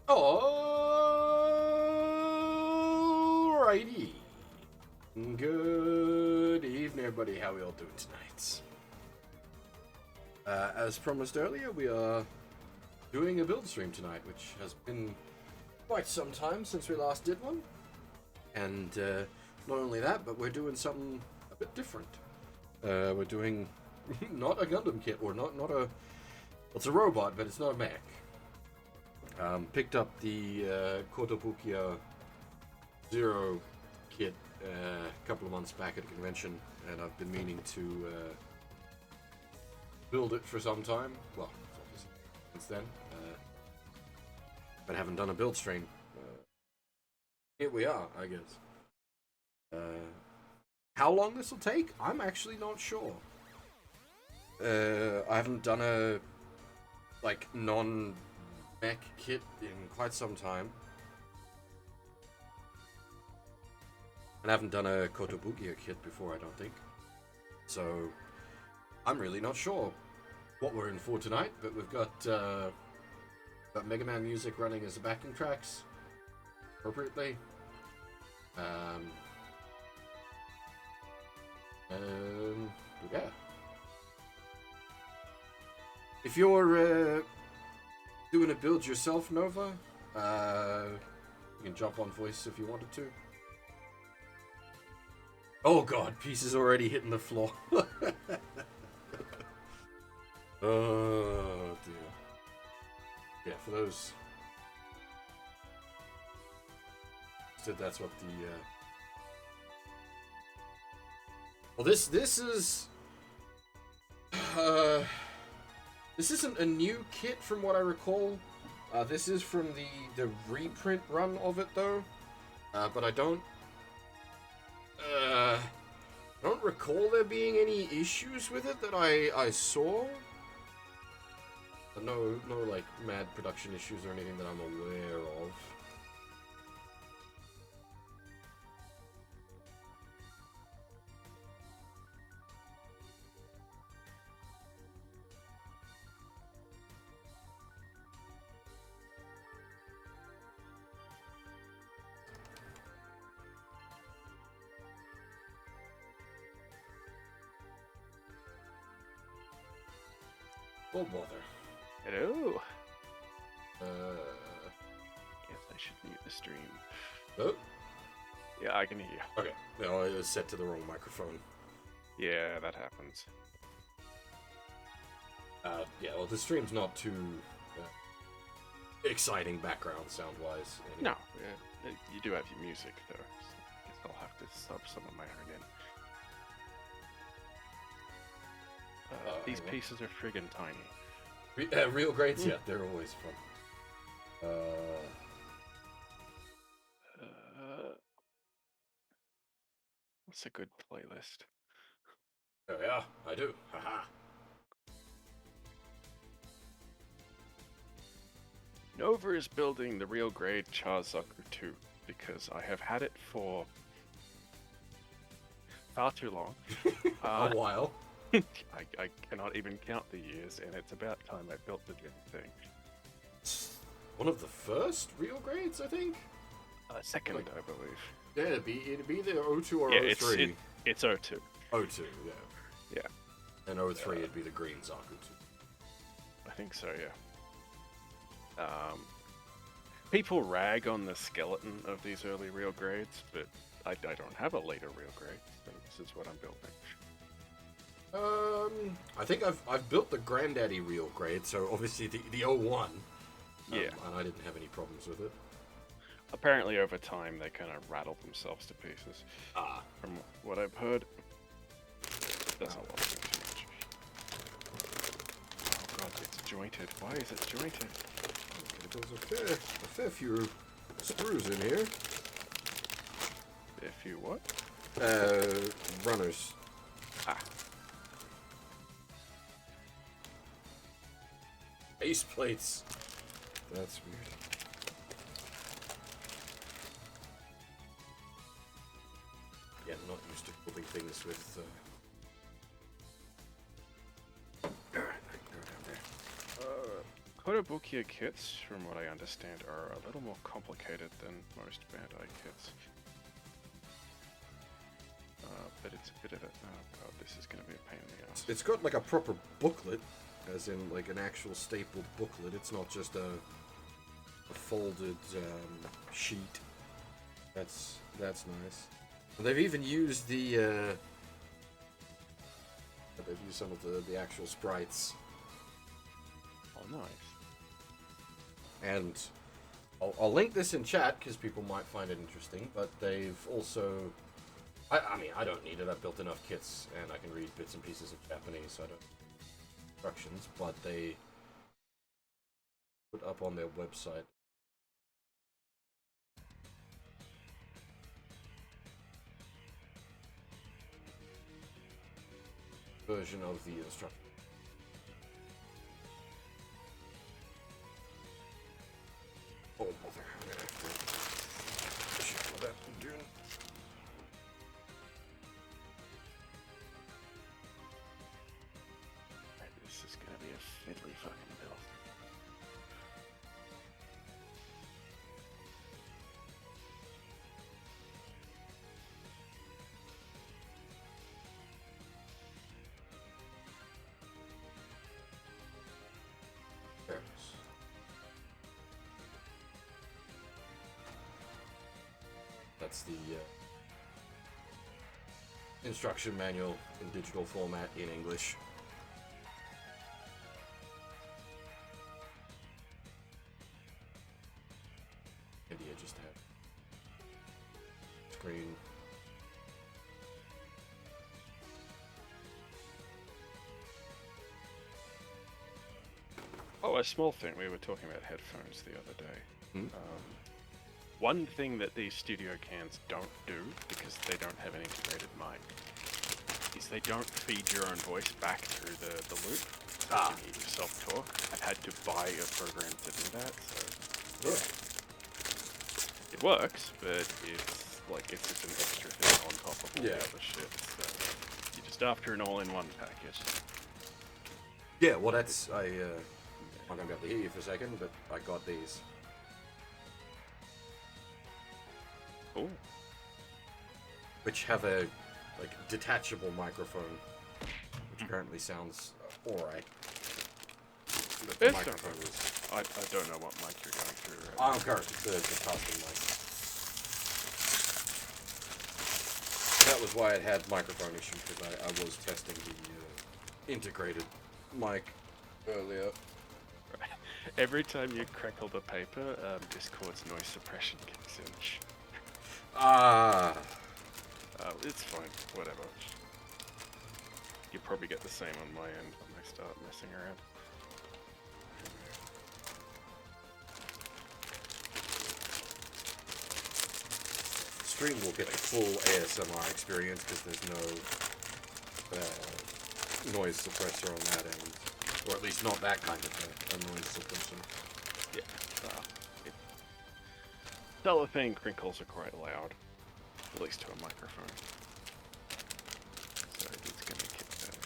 Alrighty. Good evening, everybody. How are we all doing tonight? As promised earlier, we are doing a build stream tonight, which has been quite some time since we last did one. And not only that, but we're doing something a bit different. We're doing not a Gundam kit, or not a... It's a robot, but it's not a mech. Picked up the Kotobukiya Zero kit a couple of months back at a convention, and I've been meaning to build it for some time. Well, since then, but haven't done a build stream. Here we are, I guess. How long this will take? I'm actually not sure. I haven't done a non-mech kit in quite some time. And I haven't done a Kotobukiya kit before, I don't think. So, I'm really not sure what we're in for tonight, but we've got Megaman music running as the backing tracks, appropriately. Yeah. If you're doing a build yourself, Nova, you can jump on voice if you wanted to. Oh god, pieces already hitting the floor. Oh dear. Yeah, for those... Said that's what the... Well, this is... This isn't a new kit from what I recall. This is from the reprint run of it, though. But I don't recall there being any issues with it that I saw. No, like, mad production issues or anything that I'm aware of. Oh, bother. Hello. Guess I should mute the stream. Oh? Yeah, I can hear you. Okay. No, it was set to the wrong microphone. Yeah, that happens. Yeah, well, the stream's not too exciting background sound-wise. Anyway. No, you do have your music, though. So I guess I'll have to sub some of my own in. These pieces are friggin' tiny. Real grades? Yeah, they're always fun. What's a good playlist? Oh yeah, I do. Haha. Nova is building the real grade Chazaku 2 because I have had it for far too long. A while. I cannot even count the years, and it's about time I built the damn thing. One of the first real grades, I think? Second, I believe. Yeah, it'd be the O2 or yeah, O3. It's O2. O2, yeah. Yeah. And O3 would be the green Zaku 2. I think so, yeah. People rag on the skeleton of these early real grades, but I don't have a later real grade, so this is what I'm building. I think I've built the Granddaddy real grade, so obviously the 01. Yeah. And I didn't have any problems with it. Apparently over time they kind of rattled themselves to pieces. From what I've heard. Doesn't bother me too much. Oh god, it's jointed. Why is it jointed? There's a fair few screws in here. A few what? Runners. Base plates. That's weird. Yeah, I'm not used to building things with. Kotobukiya kits, from what I understand, are a little more complicated than most Bandai kits. But it's a bit of a... Oh god, this is going to be a pain in the ass. It's got like a proper booklet, as in like an actual stapled booklet. It's not just a folded sheet. That's nice. And they've even used they've used some of the actual sprites. Oh, nice. And I'll link this in chat because people might find it interesting. But they've also, I mean, I don't need it. I've built enough kits and I can read bits and pieces of Japanese, so I don't need instructions. But they put up on their website version of the instruction. Oh, mother, I'm gonna have to shuffle that and do. This is gonna be a fiddly fucking build. That's the instruction manual in digital format in English. And yeah, just have screen. Oh, a small thing. We were talking about headphones the other day. Hmm? One thing that these studio cans don't do, because they don't have an integrated mic, is they don't feed your own voice back through the loop. You need to self-talk. I had to buy a program to do that, so... Yeah. It works, but it's like, it's just an extra thing on top of all the other shit. So you're just after an all-in-one package. Yeah, well that's, I'm not going to be able to hear you for a second, but I got these. Cool. Which have a like detachable microphone, which apparently sounds alright. But the microphone is... I don't know what mic you're going through. Right? I don't care. It's the custom mic. That was why it had microphone issue, because I was testing the integrated mic earlier. Right. Every time you crackle the paper, Discord's noise suppression kicks in. It's fine, whatever. You probably get the same on my end when I start messing around. Stream will get the full ASMR experience because there's no noise suppressor on that end, or at least not that kind of a noise suppressor. Yeah, the other thing, crinkles are quite loud, at least to a microphone. So it's gonna kick that.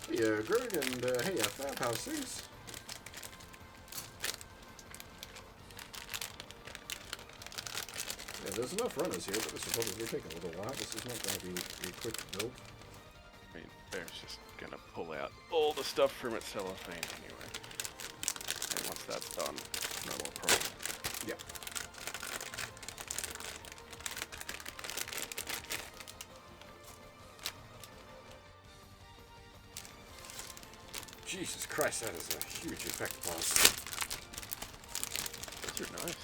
Hey, Greg, and hey, Fab, how's things? Yeah, there's enough runners here, but this will probably take a little while. This is not going to be a quick build. I mean, Bear's just gonna pull out all the stuff from its cellophane anyway. And once that's done, no more problem. Yeah. Jesus Christ, that is a huge effect boss. Those are nice.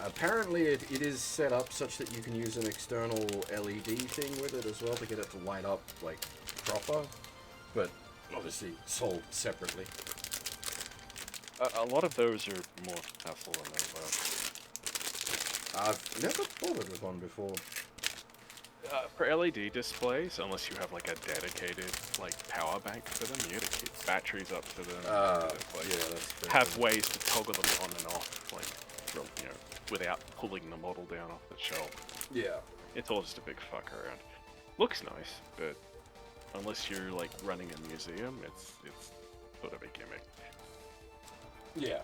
Apparently it is set up such that you can use an external LED thing with it as well to get it to light up like proper, but obviously sold separately. A lot of those are more hassle than they're worth. I've never bothered with one before. For LED displays, unless you have like a dedicated like power bank for them, you gotta keep batteries up to them. Yeah, that's fair. Have ways to toggle them on and off, like without pulling the model down off the shelf. Yeah. It's all just a big fuck around. Looks nice, but unless you're like running a museum, it's sort of a gimmick. Yeah.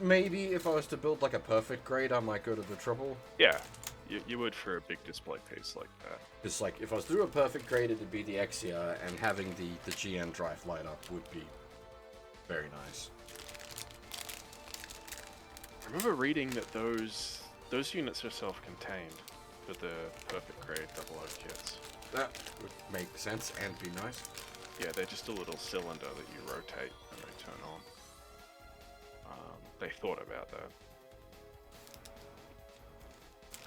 Maybe if I was to build like a perfect grade, I might go to the trouble. Yeah, you would for a big display piece like that. Because like if I was to do a perfect grade, it'd be the Exia, and having the GN drive light up would be very nice. I remember reading that those units are self-contained for the perfect grade 00 kits. That would make sense and be nice. Yeah, they're just a little cylinder that you rotate and they turn on. They thought about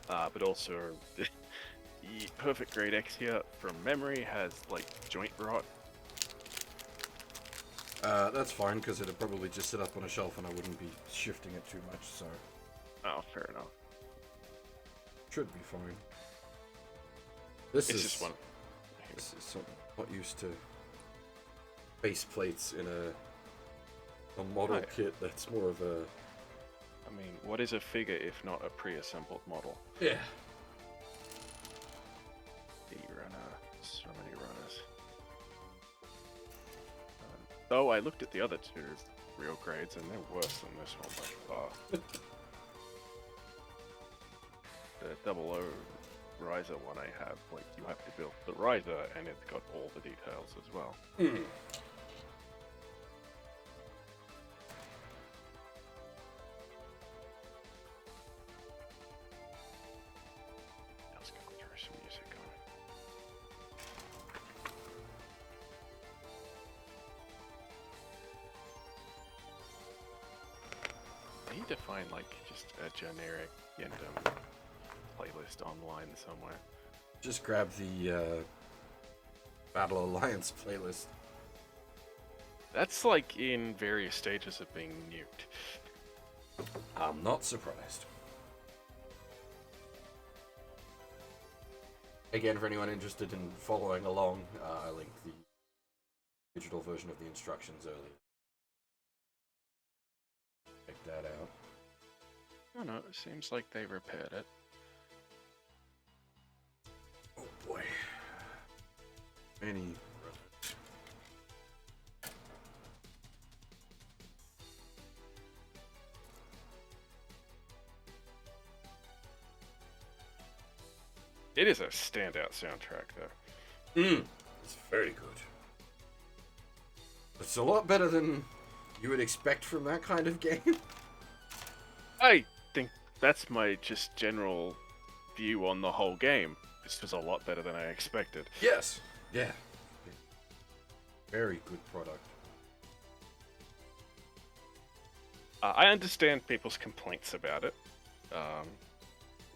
that. But also, the perfect grade Exia from memory has like joint rot. That's fine, because it'd probably just sit up on a shelf and I wouldn't be shifting it too much, so... Oh, fair enough. Should be fine. This It's is just one. This is something not used to base plates in a model Right. kit. That's more of a... I mean, what is a figure if not a pre-assembled model? Yeah. The runner, so many runners. Though I looked at the other two real grades and they're worse than this one by far. The 00 Razer one I have, like you have to build the Razer and it's got all the details as well. Hmm. Let's go through some music on. I need to find like just a generic Yendom playlist online somewhere. Just grab the Battle Alliance playlist. That's like in various stages of being nuked. I'm not surprised. Again, for anyone interested in following along, I linked the digital version of the instructions earlier. Check that out. Oh no, it seems like they repaired it. Oh boy. Many. It is a standout soundtrack though. It's very good. It's a lot better than you would expect from that kind of game. I think that's my just general view on the whole game. This was a lot better than I expected. Yes. Yeah. Very good product. I understand people's complaints about it.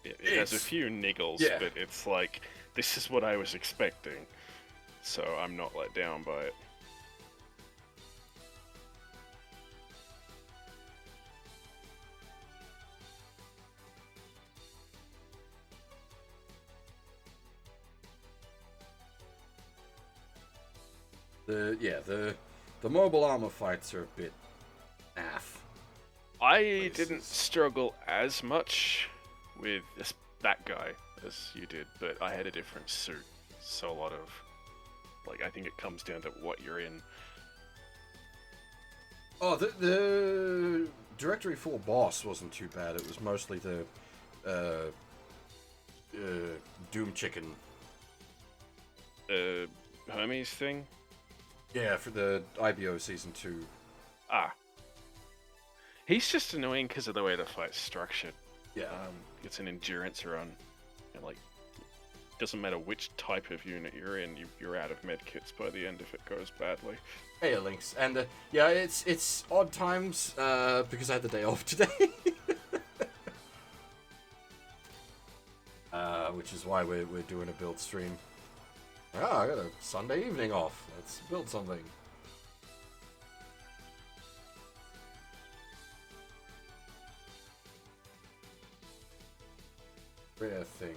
It has a few niggles, yeah. but it's like, this is what I was expecting. So I'm not let down by it. The mobile armor fights are a bit naff. I didn't struggle as much with that guy as you did, but I had a different suit. So a lot of, like, I think it comes down to what you're in. Oh, the Directory 4 boss wasn't too bad. It was mostly the Doom Chicken. Hermes thing? Yeah, for the IBO Season 2. Ah. He's just annoying because of the way the fight's structured. Yeah. It's an endurance run. And, like, doesn't matter which type of unit you're in, you're out of medkits by the end if it goes badly. Hey, Links. And, yeah, it's odd times, because I had the day off today. Which is why we're doing a build stream. Ah, I got a Sunday evening off. Let's build something. Rare thing.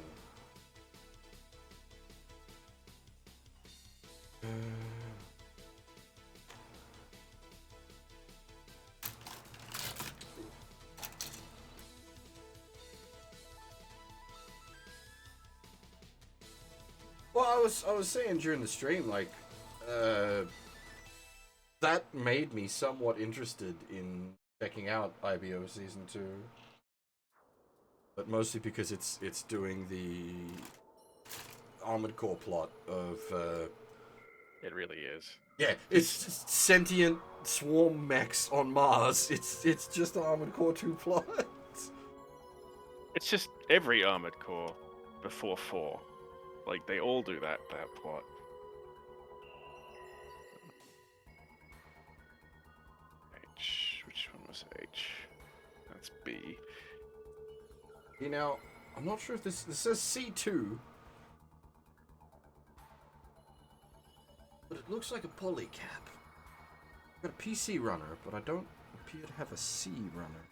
Well, I was saying during the stream, like, uh, that made me somewhat interested in checking out IBO Season 2. But mostly because it's doing the Armored Core plot of, It really is. yeah, it's just sentient swarm mechs on Mars. It's just Armored Core 2 plot. It's just every Armored Core before 4. Like, they all do that plot. H. Which one was H? That's B. You know, I'm not sure if this says C2, but it looks like a polycap. I've got a PC runner, but I don't appear to have a C runner.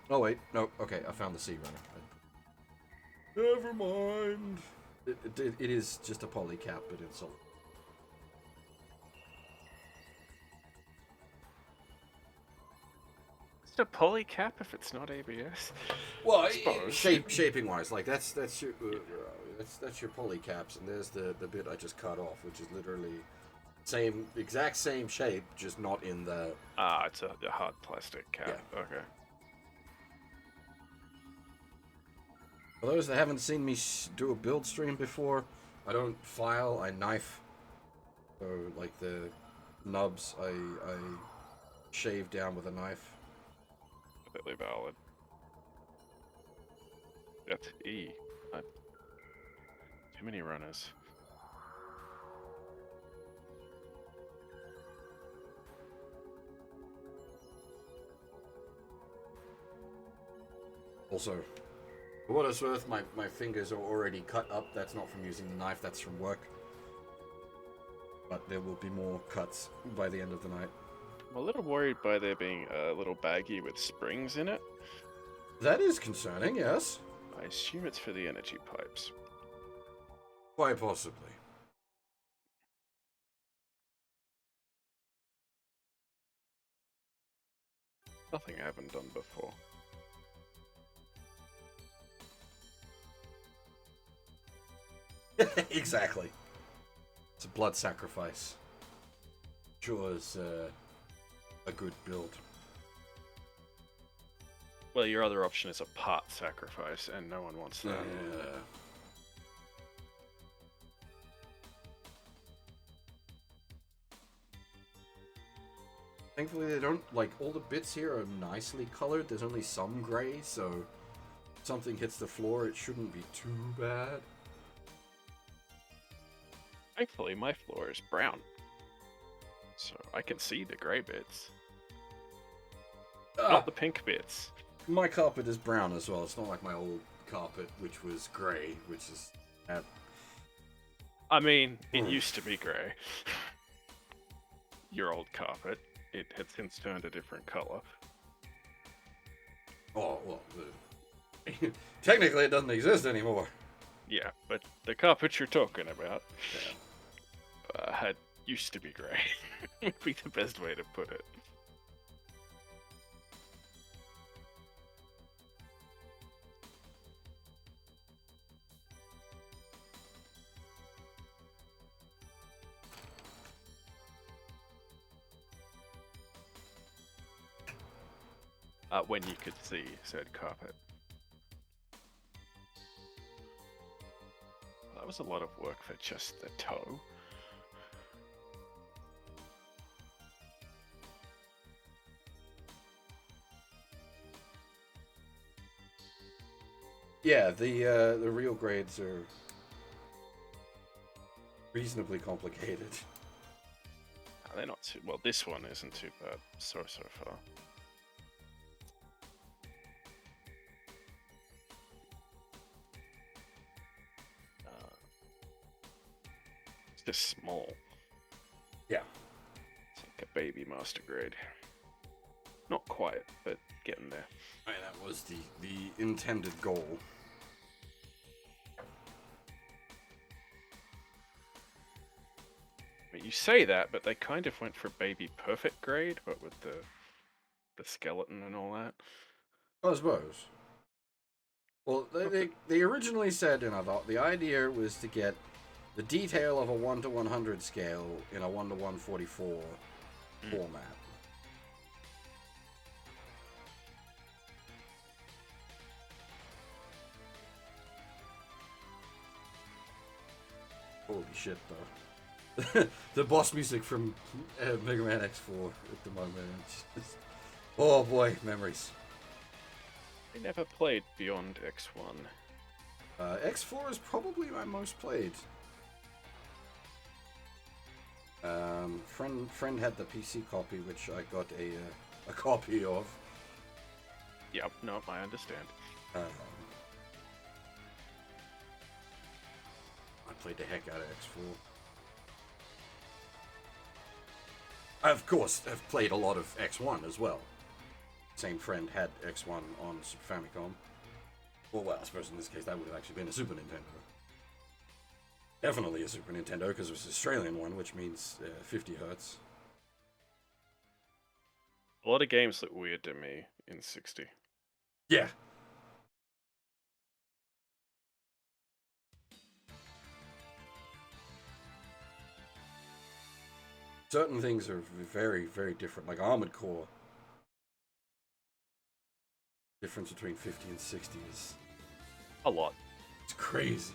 Oh wait, no. Okay, I found the C runner. Never mind. It is just a polycap, but it's all. Is it a polycap if it's not ABS? Well, suppose. shaping wise, like that's your that's your polycaps, and there's the bit I just cut off, which is literally exact same shape, just not in the. Ah, it's a hard plastic cap. Yeah. Okay. For those that haven't seen me do a build stream before, I don't file, I knife. So like the nubs, I shave down with a knife. Completely valid. That's E. Too many runners. Also, for what it's worth, my fingers are already cut up. That's not from using the knife, that's from work. But there will be more cuts by the end of the night. I'm a little worried by there being a little baggie with springs in it. That is concerning, yes. I assume it's for the energy pipes. Quite possibly. Nothing I haven't done before. Exactly. It's a blood sacrifice. Sure is a good build. Well, your other option is a pot sacrifice, and no one wants that. Yeah. Thankfully, they don't, like, all the bits here are nicely colored. There's only some gray, so if something hits the floor, it shouldn't be too bad. Thankfully, my floor is brown, so I can see the gray bits. Not the pink bits. My carpet is brown as well. It's not like my old carpet, which was grey, which is... I mean, it used to be grey. Your old carpet. It had since turned a different color. Oh, well... technically, it doesn't exist anymore. Yeah, but the carpet you're talking about Yeah. had used to be grey. Would be the best way to put it. When you could see said carpet. That was a lot of work for just the toe. Yeah, the real grades are reasonably complicated. They're not too well. This one isn't too bad so far. It's just small. Yeah. It's like a baby master grade. Not quite, but getting there. I mean, that was the intended goal. I mean, you say that, but they kind of went for baby perfect grade, but with the skeleton and all that. I suppose. Well, Okay. they originally said, the idea was to get the detail of a 1 to 100 scale in a 1 to 144 Mm. format. Holy shit, though. The boss music from Mega Man X4 at the moment. Oh boy, memories. I never played beyond X1. X4 is probably my most played. Friend had the PC copy, which I got a copy of. Yep, no, I understand. Um, I played the heck out of X4. I, of course, have played a lot of X1 as well. Same friend had X1 on Super Famicom. Well, I suppose in this case that would have actually been a Super Nintendo. Definitely a Super Nintendo because it was an Australian one, which means 50 hertz. A lot of games look weird to me in 60. Yeah. Certain things are very, very different. Like Armored Core. Difference between 50 and 60 is A lot. it's crazy.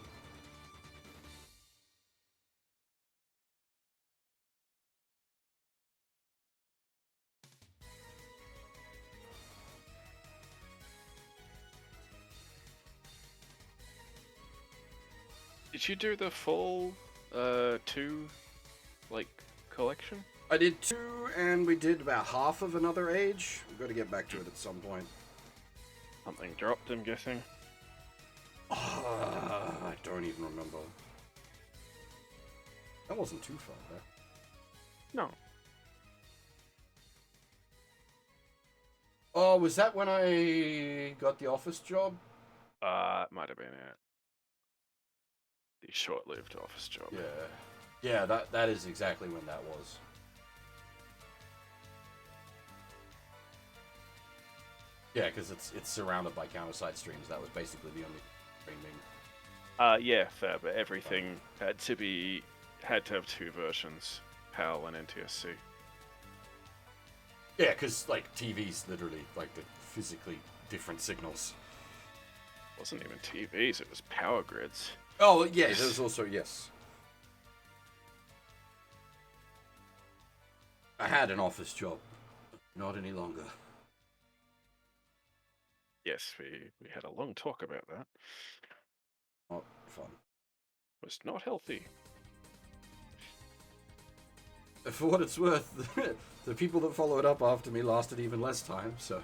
Did you do the full 2 like collection? I did 2, and we did about half of Another Age. We've got to get back to it at some point. Something dropped, I'm guessing. I don't even remember. That wasn't too far back. No. Oh, was that when I got the office job? It might have been it. The short-lived office job. Yeah. Yeah, that is exactly when that was. Yeah, because it's surrounded by counter-side streams. That was basically the only streaming. Yeah, fair, but everything had to have 2 versions, PAL and NTSC. Yeah, because like TVs literally like the physically different signals. It wasn't even TVs, it was power grids. Oh yeah, there's also yes. I had an office job, not any longer. Yes, we had a long talk about that. Not fun. It was not healthy. For what it's worth, the people that followed up after me lasted even less time, so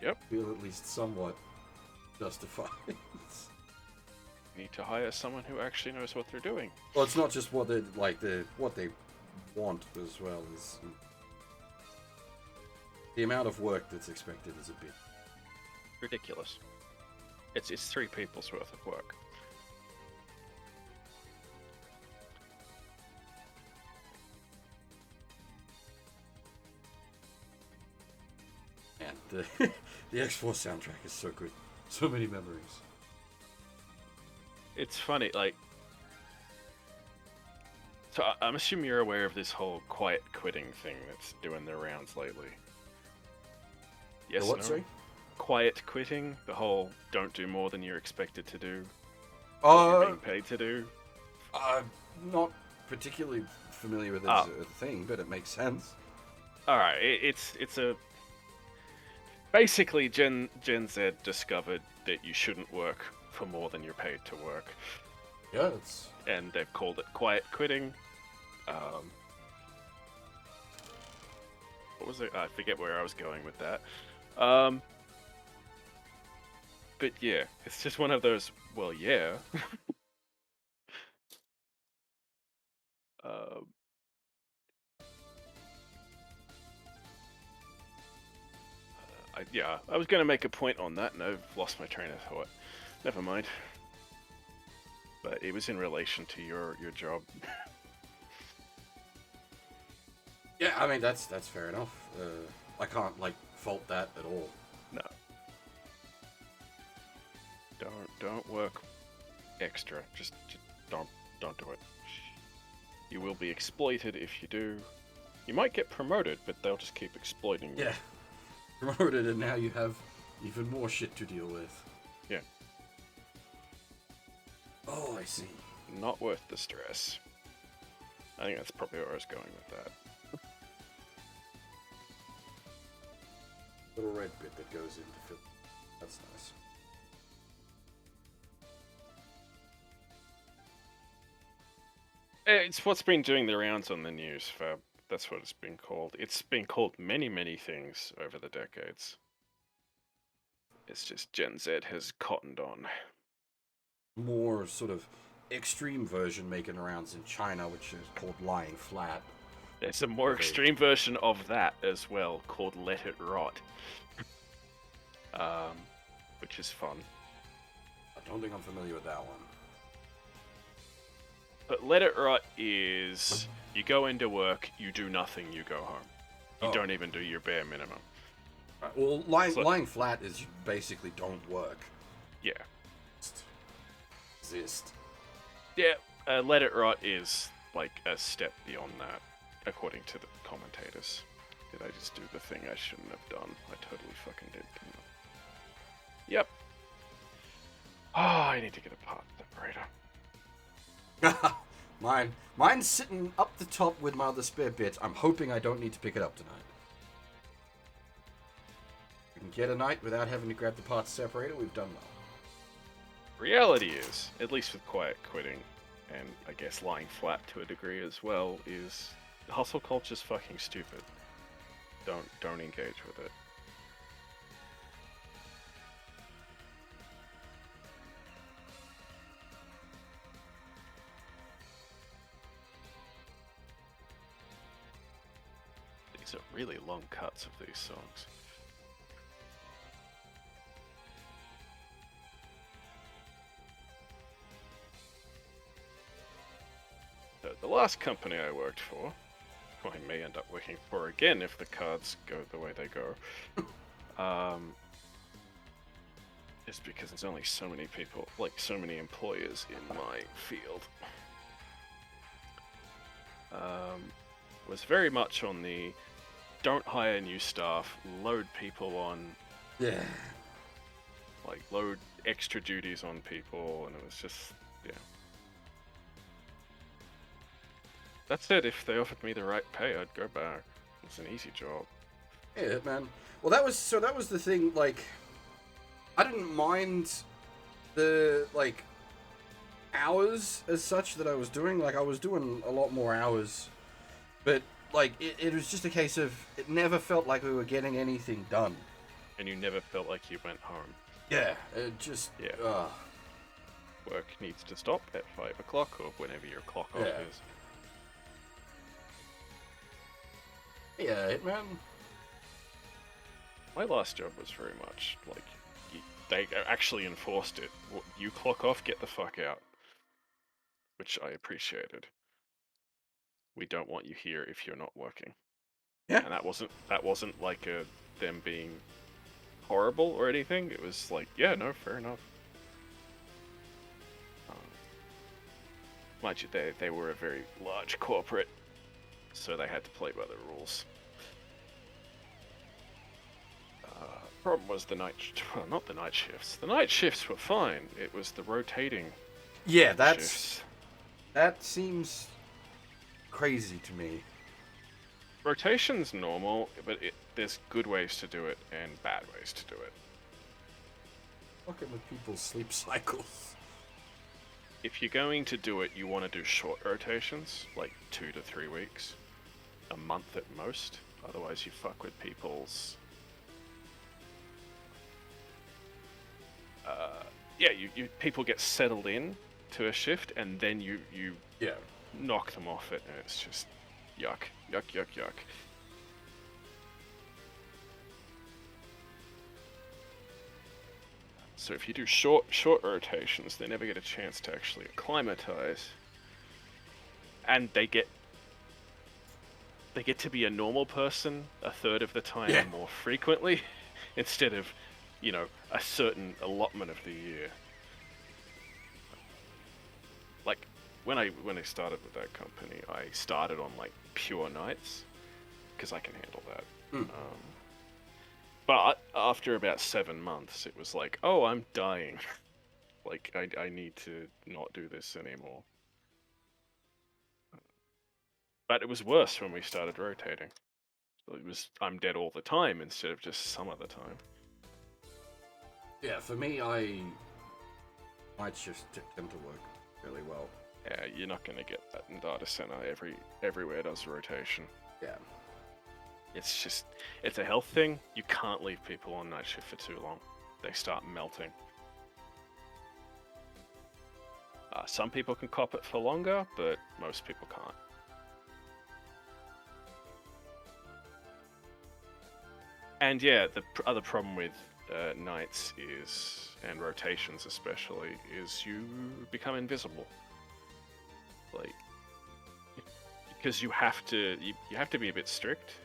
Yep. I feel at least somewhat justified. Need to hire someone who actually knows what they're doing. Well, it's not just what they like, what they want as well is the amount of work that's expected is a bit Ridiculous. It's 3 people's worth of work. and the X4 soundtrack is so good. So many memories. It's funny, like. So I'm assuming you're aware of this whole quiet quitting thing that's doing their rounds lately. Yes, The what, no? sorry? Quiet quitting, the whole don't do more than you're expected to do, what you're being paid to do. I'm not particularly familiar with it as a thing, but it makes sense. All right, it's a basically Gen Z discovered that you shouldn't work for more than you're paid to work, Yeah, it's and they've called it quiet quitting. What was it? I forget where I was going with that. But yeah, it's just one of those. Well, yeah. um, I was going to make a point on that, and I've lost my train of thought. Never mind. But it was in relation to your job. yeah. I mean, that's fair enough. I can't like fault that at all. No. Don't. work extra. Just don't do it. You will be exploited if you do. You might get promoted, but they'll just keep exploiting you. Yeah. Promoted, and now you have even more shit to deal with. Yeah. Oh, I see. Not worth the stress. I think that's probably where I was going with that. Little red bit that goes into film. That's nice. It's what's been doing the rounds on the news, Fab. That's what it's been called. It's been called many, many things over the decades. It's just Gen Z has cottoned on. More sort of extreme version making rounds in China, which is called lying flat. There's a more extreme version of that as well, called Let It Rot. Which is fun. I don't think I'm familiar with that one. But Let It Rot is, you go into work, you do nothing, you go home. You don't even do your bare minimum. Right. Well, lying flat is you basically don't work. Yeah. Exist. Yeah, Let It Rot is like a step beyond that, according to the commentators. Did I just do the thing I shouldn't have done? I totally fucking did. Yep. Oh, I need to get a part separator. Mine's sitting up the top with my other spare bits. I'm hoping I don't need to pick it up tonight. We can get a night without having to grab the parts separator. We've done well. Reality is, at least with quiet quitting, and I guess lying flat to a degree as well, is hustle culture's fucking stupid. Don't engage with it. These are really long cuts of these songs. So the last company I worked for, who I may end up working for again if the cards go the way they go, is because there's only so many people, like so many employers in my field. Was very much on the don't hire new staff, load people on. Yeah. Like load extra duties on people, and it was just, yeah. That said, if they offered me the right pay, I'd go back. It's an easy job. Yeah, man. Well, that was the thing. Like, I didn't mind the hours as such that I was doing. Like, I was doing a lot more hours, but like it was just a case of it never felt like we were getting anything done. And you never felt like you went home. Yeah, it just Work needs to stop at 5 o'clock or whenever your clock off is. Yeah, Hitman. My last job was very much like they actually enforced it. You clock off, get the fuck out, which I appreciated. We don't want you here if you're not working. Yeah. And that wasn't like them being horrible or anything. It was like, yeah, no, fair enough. Mind you, they were a very large corporate, so they had to play by the rules. Problem was not the night shifts. The night shifts were fine. It was the rotating. Yeah, shifts. That seems crazy to me. Rotation's normal, but there's good ways to do it and bad ways to do it. Fucking with people's sleep cycles. If you're going to do it, you want to do short rotations, like 2 to 3 weeks, a month at most. Otherwise, you fuck with people's. People get settled in to a shift, and then you knock them off it, and it's just yuck. So if you do short rotations, they never get a chance to actually acclimatize, and they get to be a normal person a third of the time more frequently, instead of, a certain allotment of the year. like when I started with that company, I started on like pure nights because I can handle that. But after about 7 months, it was like, oh, I'm dying. Like I need to not do this anymore. But it was worse when we started rotating. So it was I'm dead all the time instead of just some of the time. Yeah, for me, night shifts tend to work really well. Yeah, you're not gonna get that in data center. Everywhere does rotation. Yeah. It's a health thing. You can't leave people on night shift for too long. They start melting. Some people can cop it for longer, but most people can't. And yeah, the other problem with nights is, and rotations especially, is you become invisible. Like, because you have to be a bit strict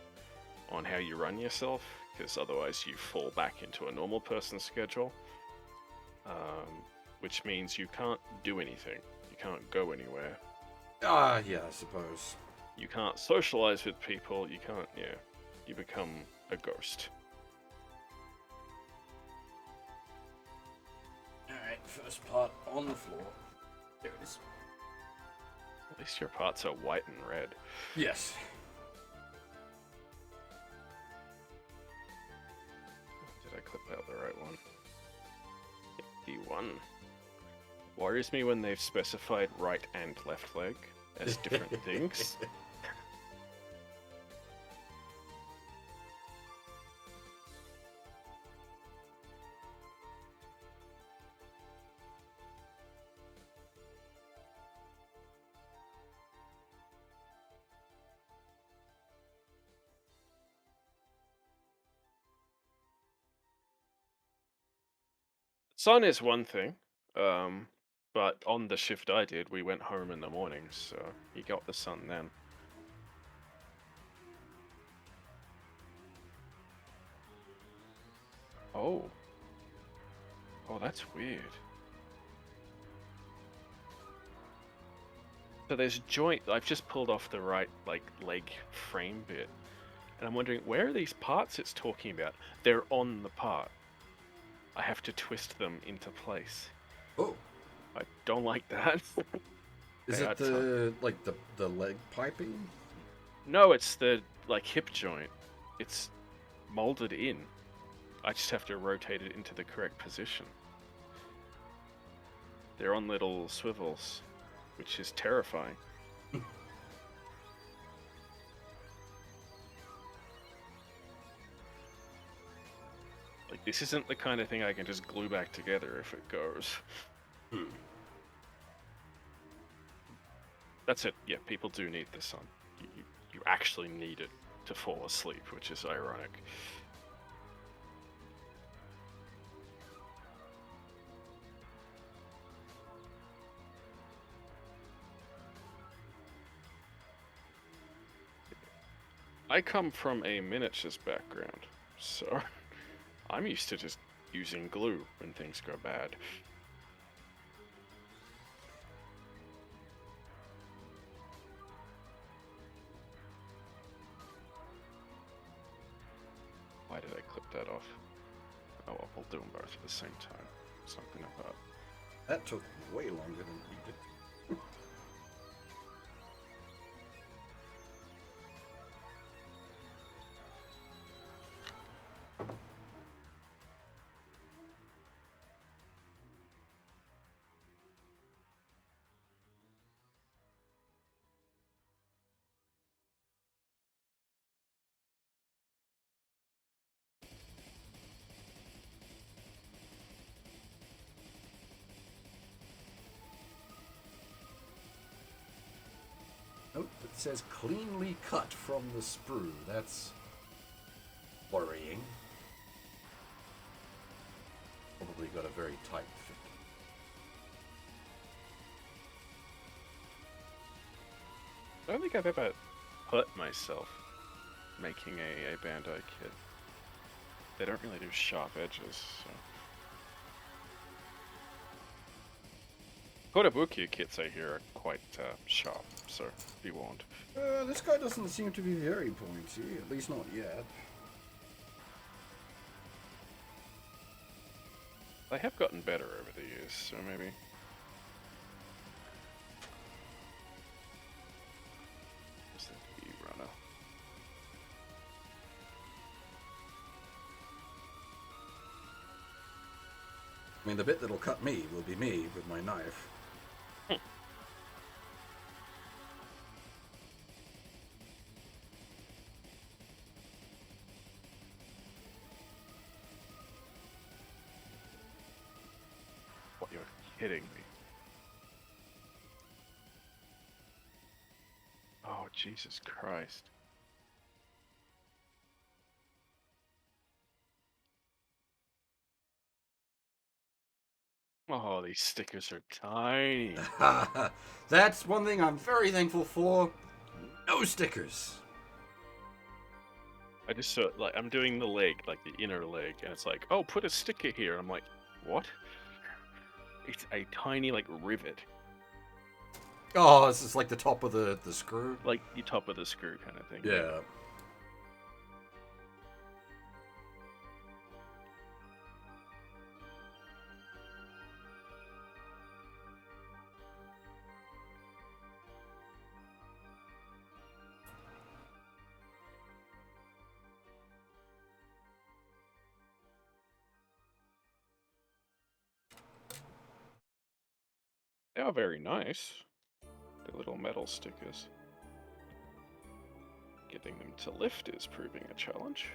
on how you run yourself, because otherwise you fall back into a normal person's schedule, which means you can't do anything. You can't go anywhere. Yeah, I suppose. You can't socialize with people. You can't, yeah. You become a ghost. Alright, first part on the floor. There it is. At least your parts are white and red. Yes. Did I clip out the right one? D1. Worries me when they've specified right and left leg as different things. Sun is one thing, but on the shift I did, we went home in the morning, so you got the sun then. Oh. Oh, that's weird. So there's joint. I've just pulled off the right, like, leg frame bit, and I'm wondering where are these parts it's talking about? They're on the part. I have to twist them into place. Oh. I don't like that. Is it the leg piping? No, it's the like hip joint. It's molded in. I just have to rotate it into the correct position. They're on little swivels, which is terrifying. Like, this isn't the kind of thing I can just glue back together if it goes. That's it. Yeah, people do need the sun. You actually need it to fall asleep, which is ironic. I come from a miniatures background, so I'm used to just using glue when things go bad. Why did I clip that off? Oh well, we'll do them both at the same time. Something like that. That took way longer than needed. Note that says cleanly cut from the sprue. That's worrying. Probably got a very tight fit. I don't think I've ever hurt myself making a Bandai kit. They don't really do sharp edges, so. Kotobukiya kits I hear are quite sharp, so be warned. This guy doesn't seem to be very pointy, at least not yet. They have gotten better over the years, so maybe. What's the key runner? I mean, the bit that'll cut me will be me with my knife. What, you're kidding me? Oh, Jesus Christ. Oh, these stickers are tiny. That's one thing I'm very thankful for. No stickers. I just saw, like, I'm doing the leg, like the inner leg, and it's like, oh, put a sticker here. I'm like, what? It's a tiny, like, rivet. Oh, this is like the top of the screw. Like the top of the screw kind of thing. Yeah. They are very nice. The little metal stickers. Getting them to lift is proving a challenge.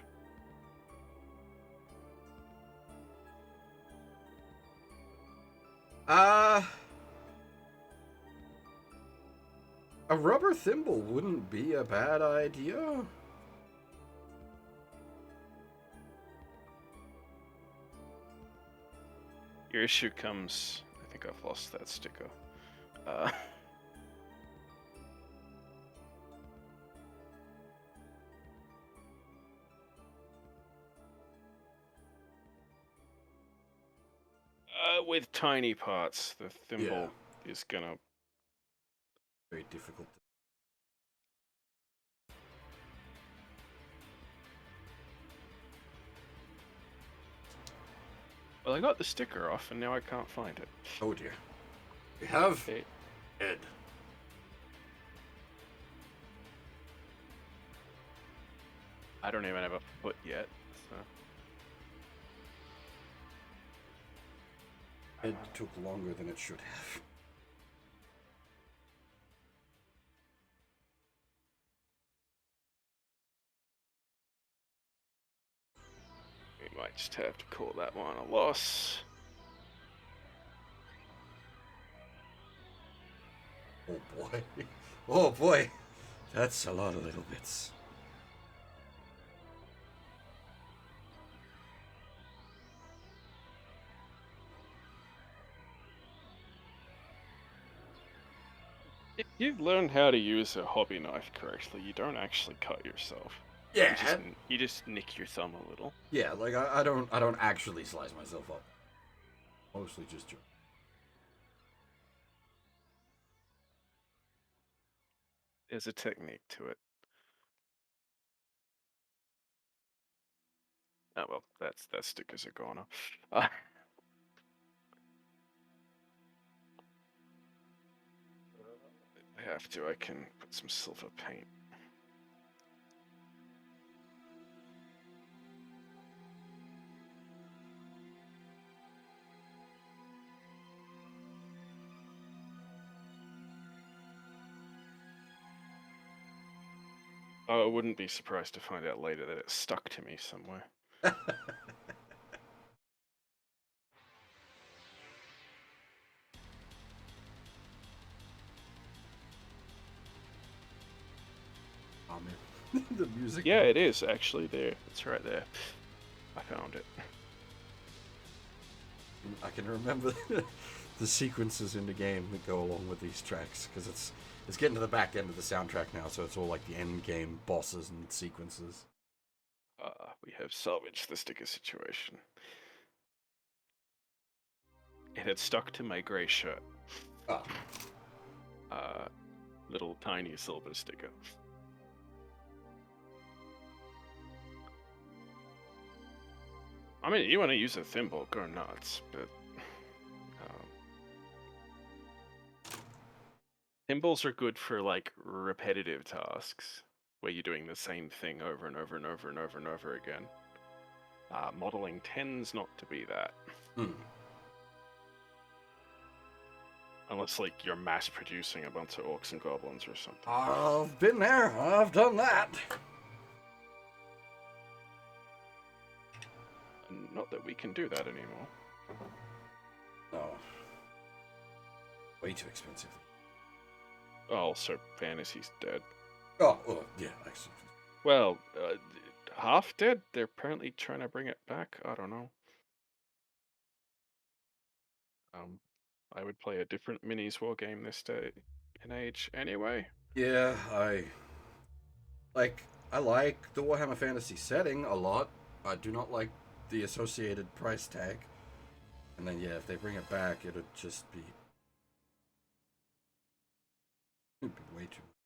A rubber thimble wouldn't be a bad idea. Your issue comes... I think I've lost that sticker. With tiny parts, the thimble is gonna... Very difficult. Well, I got the sticker off, and now I can't find it. Oh dear. We have Hey. Ed. I don't even have a foot yet, so... Ed took longer than it should have. We might just have to call that one a loss. Oh boy. Oh boy. That's a lot of little bits. If you've learned how to use a hobby knife correctly, you don't actually cut yourself. Yeah. You just nick your thumb a little. Yeah, like I don't actually slice myself up. Mostly just joke. There's a technique to it. Oh well, that stickers are gone off. If I have to, I can put some silver paint. Oh, I wouldn't be surprised to find out later that it stuck to me somewhere. Oh man. The music. Yeah, it is actually there. It's right there. I found it. I can remember the sequences in the game that go along with these tracks because it's getting to the back end of the soundtrack now, so it's all like the end game bosses and sequences. We have salvaged the sticker situation. It had stuck to my grey shirt. Ah. Little tiny silver sticker. I mean, you want to use a thimble, go nuts, but thimbles are good for like repetitive tasks where you're doing the same thing over and over and over and over and over again. Modeling tends not to be that. Unless, like, you're mass producing a bunch of orcs and goblins or something. I've been there. I've done that. Not that we can do that anymore. No. Way too expensive. Oh, so fantasy's dead. Oh, yeah, actually. Well, half dead? They're apparently trying to bring it back? I don't know. I would play a different minis war game this day and age anyway. Yeah, I like the Warhammer Fantasy setting a lot. I do not like the associated price tag. And then, yeah, if they bring it back, it'll just be way too much.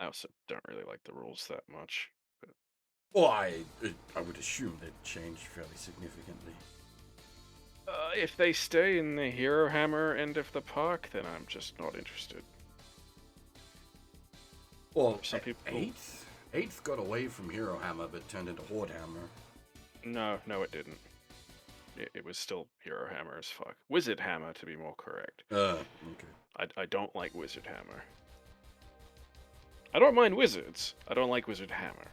I also don't really like the rules that much. But... Well, I would assume they'd change fairly significantly. If they stay in the Hero Hammer end of the park, then I'm just not interested. Well, some people... Eighth got away from Hero Hammer, but turned into Horde Hammer. No, it didn't. It was still Hero Hammer as fuck. Wizard Hammer, to be more correct. Okay. I don't like Wizard Hammer. I don't mind wizards. I don't like Wizard Hammer.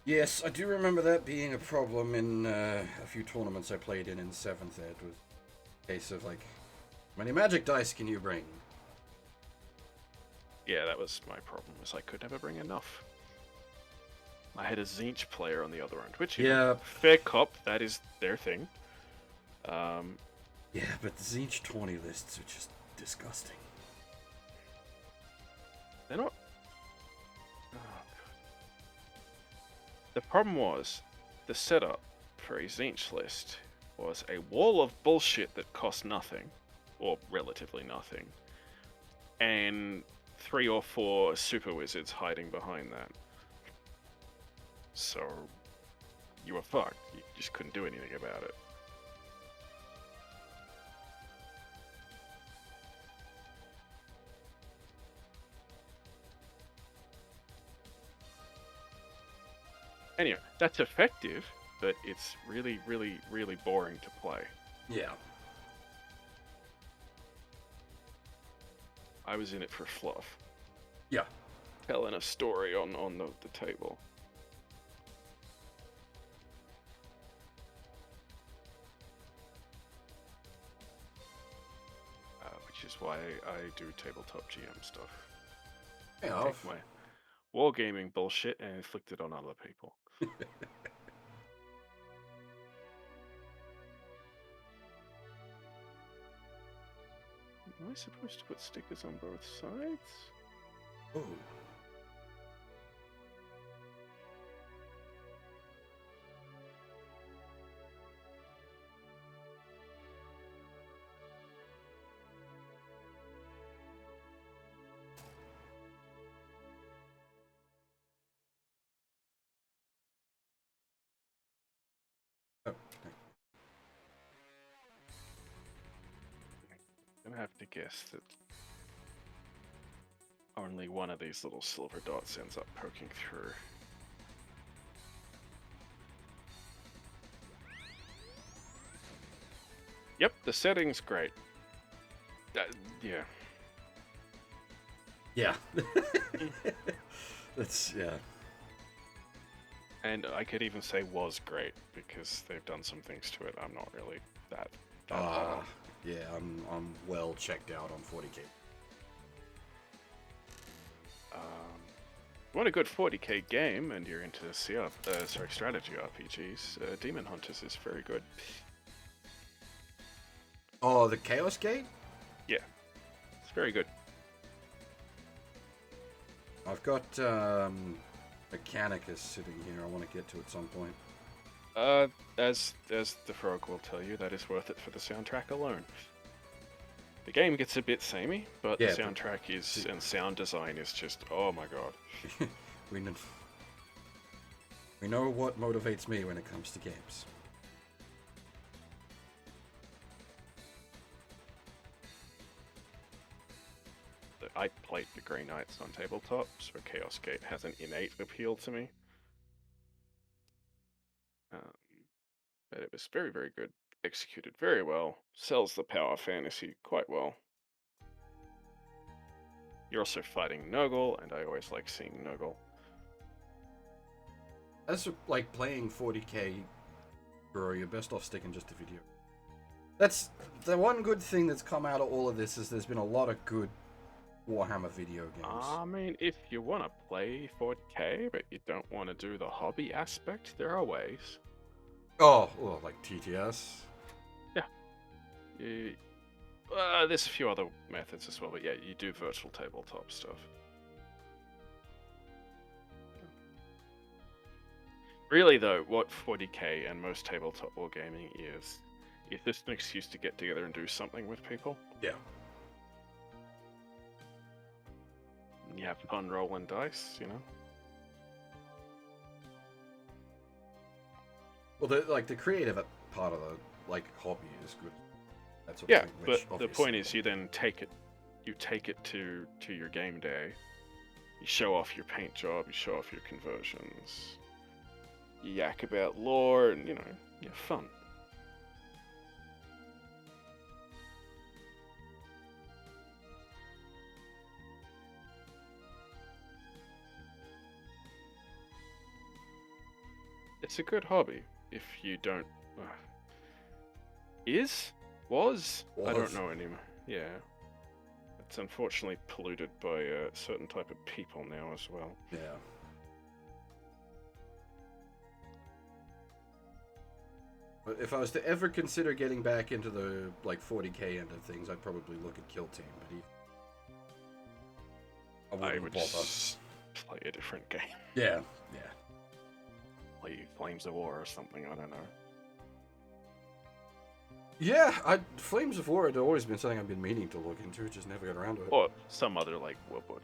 Yes, I do remember that being a problem in a few tournaments I played in 7th Ed. Was a case of, like, how many magic dice can you bring? Yeah, that was my problem, was I could never bring enough. I had a Tzeentch player on the other end, which, fair cop, that is their thing. Yeah, but the Tzeentch 20 lists are just disgusting. They're not... Oh, God. The problem was, the setup for a Tzeentch list was a wall of bullshit that cost nothing, or relatively nothing, and 3 or 4 super wizards hiding behind that. So, you were fucked. You just couldn't do anything about it. Anyway, that's effective, but it's really, really, really boring to play. Yeah. I was in it for fluff. Yeah. Telling a story on the table. Which is why I do tabletop GM stuff. Yeah. Take my wargaming bullshit and inflict it on other people. Am I supposed to put stickers on both sides? Oh. I'm gonna have to guess that only one of these little silver dots ends up poking through. Yep, the setting's great. Yeah. Yeah. That's, yeah. And I could even say was great, because they've done some things to it. I'm not really that yeah, I'm well checked out on 40k. Want a good 40k game, and you're into strategy RPGs, Demon Hunters is very good. Oh, the Chaos Gate? Yeah, it's very good. I've got Mechanicus sitting here I want to get to at some point. As the frog will tell you, that is worth it for the soundtrack alone. The game gets a bit samey, but Yeah, the soundtrack is and sound design is just, oh my god. we know. We know what motivates me when it comes to games. I played the Grey Knights on tabletop, so Chaos Gate has an innate appeal to me. But it was very, very good. Executed very well. Sells the power fantasy quite well. You're also fighting Nurgle, and I always like seeing Nurgle. As like playing 40k, bro, you're best off sticking just to video. That's the one good thing that's come out of all of this is there's been a lot of good Warhammer video games. I mean, if you want to play 40k, but you don't want to do the hobby aspect, there are ways. Oh, well, like TTS. Yeah. There's a few other methods as well, but yeah, you do virtual tabletop stuff. Really, though, what 40k and most tabletop wargaming is just an excuse to get together and do something with people. Yeah. You have fun rolling dice, you know? Well, the creative part of the hobby is good. That's Yeah, but the point is, you then take it to your game day. You show off your paint job, you show off your conversions, you yak about lore, and you have fun. It's a good hobby if you don't. Was? I don't know anymore. Yeah. It's unfortunately polluted by a certain type of people now as well. Yeah. But if I was to ever consider getting back into the 40k end of things, I'd probably look at Kill Team, but I would bother. just play a different game. Yeah, yeah. Play Flames of War or something, I don't know. Yeah, Flames of War had always been something I've been meaning to look into, just never got around to it. Or some other World War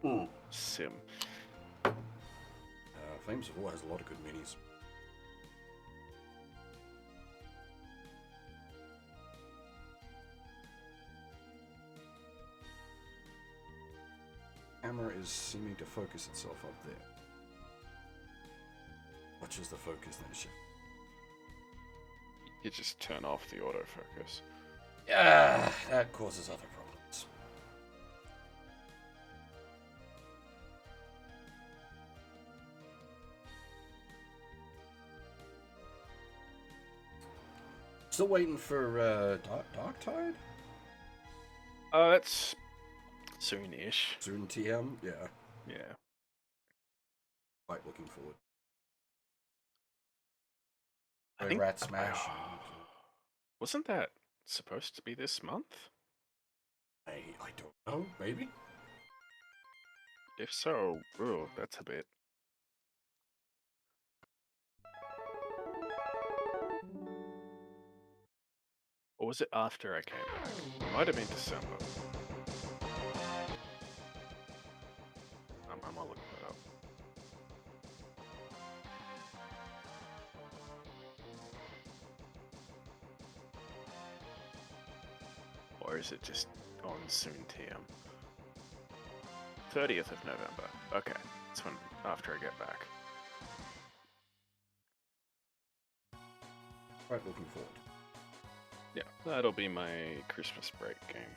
II sim. Flames of War has a lot of good minis. Camera is seeming to focus itself up there. Watches the focus then shift. You just turn off the autofocus. Yeah, that causes other problems. Still waiting for Dark Tide? That's soon-ish. Soon TM? Yeah. Yeah. Quite looking forward. I think Rat Smash. Wasn't that supposed to be this month? I don't know, maybe? If so, ooh, that's a bit. Or was it after I came back? It might have been December. I'm gonna look that up. Or is it just on soon TM? 30th of November. Okay, that's when after I get back. Quite looking forward. Yeah, that'll be my Christmas break game.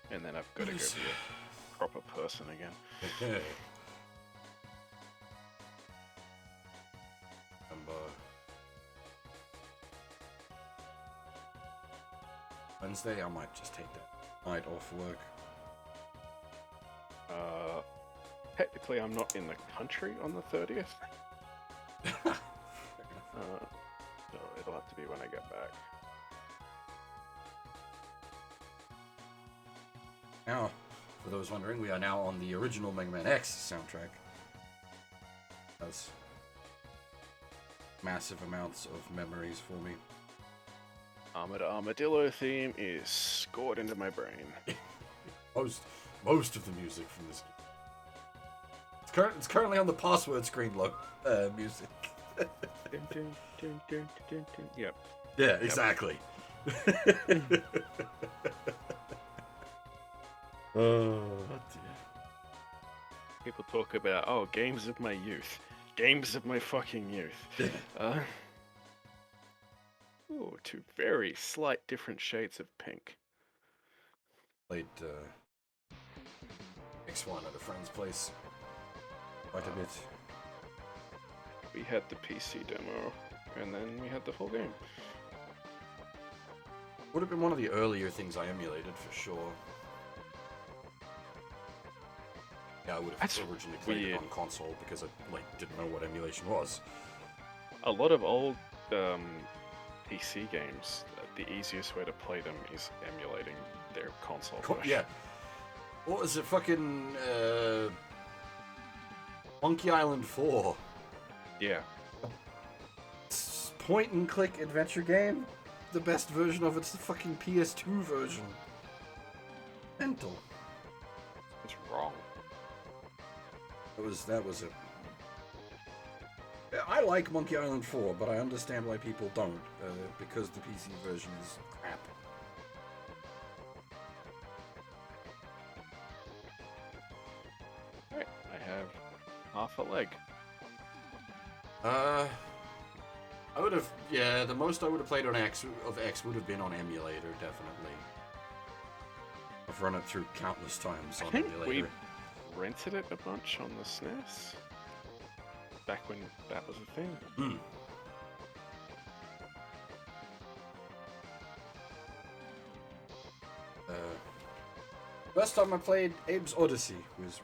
And then I've got to go be a proper person again. Okay. Wednesday, I might just take that night off work. Technically, I'm not in the country on the 30th. So it'll have to be when I get back. Now, for those wondering, we are now on the original Mega Man X soundtrack. As massive amounts of memories for me. Armadillo theme is scored into my brain. Most of the music from this. It's currently on the password screen. Music. Dun, dun, dun, dun, dun, dun. Yep. Yeah, exactly. Oh dear. People talk about, games of my youth. Games of my fucking youth. Two very slight different shades of pink. Played X1 at a friend's place quite a bit. We had the PC demo, and then we had the full game. Would have been one of the earlier things I emulated for sure. Yeah, I would have originally played it on console because I didn't know what emulation was. A lot of old PC games, the easiest way to play them is emulating their console version. Yeah. What was it? Fucking Monkey Island 4. Yeah. Point and click adventure game. The best version of it's the fucking PS2 version. Mental. What's wrong? That was it. I like Monkey Island 4, but I understand why people don't, because the PC version is crap. Alright, I have half a leg. I would have, the most I would have played on X would have been on emulator, definitely. I've run it through countless times on emulator. We rented it a bunch on the SNES. Back when that was a thing. Hmm. First time I played Abe's Odyssey was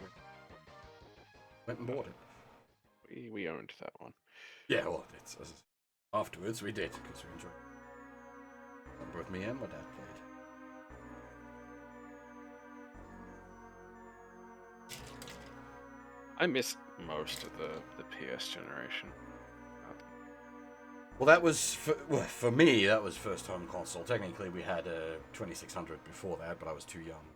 went and bought it. We owned that one. Yeah, well, afterwards we did because we enjoyed it. Both me and my dad played. I missed most of the PS generation. Well, that was for me. That was first home console. Technically, we had a 2600 before that, but I was too young.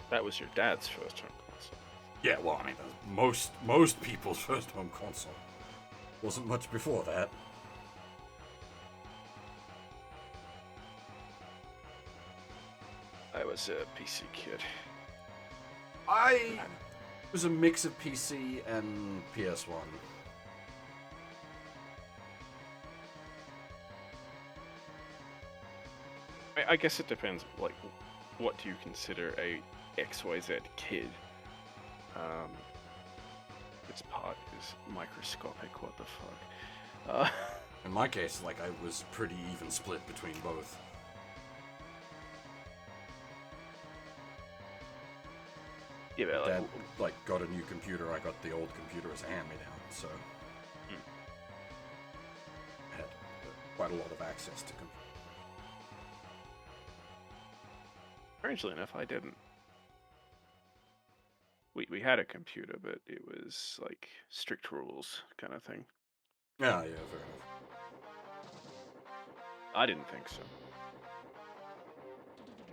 That was your dad's first home console. Yeah, well, I mean, most people's first home console. Wasn't much before that. I was a PC kid. I was a mix of PC and PS1. I guess it depends, like, what do you consider a XYZ kid? This part is microscopic, what the fuck? In my case, like, I was pretty even split between both. Yeah, but Dad, got a new computer. I got the old computer as a hand-me-down, so I had quite a lot of access to computers. Strangely enough, I didn't. We had a computer, but it was like strict rules kind of thing. Yeah, fair enough. I didn't think so.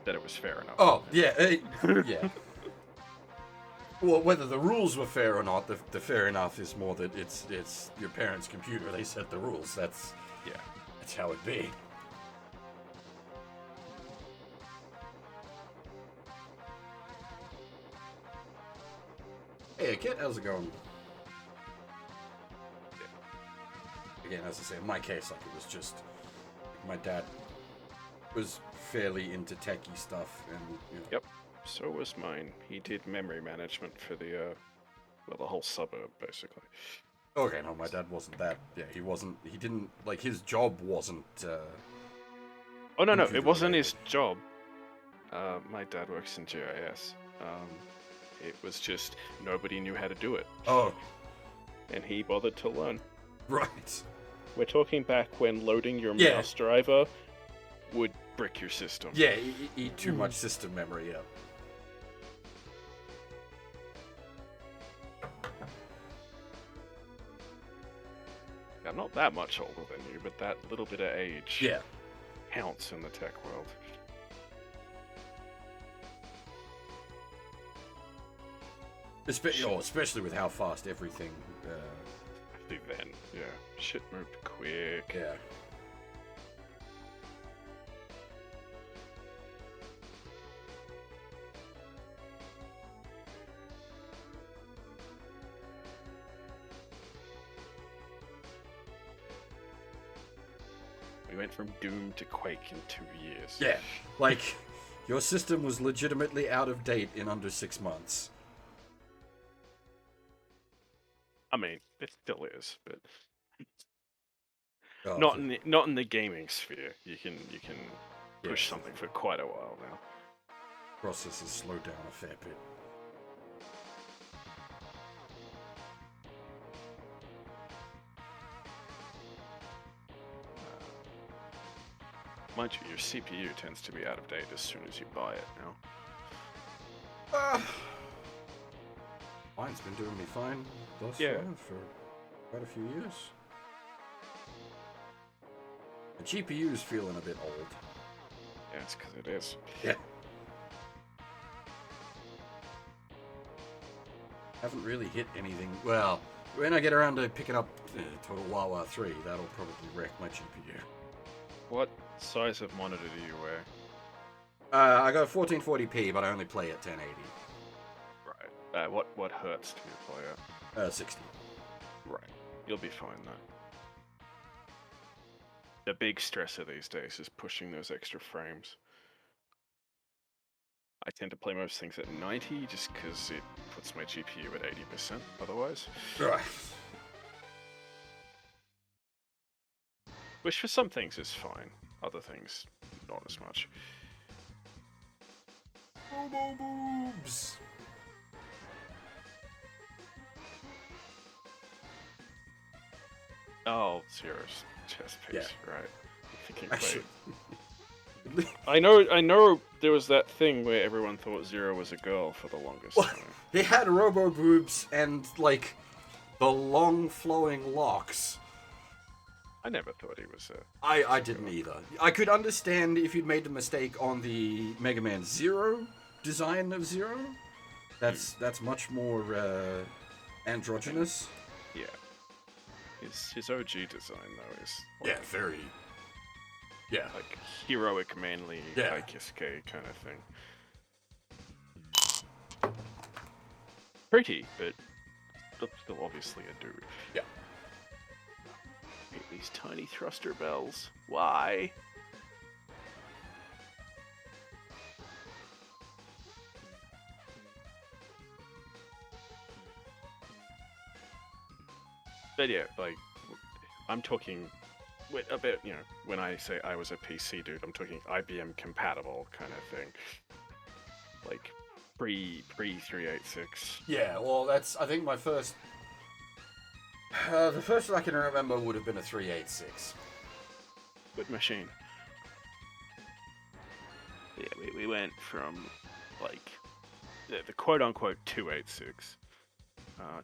That it was fair enough. Oh, yeah, yeah. Well, whether the rules were fair or not, the fair enough is more that it's your parents' computer. They set the rules. That's how it be. Hey, Kit, how's it going? Again, as I say, in my case, like, it was just my dad was fairly into techie stuff, and Yep. So was mine. He did memory management for the whole suburb, basically. Okay, no, my dad wasn't that. Yeah, he didn't, like, his job wasn't, Oh, no, it wasn't his job. My dad works in GIS. It was just nobody knew how to do it. Oh. And he bothered to learn. Right. We're talking back when loading your mouse driver would brick your system. Yeah, eat too much system memory, yeah. I'm not that much older than you, but that little bit of age Yeah. counts in the tech world. Especially with how fast everything. I think then, yeah, shit moved quick. Yeah. We went from Doom to Quake in 2 years. Yeah. Like, your system was legitimately out of date in under 6 months. I mean, it still is, but Oh, not in the gaming sphere. You can push Yeah. something for quite a while now. Processors slowed down a fair bit. Mind you, your CPU tends to be out of date as soon as you buy it now. Mine's been doing me fine thus Yeah. far for quite a few years. The GPU's feeling a bit old. Yeah, it's because it is. Yeah. Haven't really hit anything. Well, when I get around to picking up Total Wawa 3, that'll probably wreck my GPU. What size of monitor do you wear? I got 1440p, but I only play at 1080. Right. What hertz do you play at? 60. Right. You'll be fine though. The big stressor these days is pushing those extra frames. I tend to play most things at 90 just because it puts my GPU at 80% otherwise. Right. Which for some things is fine, other things not as much. Bobo boobs. Oh, Zero's chest piece, right. I'm thinking, Actually, wait. I know there was that thing where everyone thought Zero was a girl for the longest well, time. he had robo boobs and, like, the long flowing locks. I never thought he was a... I didn't either. I could understand if you'd made the mistake on the Megaman Zero design of Zero. That's much more androgynous. Yeah. His OG design, though, is... Yeah, very... Yeah. Like, heroic, manly, Yeah. Kaikisuke kind of thing. Pretty, but still obviously a dude. Yeah. Hate these tiny thruster bells. Why? But yeah, like, I'm talking a bit, you know, when I say I was a PC dude, I'm talking IBM compatible kind of thing. Like, pre 386. Yeah, well, that's, I think my first... the first I can remember would have been a 386. Good machine. Yeah, we went from, like, the quote-unquote 286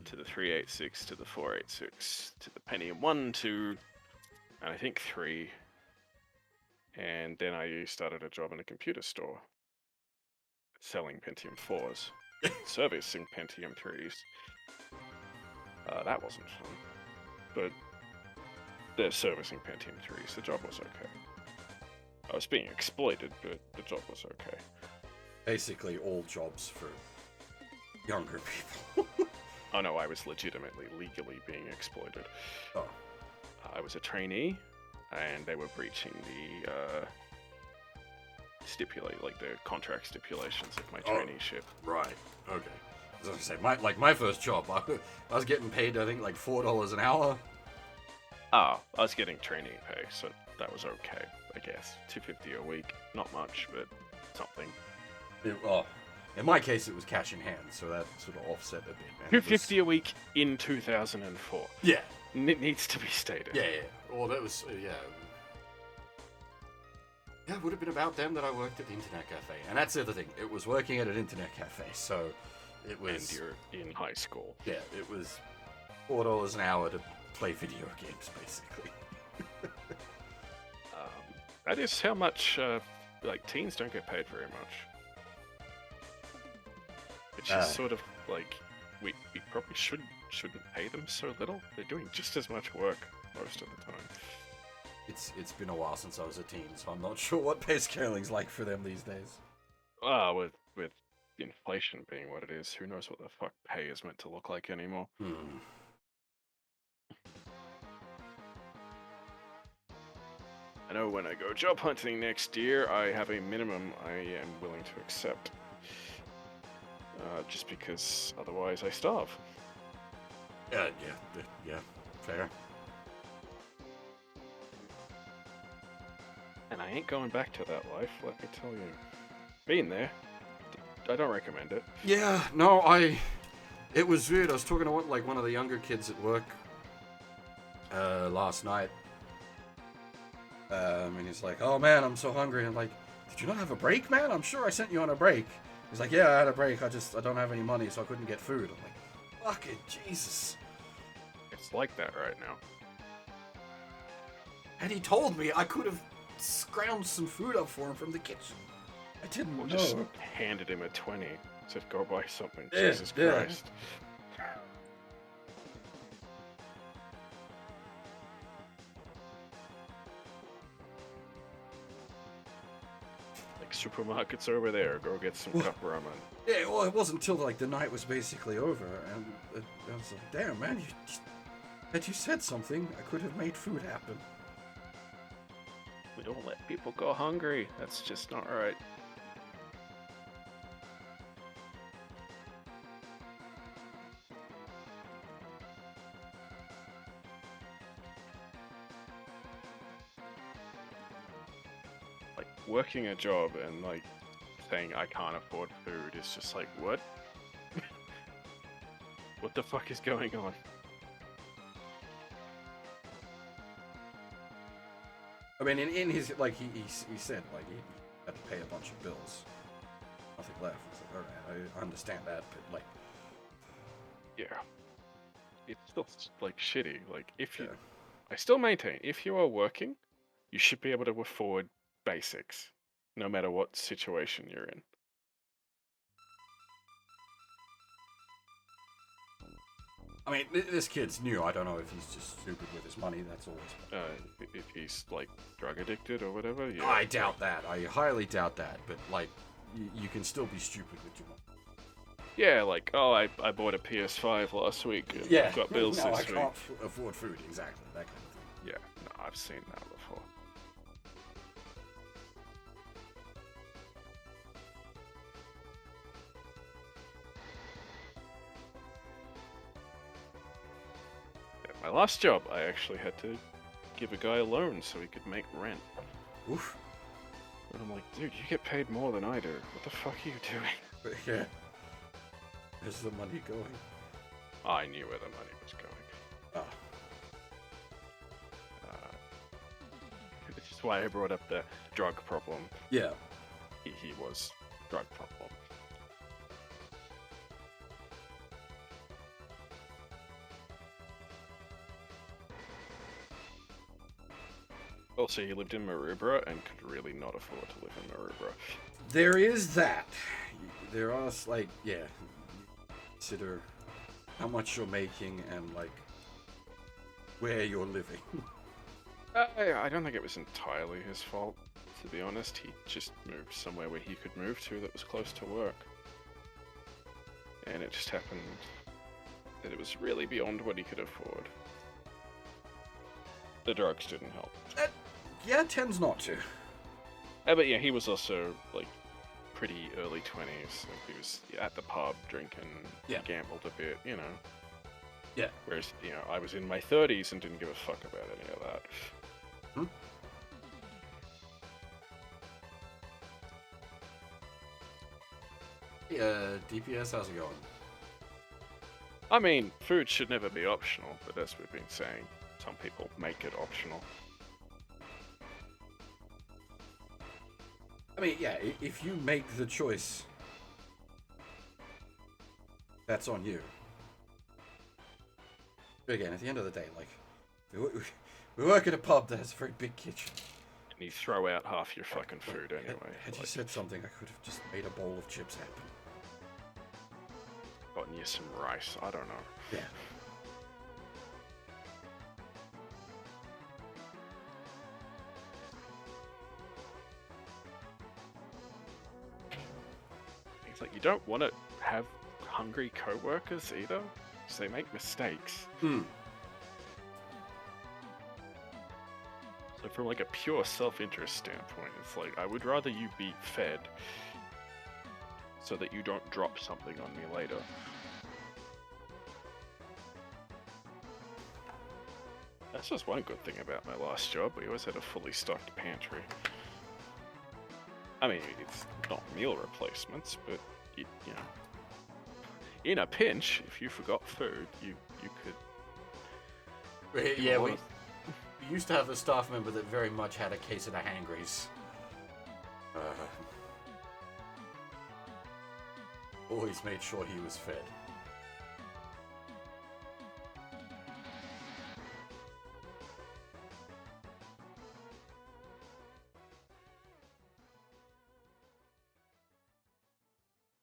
to the 386 to the 486 to the Pentium 1, 2, and I think 3. And then I started a job in a computer store selling Pentium 4s, servicing Pentium 3s. That wasn't fun, but they're servicing Pentium 3s. The job was okay. I was being exploited, but the job was okay. Basically all jobs for younger people. Oh no, I was legitimately, legally being exploited. Oh. I was a trainee, and they were breaching the the contract stipulations of my traineeship. Right. Okay. As I say, my first job, I was getting paid, I think, like $4 an hour. Oh, I was getting trainee pay, so that was okay, I guess. $250 a week, not much, but something. In my case, it was cash in hand, so that sort of offset a bit. $250 a week in 2004. Yeah. It needs to be stated. Yeah. Well, that was yeah. Yeah, it would have been about then that I worked at the internet cafe, and that's the other thing. It was working at an internet cafe, so it was. And you're in high school. Yeah, it was $4 an hour to play video games, basically. That is how much like teens don't get paid very much. Which is sort of like we probably shouldn't pay them so little. They're doing just as much work most of the time. It's been a while since I was a teen, so I'm not sure what pay scaling's like for them these days. With inflation being what it is, who knows what the fuck pay is meant to look like anymore. I know when I go job hunting next year, I have a minimum I am willing to accept. Just because otherwise I starve. Yeah, fair. And I ain't going back to that life, let me tell you. Being there, I don't recommend it. Yeah, no, it was weird. I was talking to one of the younger kids at work last night. And he's like, "Oh man, I'm so hungry." And I'm like, "Did you not have a break, man? I'm sure I sent you on a break." He's like, "Yeah, I had a break. I don't have any money, so I couldn't get food." I'm like, "Fucking Jesus!" It's like that right now. And he told me I could have scrounged some food up for him from the kitchen. I didn't know. Just handed him a 20. Said, "Go buy something." Yeah, Jesus Christ. Supermarkets over there. Go get some cup ramen. Yeah, well, it wasn't until like the night was basically over, and I was like, "Damn, man, had you said something, I could have made food happen." We don't let people go hungry. That's just not right. Working a job and like saying I can't afford food is just like, what? What the fuck is going on? I mean, in his like he said like he had to pay a bunch of bills, nothing left. It's like, all right, I understand that, but like, yeah, it's still like shitty. Like if you, I still maintain if you are working, you should be able to afford basics, no matter what situation you're in. I mean, this kid's new. I don't know if he's just stupid with his money. That's always. If he's like drug addicted or whatever. Yeah. I doubt that. I highly doubt that. But like, you can still be stupid with your money. Yeah, like, oh, I bought a PS5 last week. And Yeah. I've got bills no, this I week. can't afford food. Exactly. That kind of thing. Yeah, no, I've seen that before. My last job, I actually had to give a guy a loan so he could make rent. Oof. And I'm like, dude, you get paid more than I do. What the fuck are you doing? But yeah. Where's the money going? I knew where the money was going. Oh. This is why I brought up the drug problem. Yeah. He was drug problem. Also, he lived in Maroubra and could really not afford to live in Maroubra. There is that. There are like, yeah. Consider how much you're making and like where you're living. I don't think it was entirely his fault, to be honest. He just moved somewhere where he could move to that was close to work. And it just happened that it was really beyond what he could afford. The drugs didn't help. Yeah, it tends not to. But yeah, he was also like pretty early 20s. Like, he was at the pub drinking, Yeah. gambled a bit, you know. Yeah. Whereas, you know, I was in my 30s and didn't give a fuck about any of that. Yeah, DPS, how's it going? I mean, food should never be optional, but as we've been saying, some people make it optional. I mean, yeah, if you make the choice, that's on you. Again, at the end of the day, like, we work at a pub that has a very big kitchen. And you throw out half your fucking food anyway. Had you said something, I could have just made a bowl of chips happen. Gotten you some rice. I don't know. Yeah. It's like you don't want to have hungry co-workers either, because they make mistakes. So from like a pure self-interest standpoint, it's like I would rather you be fed so that you don't drop something on me later. That's just one good thing about my last job. We always had a fully stocked pantry. I mean, it's not meal replacements, but you know, in a pinch, if you forgot food, you could. Yeah, we used to have a staff member that very much had a case of the hangries. Always made sure he was fed.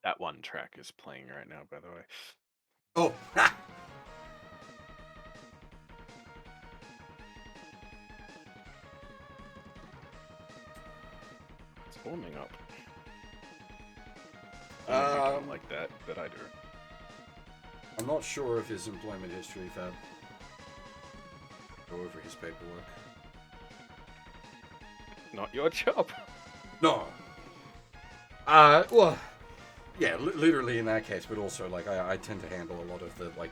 That one track is playing right now, by the way. Oh! Ha! It's warming up. I don't like that, but I do. I'm not sure of his employment history, Fab. Go over his paperwork. Not your job. No. Well, yeah, literally in that case, but also, like, I tend to handle a lot of the, like,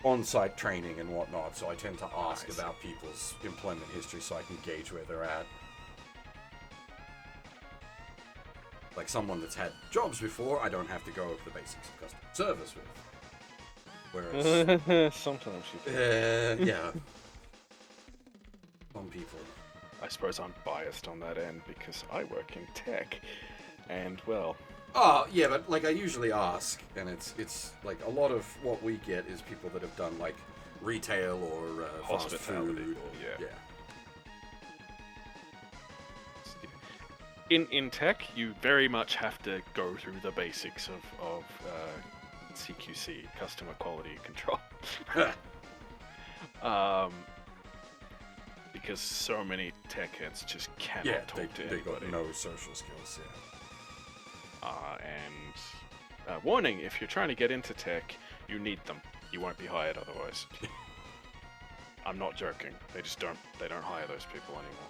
on-site training and whatnot, so I tend to ask about people's employment history so I can gauge where they're at. Like, someone that's had jobs before, I don't have to go over the basics of customer service with. Whereas... Sometimes you do. Yeah. Some people. I suppose I'm biased on that end because I work in tech, and well... Oh, yeah, but, like, I usually ask, and it's like, a lot of what we get is people that have done, like, retail or fast food. Or, yeah. In tech, you very much have to go through the basics of CQC, customer quality control. Because so many tech heads just cannot talk to anybody. They got no social skills, And warning, if you're trying to get into tech, you need them. You won't be hired otherwise. I'm not joking. They don't hire those people anymore.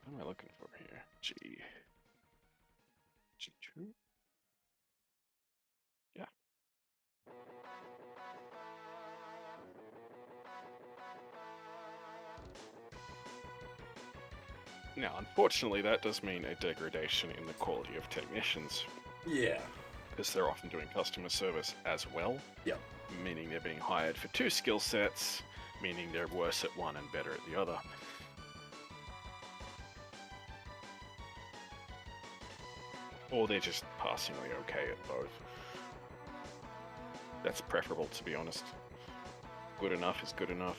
What am I looking for here? G2? Yeah. Now, unfortunately, that does mean a degradation in the quality of technicians. Yeah. Because they're often doing customer service as well. Yep. Meaning they're being hired for two skill sets, meaning they're worse at one and better at the other. Or they're just passingly okay at both. That's preferable, to be honest. Good enough is good enough.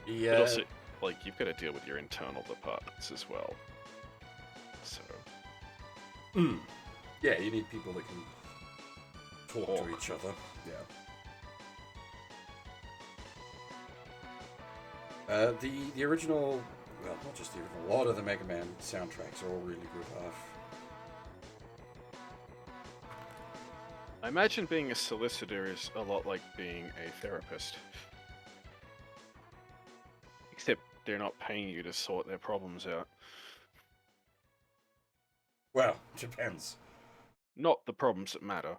Yeah. But also, like, you've got to deal with your internal departments as well. So. Yeah, you need people that can talk to each other. Yeah. The original, well, not just the original, a lot of the Megaman soundtracks are all really good. I imagine being a solicitor is a lot like being a therapist. Except they're not paying you to sort their problems out. Well, depends. Not the problems that matter.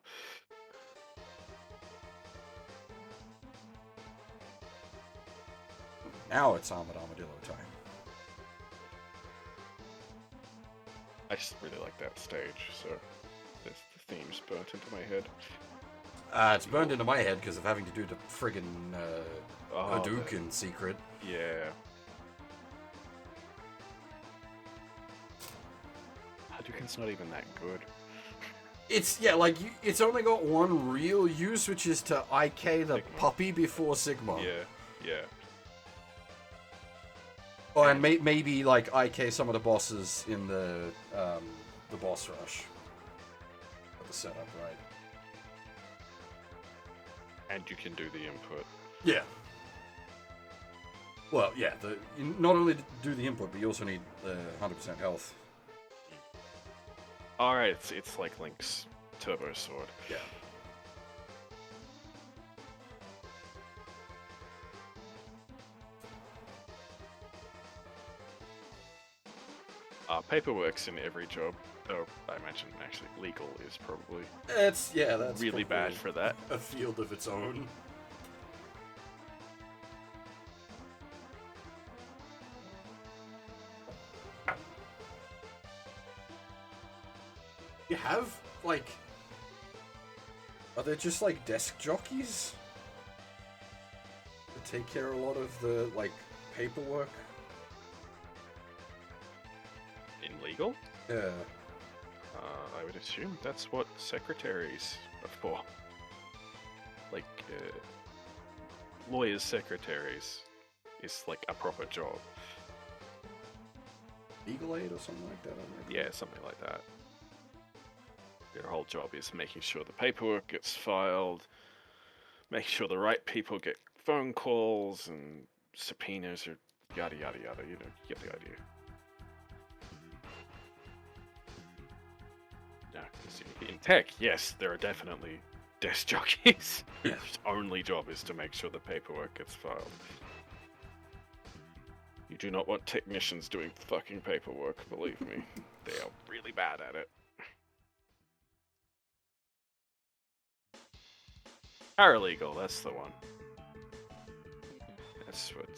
Now it's Armored Armadillo time. I just really like that stage, so the theme's burnt into my head. It's burned into my head because of having to do the friggin' Hadouken secret. Yeah. Hadouken's not even that good. It's, yeah, like, it's only got one real use, which is to IK the Sigma. puppy before Sigma. Yeah. Oh, and maybe, like, IK some of the bosses in the boss rush. The setup, right? And you can do the input. Yeah. Well, yeah, you not only do the input, but you also need 100% health. Alright, it's like Link's Turbo Sword. Yeah. Paperwork's in every job, though I imagine actually legal is probably That's really bad for that. a field of its own. You have, like... Are they just, like, desk jockeys? To take care of a lot of the, like, paperwork? In legal? Yeah. I would assume that's what secretaries are for. Like, lawyers' secretaries is like a proper job. Legal aid or something like that? Yeah, something like that. Their whole job is making sure the paperwork gets filed, making sure the right people get phone calls and subpoenas or yada yada yada, you know, you get the idea. No, 'cause in tech, yes, there are definitely desk jockeys Yeah. whose only job is to make sure the paperwork gets filed. You do not want technicians doing fucking paperwork, believe me. They are really bad at it. Paralegal, that's the one. That's what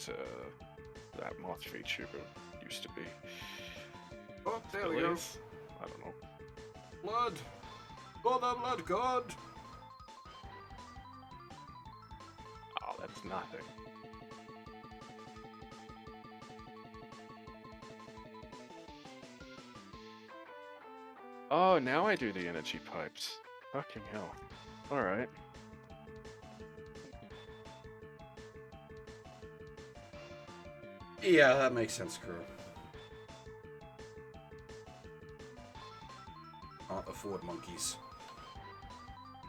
that moth VTuber used to be. Oh, there Still we go. is? I don't know. Blood! For the blood god! Oh, that's nothing. Oh, now I do the energy pipes. Fucking hell. Alright. Yeah, that makes sense, crew. Can't afford monkeys.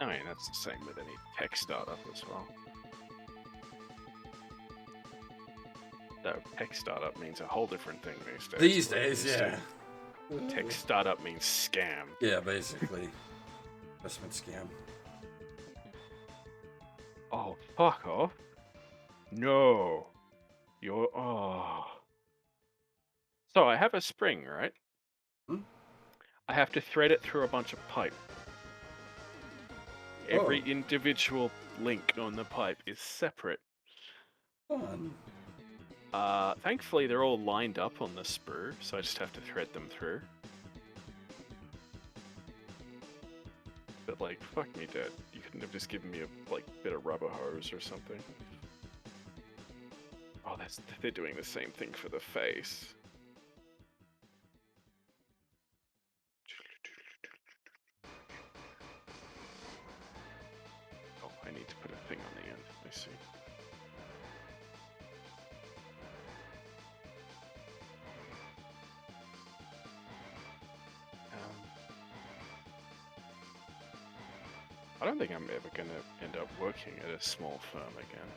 I mean, that's the same with any tech startup as well. No, tech startup means a whole different thing these days. These days, yeah. Tech startup means scam. Yeah, basically. Investment scam. Oh, fuck off. No. You're... Oh. So I have a spring, right? Hmm? I have to thread it through a bunch of pipe. Every Oh. individual link on the pipe is separate. Fun. Thankfully they're all lined up on the spur, so I just have to thread them through. But like, fuck me dead. You couldn't have just given me a bit of rubber hose or something. Oh, they're doing the same thing for the face. Oh, I need to put a thing on the end. I see. I don't think I'm ever going to end up working at a small firm again.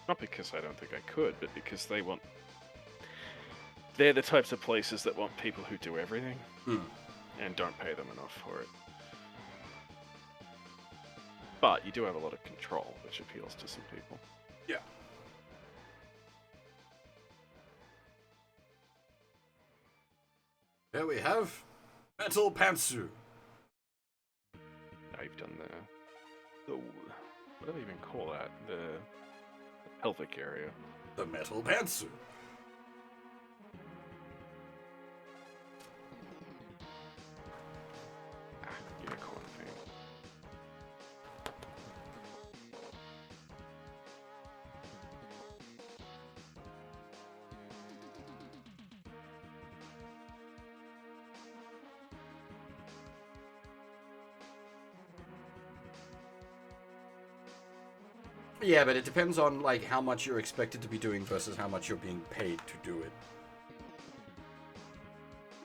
Not because I don't think I could, but because they're the types of places that want people who do everything and don't pay them enough for it. But you do have a lot of control, which appeals to some people. Yeah. Here we have Metal Pantsu. Now you've done the what do they even call that? The pelvic area. The Metal Pantsu. Unicorn thing. Yeah, but it depends on like how much you're expected to be doing versus how much you're being paid to do it.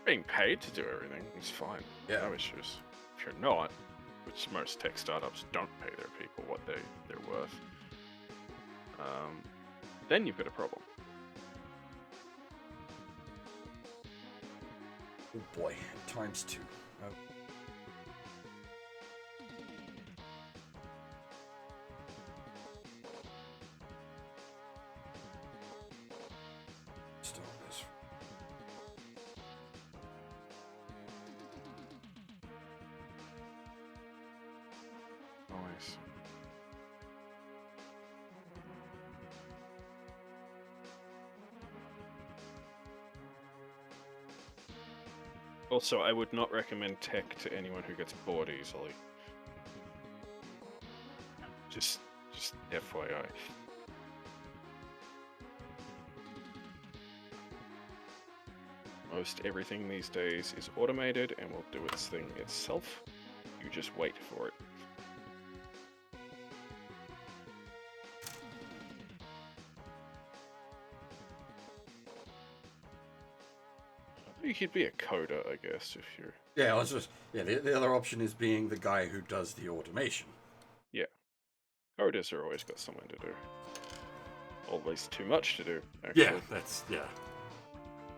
Being paid to do everything is fine. Yeah. No issues. If you're not, which most tech startups don't pay their people what they're worth, then you've got a problem. Oh boy, ×2. Oh. Start this. Nice. Also, I would not recommend tech to anyone who gets bored easily. Just FYI. Most everything these days is automated and will do its thing itself. You just wait for it. You could be a coder, I guess, if you're... Yeah, I was just... Yeah, the other option is being the guy who does the automation. Yeah. Coders are always got something to do. Always too much to do, actually. Yeah, that's... Yeah.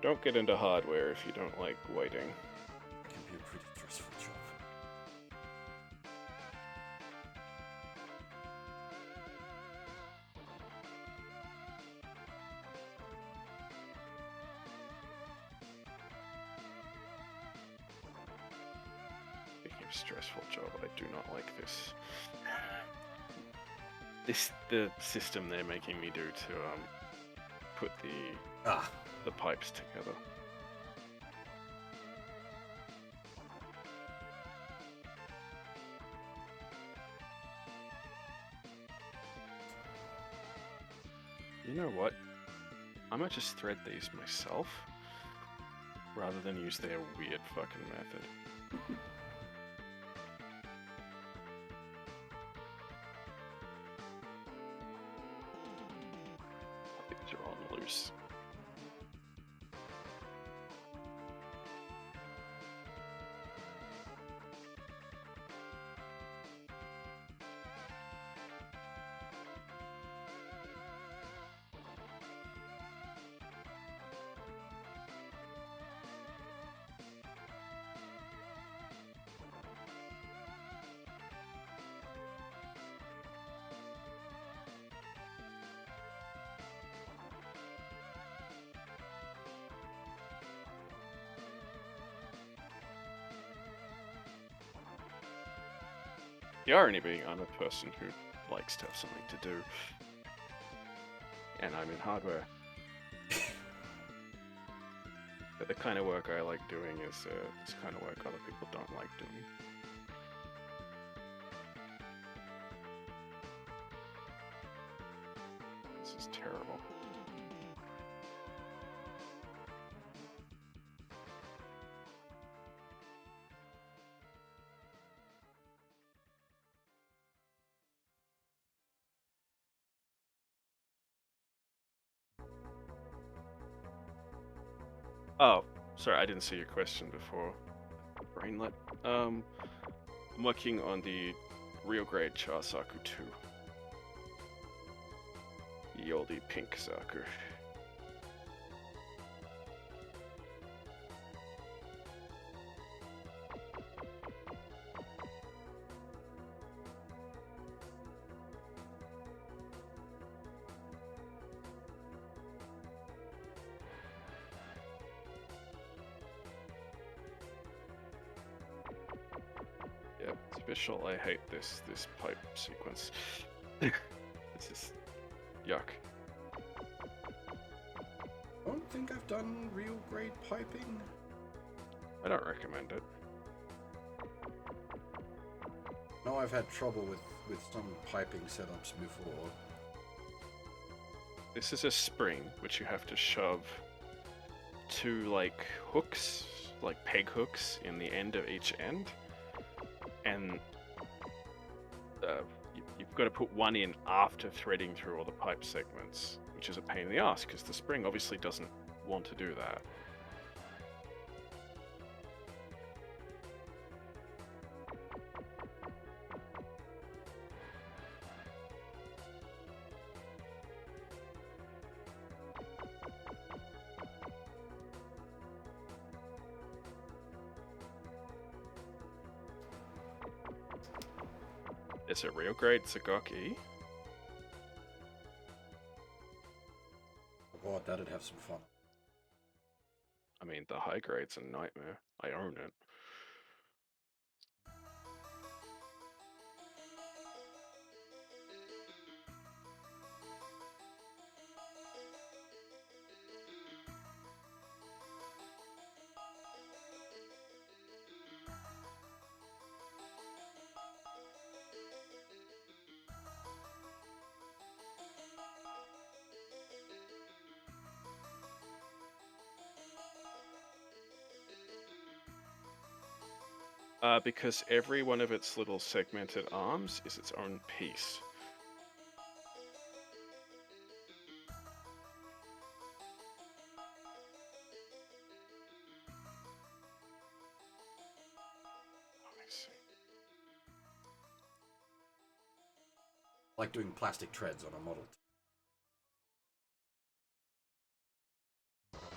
Don't get into hardware if you don't like waiting. It can be a pretty stressful job. Speaking of stressful job, I do not like this. The system they're making me do to put the pipes together. You know what? I might just thread these myself rather than use their weird fucking method. These are on loose. The irony being, I'm a person who likes to have something to do, and I'm in hardware. But the kind of work I like doing is the kind of work other people don't like doing. This is terrible. Oh, sorry, I didn't see your question before. Brainlet. I'm working on the real grade Charsaku 2. The oldie pink Saku. Yeah, it's official. I hate this pipe sequence. This is yuck. I don't think I've done real grade piping. I don't recommend it. No, I've had trouble with some piping setups before. This is a spring which you have to shove two like hooks, like peg hooks in the end of each end, and you've got to put one in after threading through all the pipe segments, which is a pain in the ass because the spring obviously doesn't want to do that. There's a real grade Zagaki. Oh god, that'd have some fun. I mean, the high grade's a nightmare. I own it. Because every one of its little segmented arms is its own piece. I see. Like doing plastic treads on a model.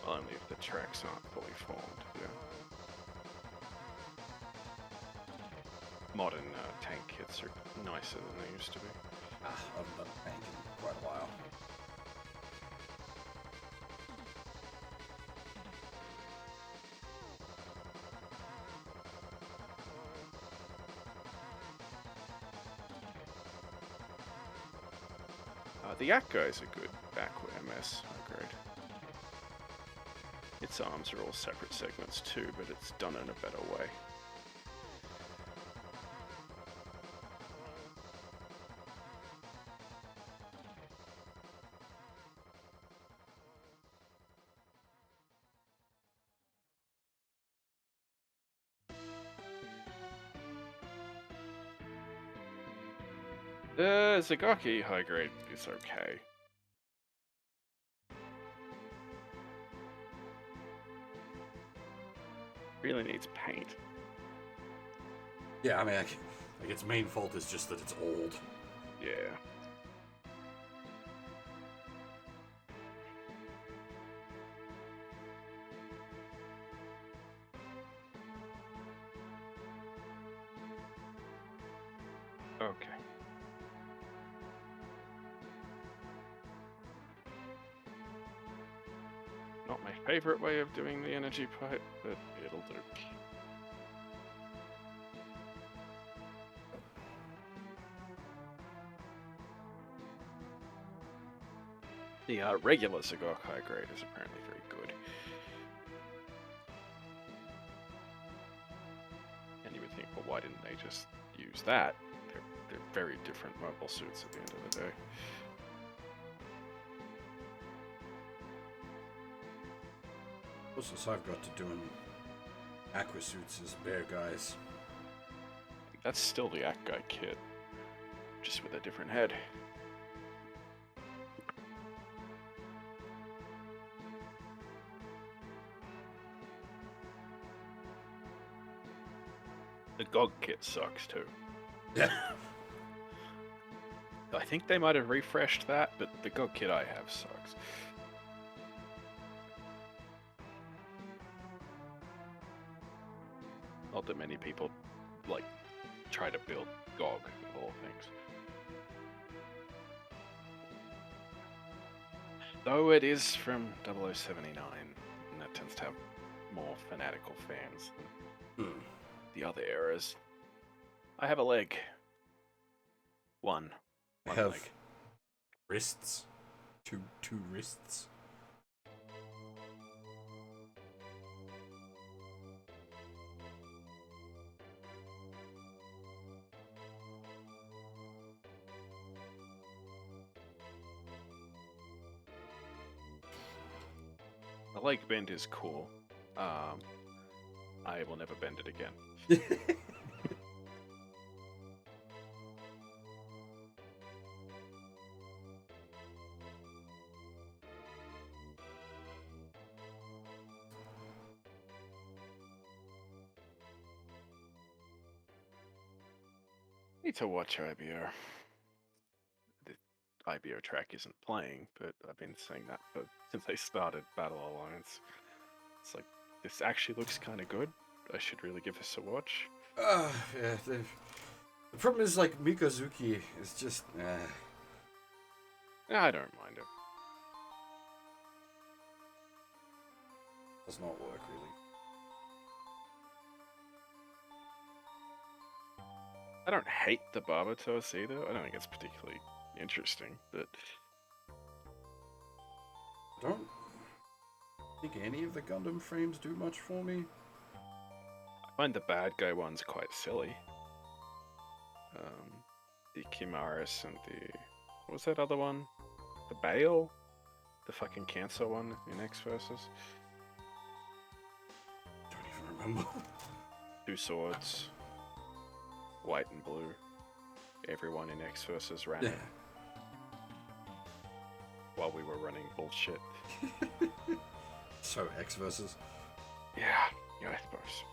Only if the tracks aren't fully formed, yeah. Modern tank kits are nicer than they used to be. I haven't done a tank in quite a while. The Yak Guy's a good backward MS grade. Its arms are all separate segments too, but it's done in a better way. The Zagaki high grade is okay. Really needs paint. Yeah, I mean, like its main fault is just that it's old. Yeah. Okay. Not my favorite way of doing the energy pipe, but it'll do. The regular Zagok high grade is apparently very good. And you would think, well, why didn't they just use that? They're very different mobile suits at the end of the day. Closest I've got to doing aqua suits is bear guys. That's still the Yak Guy kit, just with a different head. The GOG kit sucks too. Yeah. I think they might have refreshed that, but the GOG kit I have sucks. Not that many people, like, try to build GOG of all things. Though it is from 0079, and that tends to have more fanatical fans than the other eras. I have a leg. One I have leg. wrists. Two wrists. The leg bend is cool. I will never bend it again. Need to watch IBO. The IBO track isn't playing, but I've been saying that since they started Battle Alliance. It's like, this actually looks kind of good. I should really give this a watch. Yeah. The problem is, like, Mikazuki is just, I don't mind it. does not work, really. I don't hate the Barbatos either. I don't think it's particularly interesting, but I don't think any of the Gundam frames do much for me. I find the bad guy ones quite silly. The Kimaris and what was that other one? The Bale? The fucking cancer one in X Versus? Don't even remember. Two swords. White and blue. Everyone in X Versus ran it while we were running bullshit. So, X versus? Yeah, I suppose.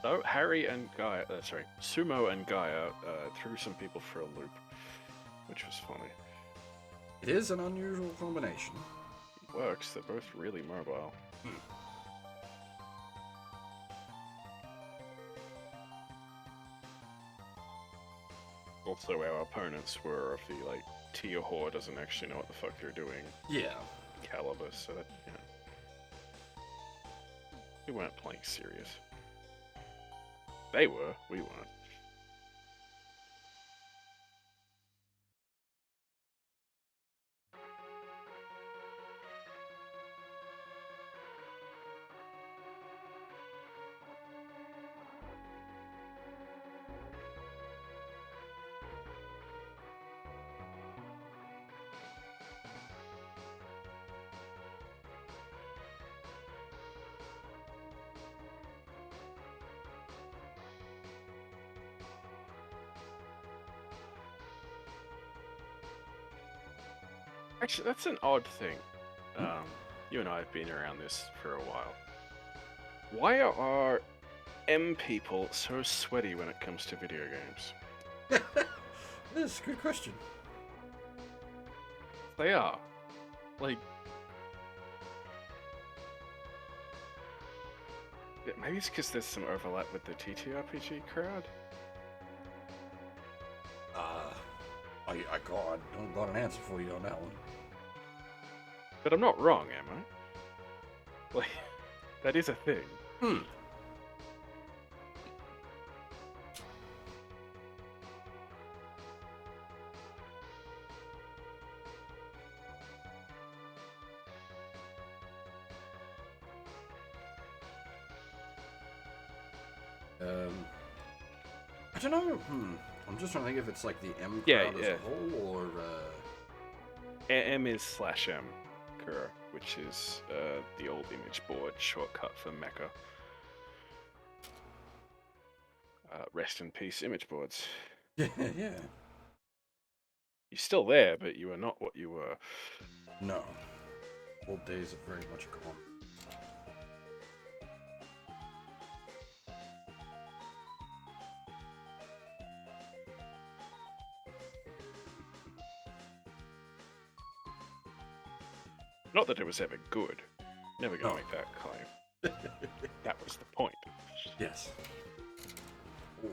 So, Sumo and Gaia threw some people for a loop, which was funny. It is an unusual combination. It works, they're both really mobile. Also, our opponents were of the, like, Tiahor doesn't actually know what the fuck they're doing Yeah. caliber, so that, we weren't playing serious. They were, we weren't. Actually, that's an odd thing. You and I have been around this for a while. Why are M people so sweaty when it comes to video games? That's a good question. They are. Like, maybe it's because there's some overlap with the TTRPG crowd? I don't got an answer for you on that one. But I'm not wrong, am I? Like, that is a thing. I don't know. I'm just trying to think if it's like the M Yeah, crowd as a whole, or M is /M, Kura, which is the old image board shortcut for Mecha. Rest in peace, image boards. yeah. You're still there, but you are not what you were. No, old days are very much gone. Not that it was ever good. Never gonna make that claim. That was the point. Yes. Ooh,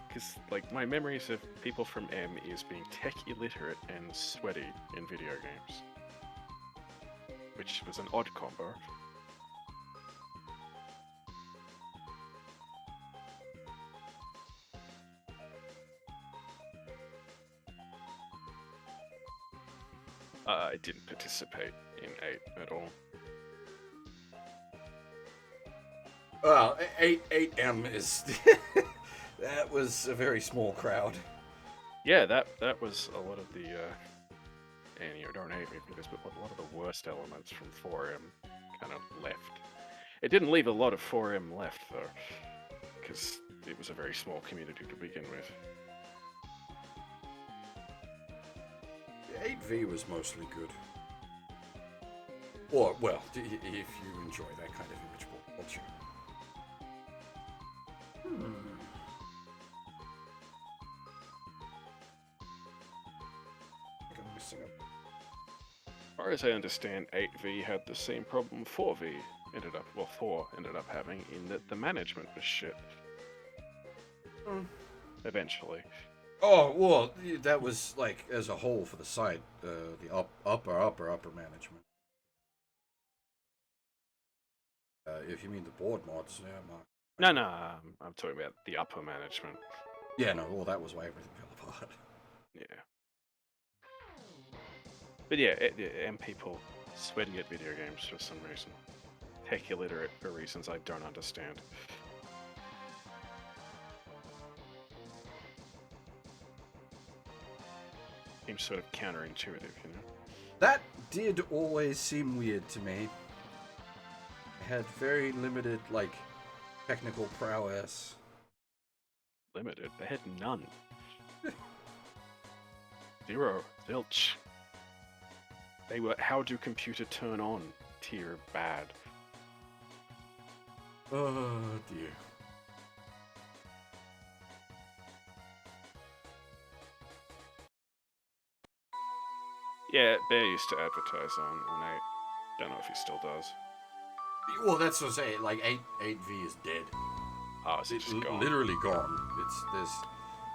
because like my memories of people from M is being tech illiterate and sweaty in video games, which was an odd combo. I didn't participate in 8 at all. Well, 8M is that was a very small crowd. Yeah, that was a lot of the and you don't hate me for this, but a lot of the worst elements from 4M kind of left. It didn't leave a lot of 4M left though, because it was a very small community to begin with. 8V was mostly good. Or, well, if you enjoy that kind of image board culture. I think I'm missing a... As far as I understand, 8V had the same problem 4V four ended up having, in that the management was shit. Eventually. Oh, well, that was, like, as a whole for the site, the upper management. If you mean the board mods, yeah, Mark. No, I'm talking about the upper management. Yeah, no, well, that was why everything fell apart. Yeah. But yeah, and people sweating at video games for some reason. Tech illiterate for reasons I don't understand. Seems sort of counterintuitive, you know? That did always seem weird to me. It had very limited, like, technical prowess. Limited? They had none. Zero. Zilch. They were how do computer turn on tier bad. Oh, dear. Yeah, Bear used to advertise on 8. Don't know if he still does. Well, that's what I'm saying. Like, 8V is dead. Oh, is it just gone? Literally gone. There's...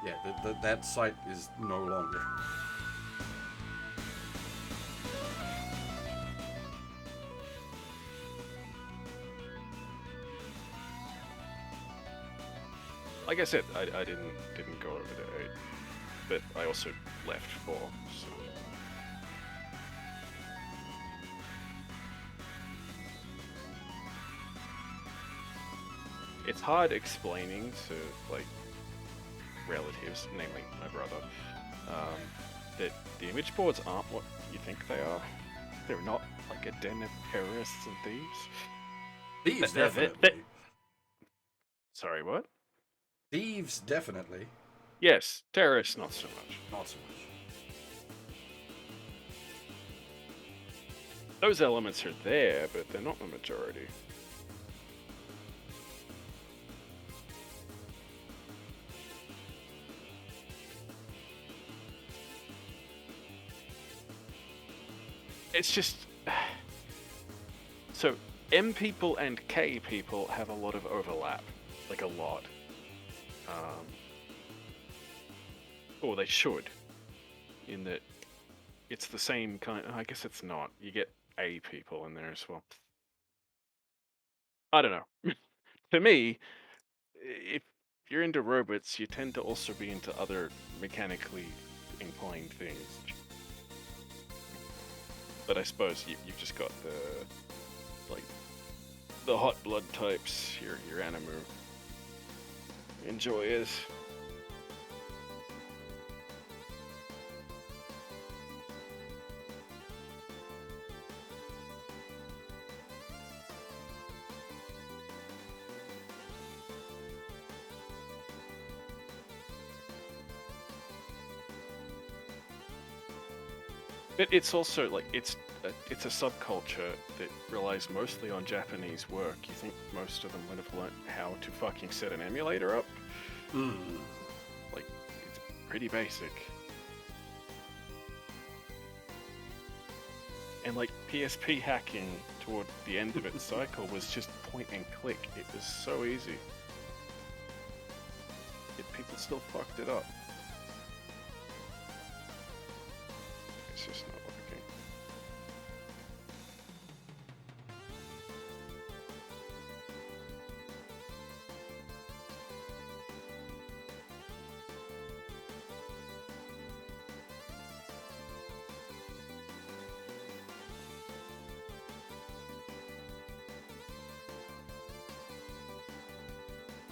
Yeah, that site is no longer. Like I said, I didn't go over to 8, but I also left 4, so... It's hard explaining to, like, relatives, namely my brother, that the image boards aren't what you think they are. They're not like a den of terrorists and thieves. Thieves, definitely. Sorry, what? Thieves, definitely. Yes, terrorists, not so much. Not so much. Those elements are there, but they're not the majority. It's just... So, M people and K people have a lot of overlap. Like, a lot. Or they should. In that it's the same kind... I guess it's not. You get A people in there as well. I don't know. To me, if you're into robots, you tend to also be into other mechanically inclined things. But I suppose you've just got the hot blood types, your anime enjoyers. But it's also like it's a subculture that relies mostly on Japanese work. You think most of them would have learnt how to fucking set an emulator up? Like, it's pretty basic. And like PSP hacking toward the end of its cycle was just point and click. It was so easy. Yet people still fucked it up. It's just not working.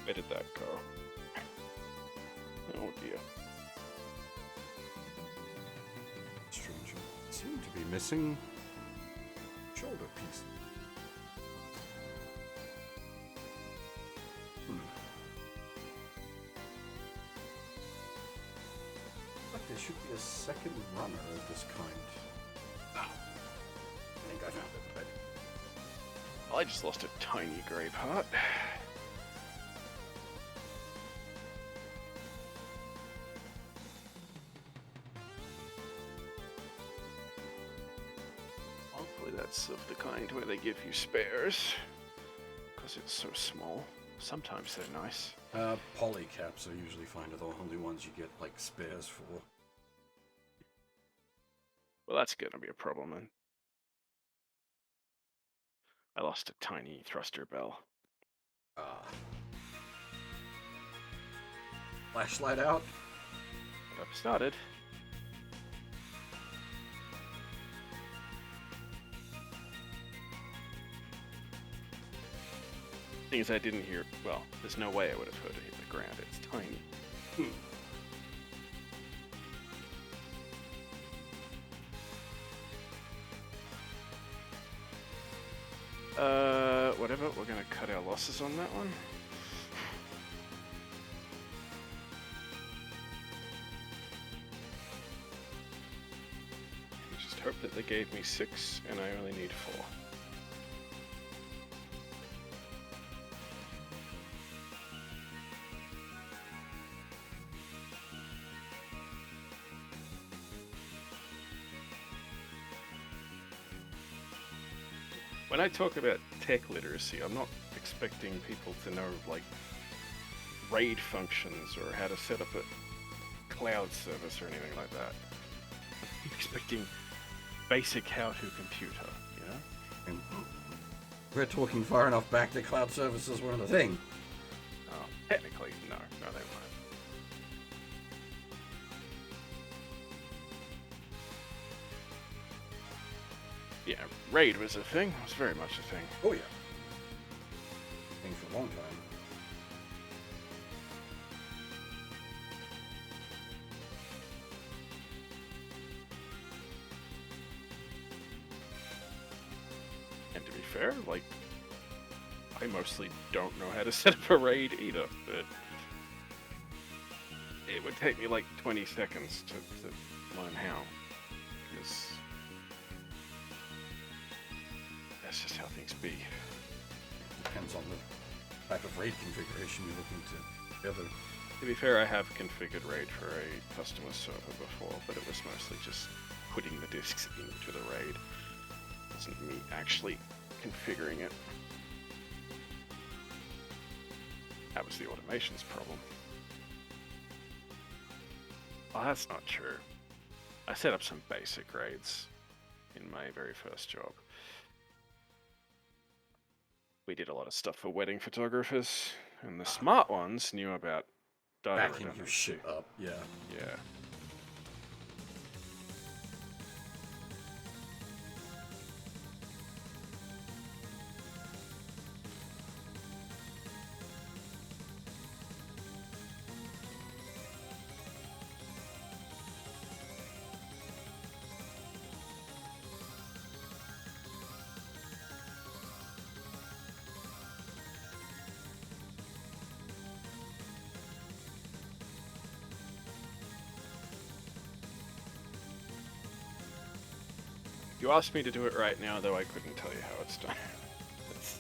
Where did that go? Oh dear. Stranger. Seem to be missing shoulder piece. Like there should be a second runner of this kind. Ah. I think I found it, but I just lost a tiny grey part. Hopefully that's of the kind where they give you spares, because it's so small. Sometimes they're nice. Polycaps are usually fine, are the only ones you get like spares for. Well, that's gonna be a problem then. I lost a tiny thruster bell. Flashlight out. But I've started. Things I didn't hear. Well, there's no way I would have heard it hit the ground. It's tiny. Whatever. We're gonna cut our losses on that one. Just hope that they gave me 6 and I only need 4. When I talk about tech literacy, I'm not expecting people to know, like, RAID functions or how to set up a cloud service or anything like that. I'm expecting basic how-to computer, you know? And we're talking far enough back that cloud services weren't a thing. Oh, technically, no, they weren't. Yeah, RAID was a thing. It was very much a thing. Oh yeah. Thing for a long time. And to be fair, like, I mostly don't know how to set up a RAID either, but it would take me like 20 seconds to learn how, because that's just how things be. Depends on the type of RAID configuration you're looking to together. To be fair, I have configured RAID for a customer server before, but it was mostly just putting the disks into the RAID. It wasn't me actually configuring it. That was the automation's problem. Oh, that's not true. I set up some basic RAIDs in my very first job. We did a lot of stuff for wedding photographers, and the smart ones knew about data Backing your redundancy. shit up, yeah. Yeah. If you asked me to do it right now, though, I couldn't tell you how it's done. That's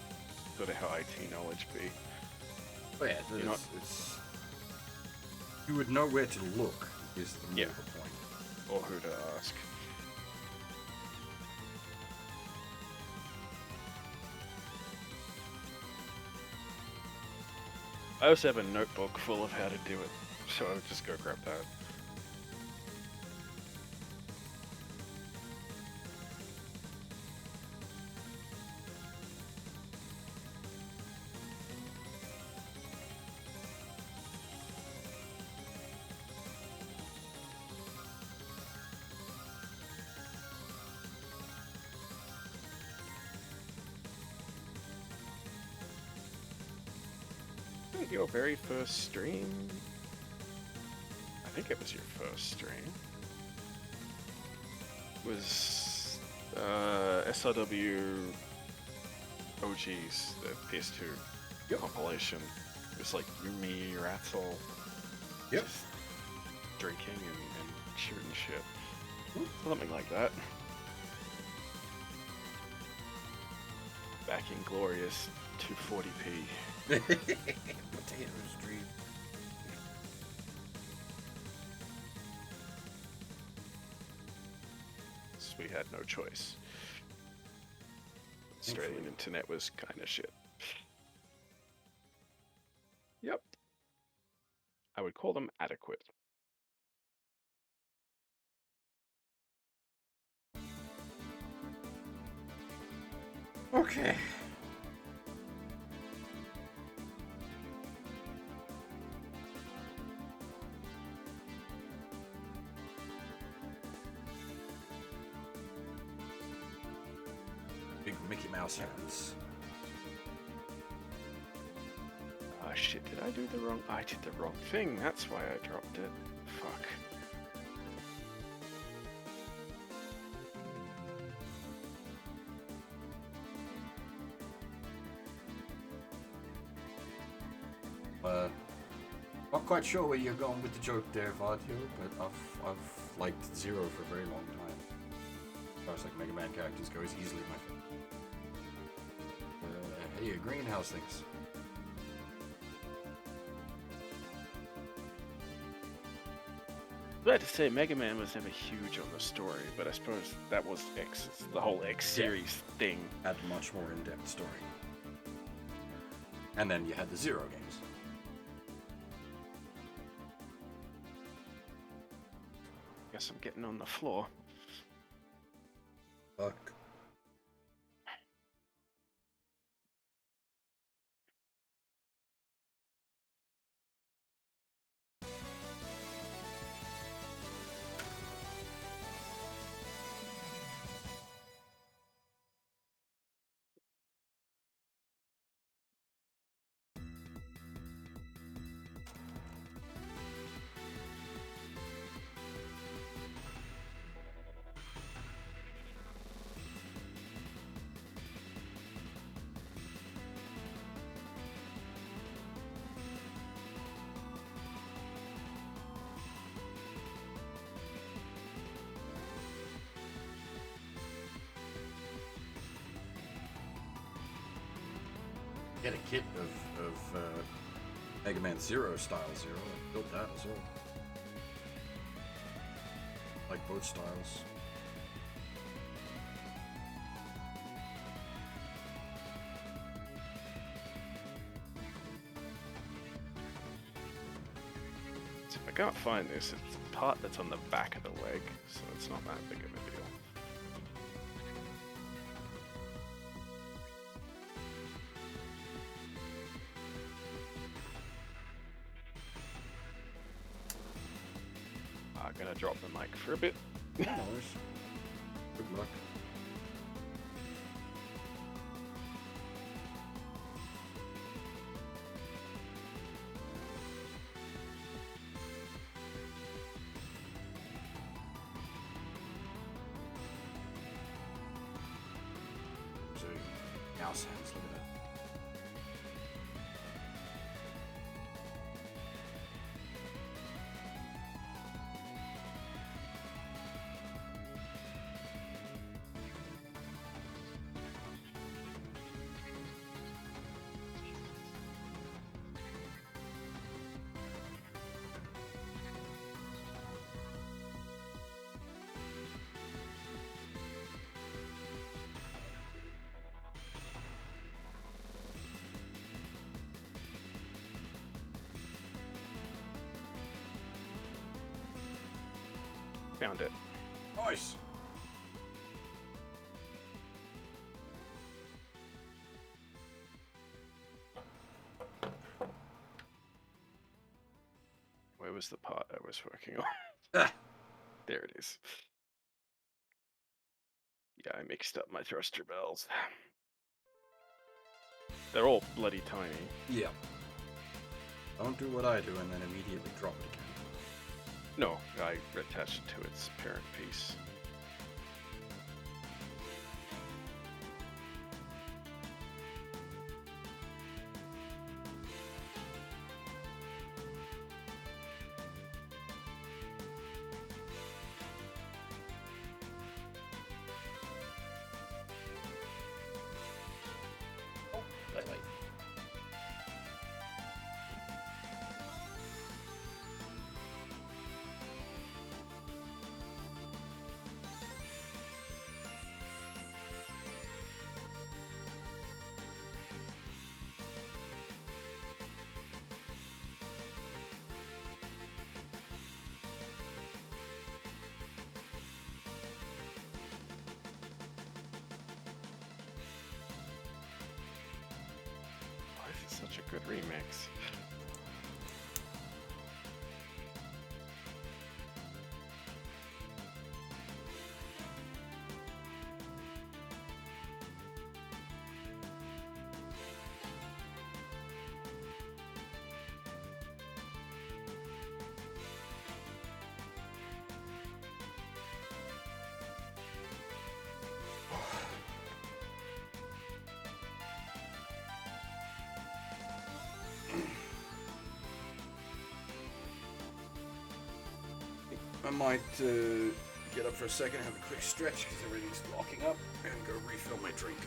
sort of how IT knowledge be. Oh yeah, it's you would know where to look is the more the point. Or who to ask. I also have a notebook full of how to do it, so I'll just go grab that. Your very first stream? I think it was your first stream. Was SRW OGs, the PS2 compilation. It was like you, me, Ratzel. Yep. Just drinking and shooting shit. Something like that. Back in glorious 240p. Potato Street. So we had no choice. Australian internet was kind of shit. Yep. I would call them adequate. Okay. Big Mickey Mouse hands. Oh shit, did I do the wrong... I did the wrong thing, that's why I dropped it. Fuck. Not quite sure where you're going with the joke there, Vadio, but I've liked Zero for a very long time. As far as like Mega Man characters go, he's easily my favorite. Hey, greenhouse things. I was about to say Mega Man was never huge on the story, but I suppose that was the whole X series thing. Had much more in-depth story. And then you had the Zero games. Guess I'm getting on the floor. Fuck. Get a kit of Mega Man Zero style Zero. I built that as well. Like both styles. So if I can't find this, it's the part that's on the back of the leg, so it's not that big of a deal. I'm gonna drop the mic for a bit. No worries. Good luck. So, mouse hands, look at that. Found it. Nice! Where was the part I was working on? Ah. There it is. Yeah, I mixed up my thruster bells. They're all bloody tiny. Yeah. Don't do what I do and then immediately drop it again. No, I attached it to its parent piece. such a good remix. I might get up for a second, have a quick stretch because everything's locking up, and go refill my drink.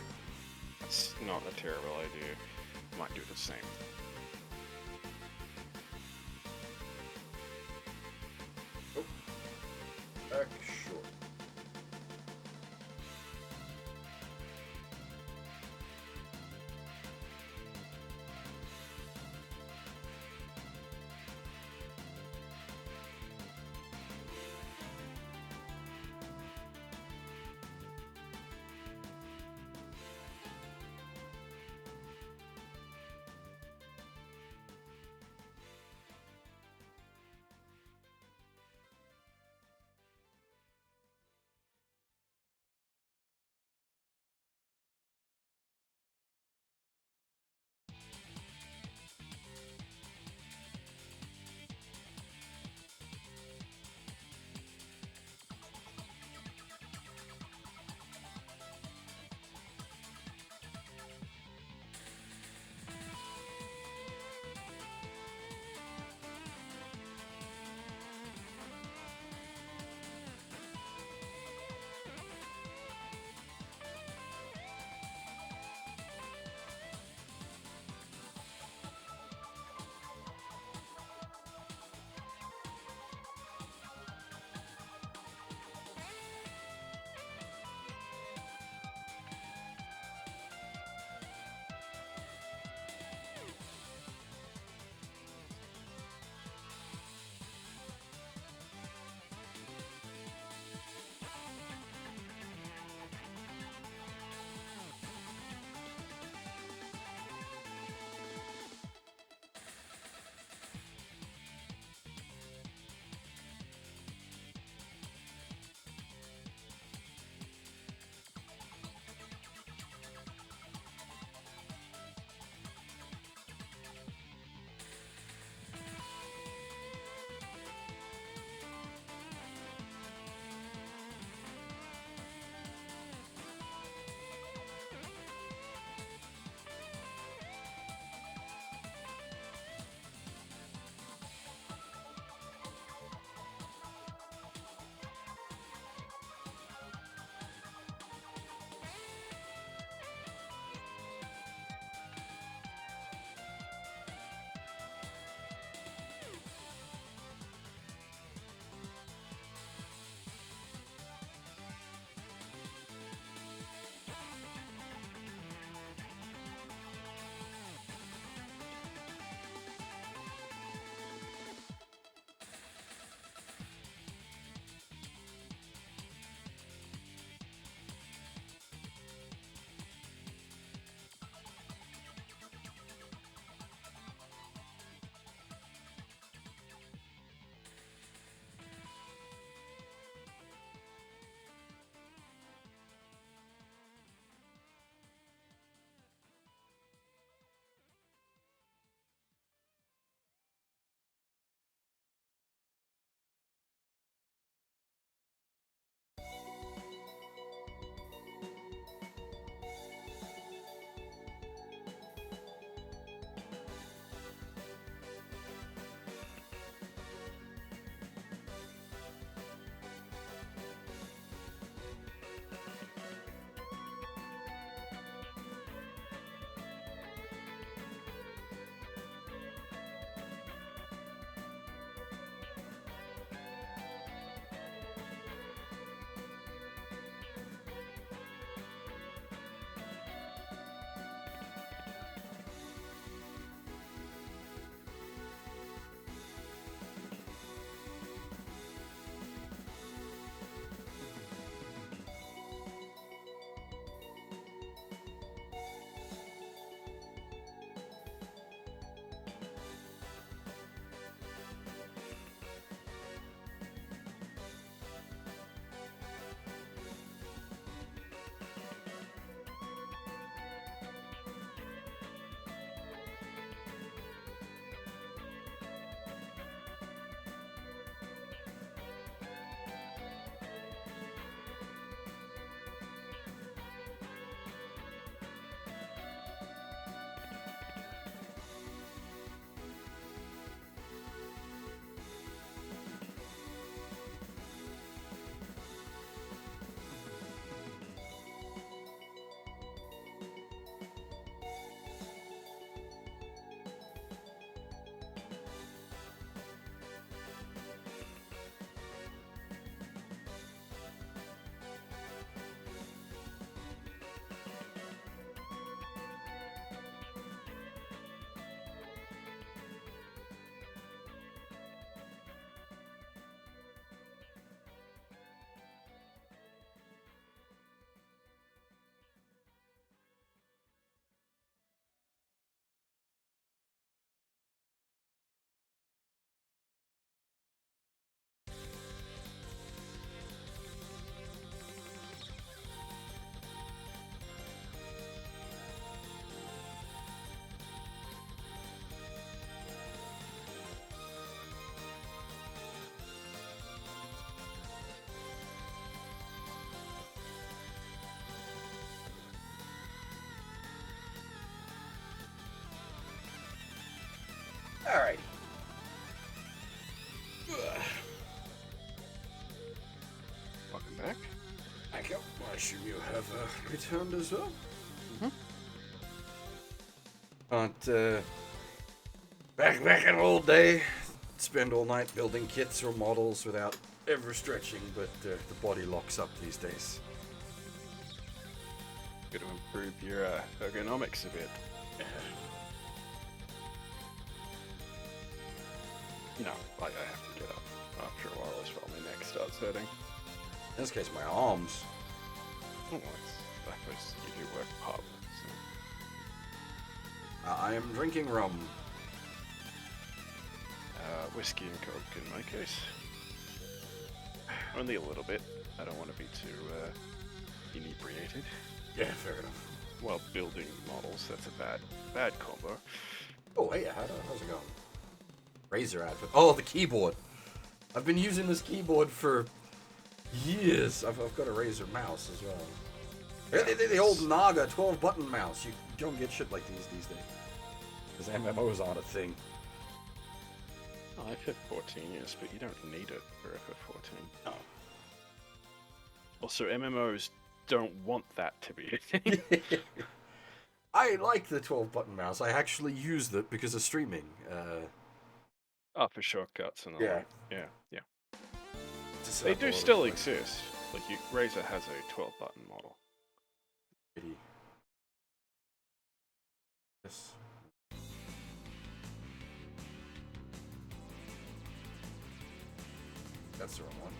That's not a terrible idea. Might do the same. Oh, back short. Alright. Welcome back. Thank you. I assume you have returned as well? Can't, back in old day, spend all night building kits or models without ever stretching, but the body locks up these days. Got to improve your ergonomics a bit. You know, like I have to get up after a while as well. My neck starts hurting. In this case, my arms. Oh, I suppose you do work pub. So. I am drinking rum. Whiskey and coke in my case. Only a little bit. I don't want to be too inebriated. Yeah, fair enough. While building models, that's a bad combo. Oh, hey, how's it going? Razer ad. Oh, the keyboard. I've been using this keyboard for years. I've got a Razer Mouse as well. The old Naga 12-button mouse. You don't get shit like these days. Because MMOs aren't a thing. Oh, FF14, yes, but you don't need it for FF14. No. Also, MMOs don't want that to be a thing. I like the 12-button mouse. I actually used it because of streaming. Oh, for shortcuts and all Yeah. that. Yeah, yeah. Just They do still exist. Like, Razer has a 12-button model. Yes. That's the wrong one.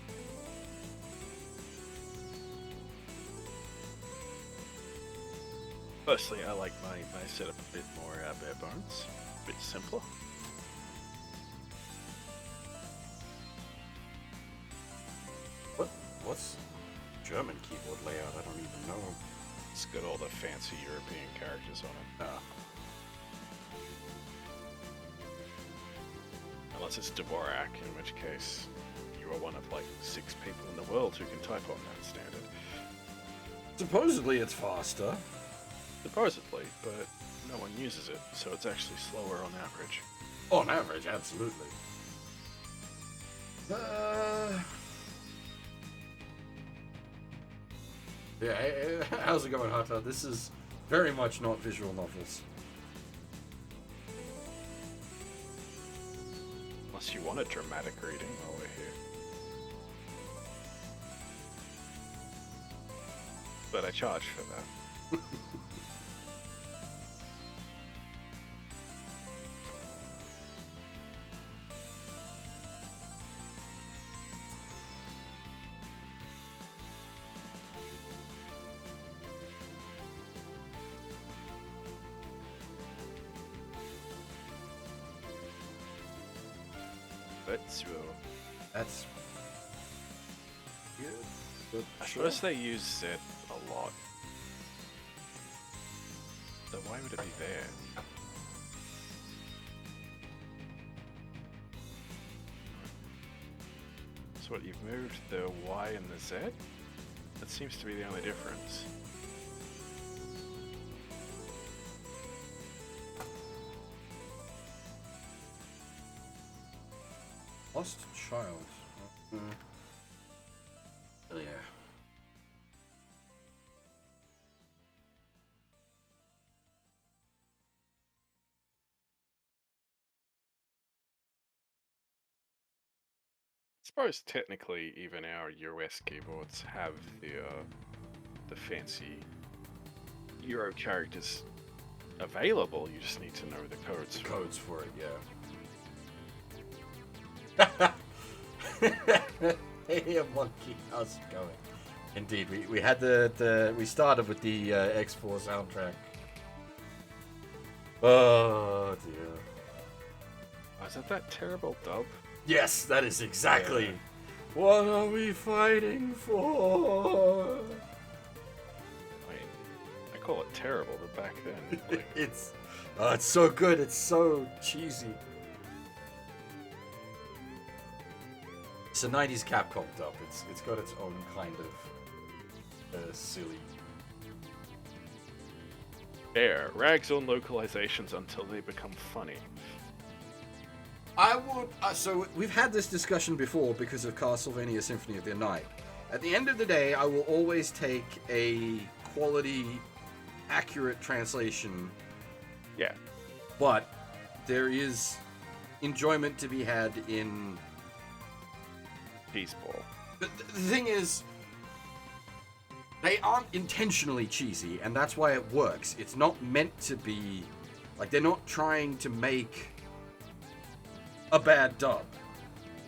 Firstly, I like my setup a bit more bare bones, a bit simpler. What's German keyboard layout? I don't even know. It's got all the fancy European characters on it. Unless it's Dvorak, in which case you are one of like 6 people in the world who can type on that standard. Supposedly it's faster. Supposedly, but no one uses it, so it's actually slower on average. On average, absolutely. Yeah, how's it going, Hata? This is very much not visual novels. Unless you want a dramatic reading while we're here. But I charge for that. That's good. But I suppose they use Z a lot. So why would it be there? So what, you've moved the Y and the Z? That seems to be the only difference. Lost child. Oh, yeah. I suppose technically even our US keyboards have the fancy Euro characters available. You just need to know the codes. The codes for it, yeah. Hey, monkey, how's it going? Indeed, we had we started with the X4 soundtrack. Oh dear. Oh, is that terrible dub? Yes, that is exactly. Yeah. What are we fighting for? I mean, I call it terrible, but back then, like... it's so good. It's so cheesy. It's a 90s Capcom dub. It's got its own kind of silly. Rags on localizations until they become funny. I would. So we've had this discussion before because of Castlevania Symphony of the Night. At the end of the day, I will always take a quality, accurate translation. Yeah. But there is enjoyment to be had in. Peaceball. The thing is, they aren't intentionally cheesy, and that's why it works. It's not meant to be. Like, they're not trying to make a bad dub.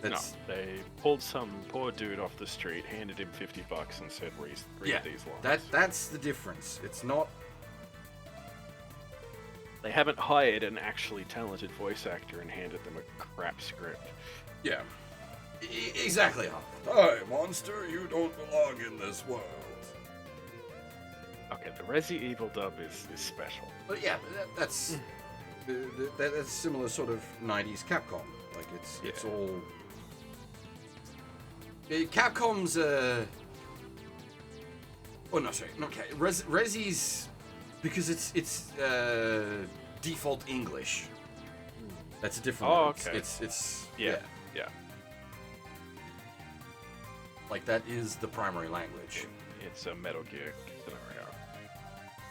No, they pulled some poor dude off the street, handed him $50 and said, read these lines. That's the difference. It's not... They haven't hired an actually talented voice actor and handed them a crap script. Yeah. Exactly. Hi, monster, you don't belong in this world. Okay, the Resi Evil dub is special. But yeah, that's... that's similar sort of 90s Capcom. Like, it's all... Capcom's, Oh, no, sorry. Okay. Resi's... Because it's default English. That's a different one. Okay. It's... Yeah. Like, that is the primary language. It's a Metal Gear scenario.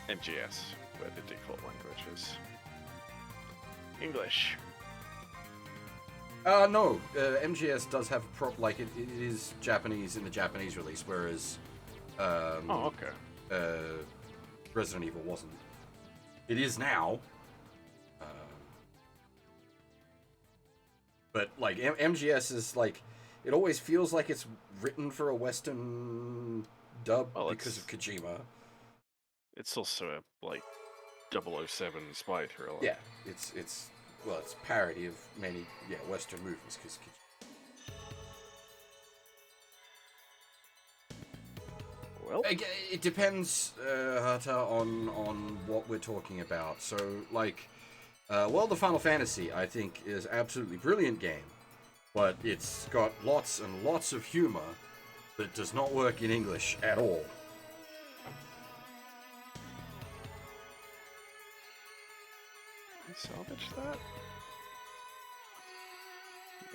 MGS, where the default language is English. No. MGS does have it is Japanese in the Japanese release, whereas Resident Evil wasn't. It is now. But like MGS is like, it always feels like it's written for a Western dub because of Kojima. It's also a like 007 spy thriller. Yeah, it's parody of many Western movies because. Well, it depends, Hata, on what we're talking about. So, like, World of Final Fantasy, I think, is absolutely brilliant game, but it's got lots and lots of humor that does not work in English at all. Can we salvage that?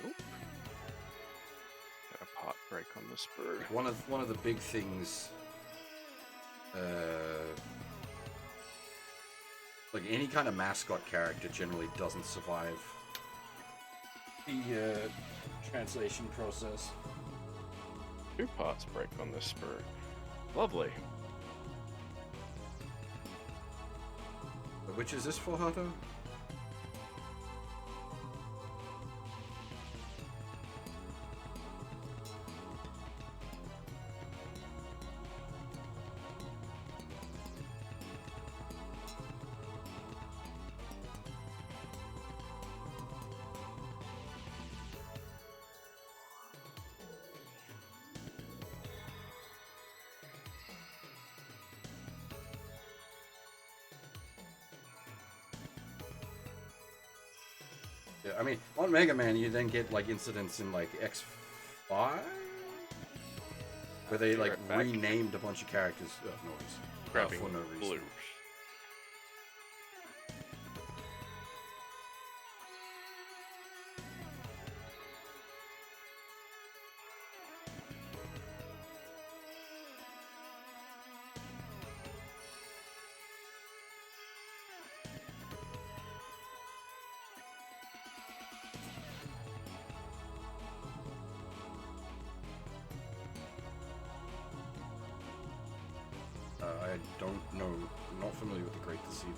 Nope. Got a pot break on the spur. One of the big things, like any kind of mascot character generally doesn't survive the translation process. 2 pots break on the spur. Lovely. Which is this for, Hato? Yeah, I mean, on Megaman, you then get like incidents in like X5, where they like renamed a bunch of characters. Grabbing for no reason. blue. I don't know. I'm not familiar with the Great Deceiver.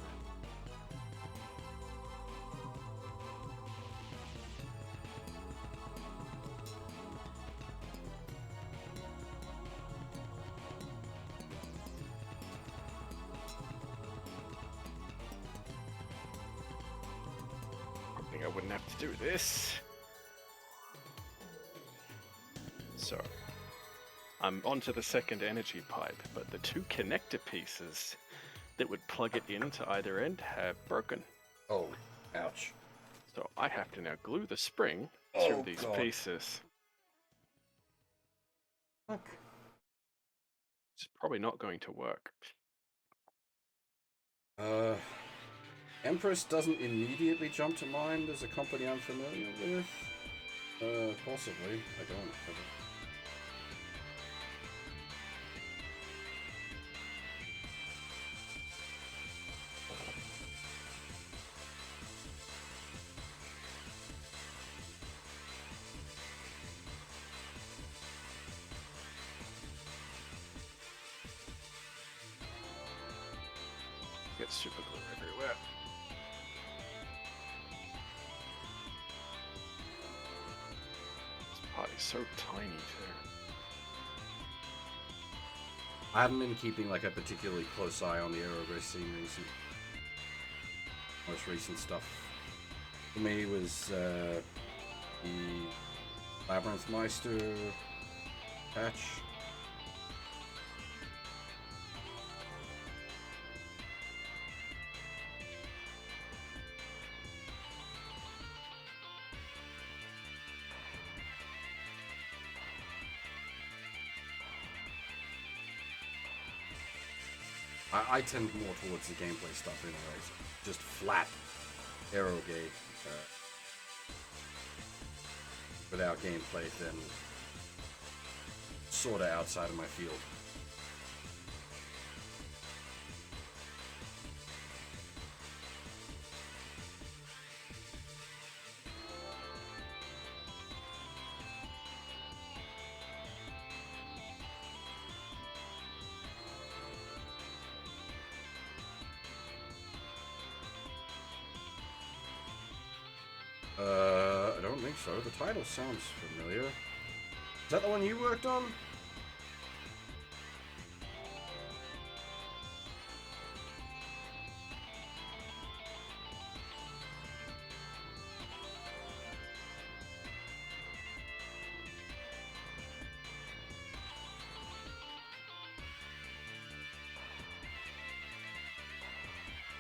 I think I wouldn't have to do this. So, I'm onto the second energy pipe, but the 2 connector pieces that would plug it into either end have broken. Oh, ouch. So I have to now glue the spring through these pieces. Fuck. It's probably not going to work. Empress doesn't immediately jump to mind as a company I'm familiar with. Possibly. I don't. Get super glue everywhere. This party's so tiny too. I haven't been keeping like a particularly close eye on the Aerogress scene most recent stuff for me was the Labyrinth Meister patch. I tend more towards the gameplay stuff anyways. Just flat arrow gate without gameplay, then sorta outside of my field. I don't think so. The title sounds familiar. Is that the one you worked on?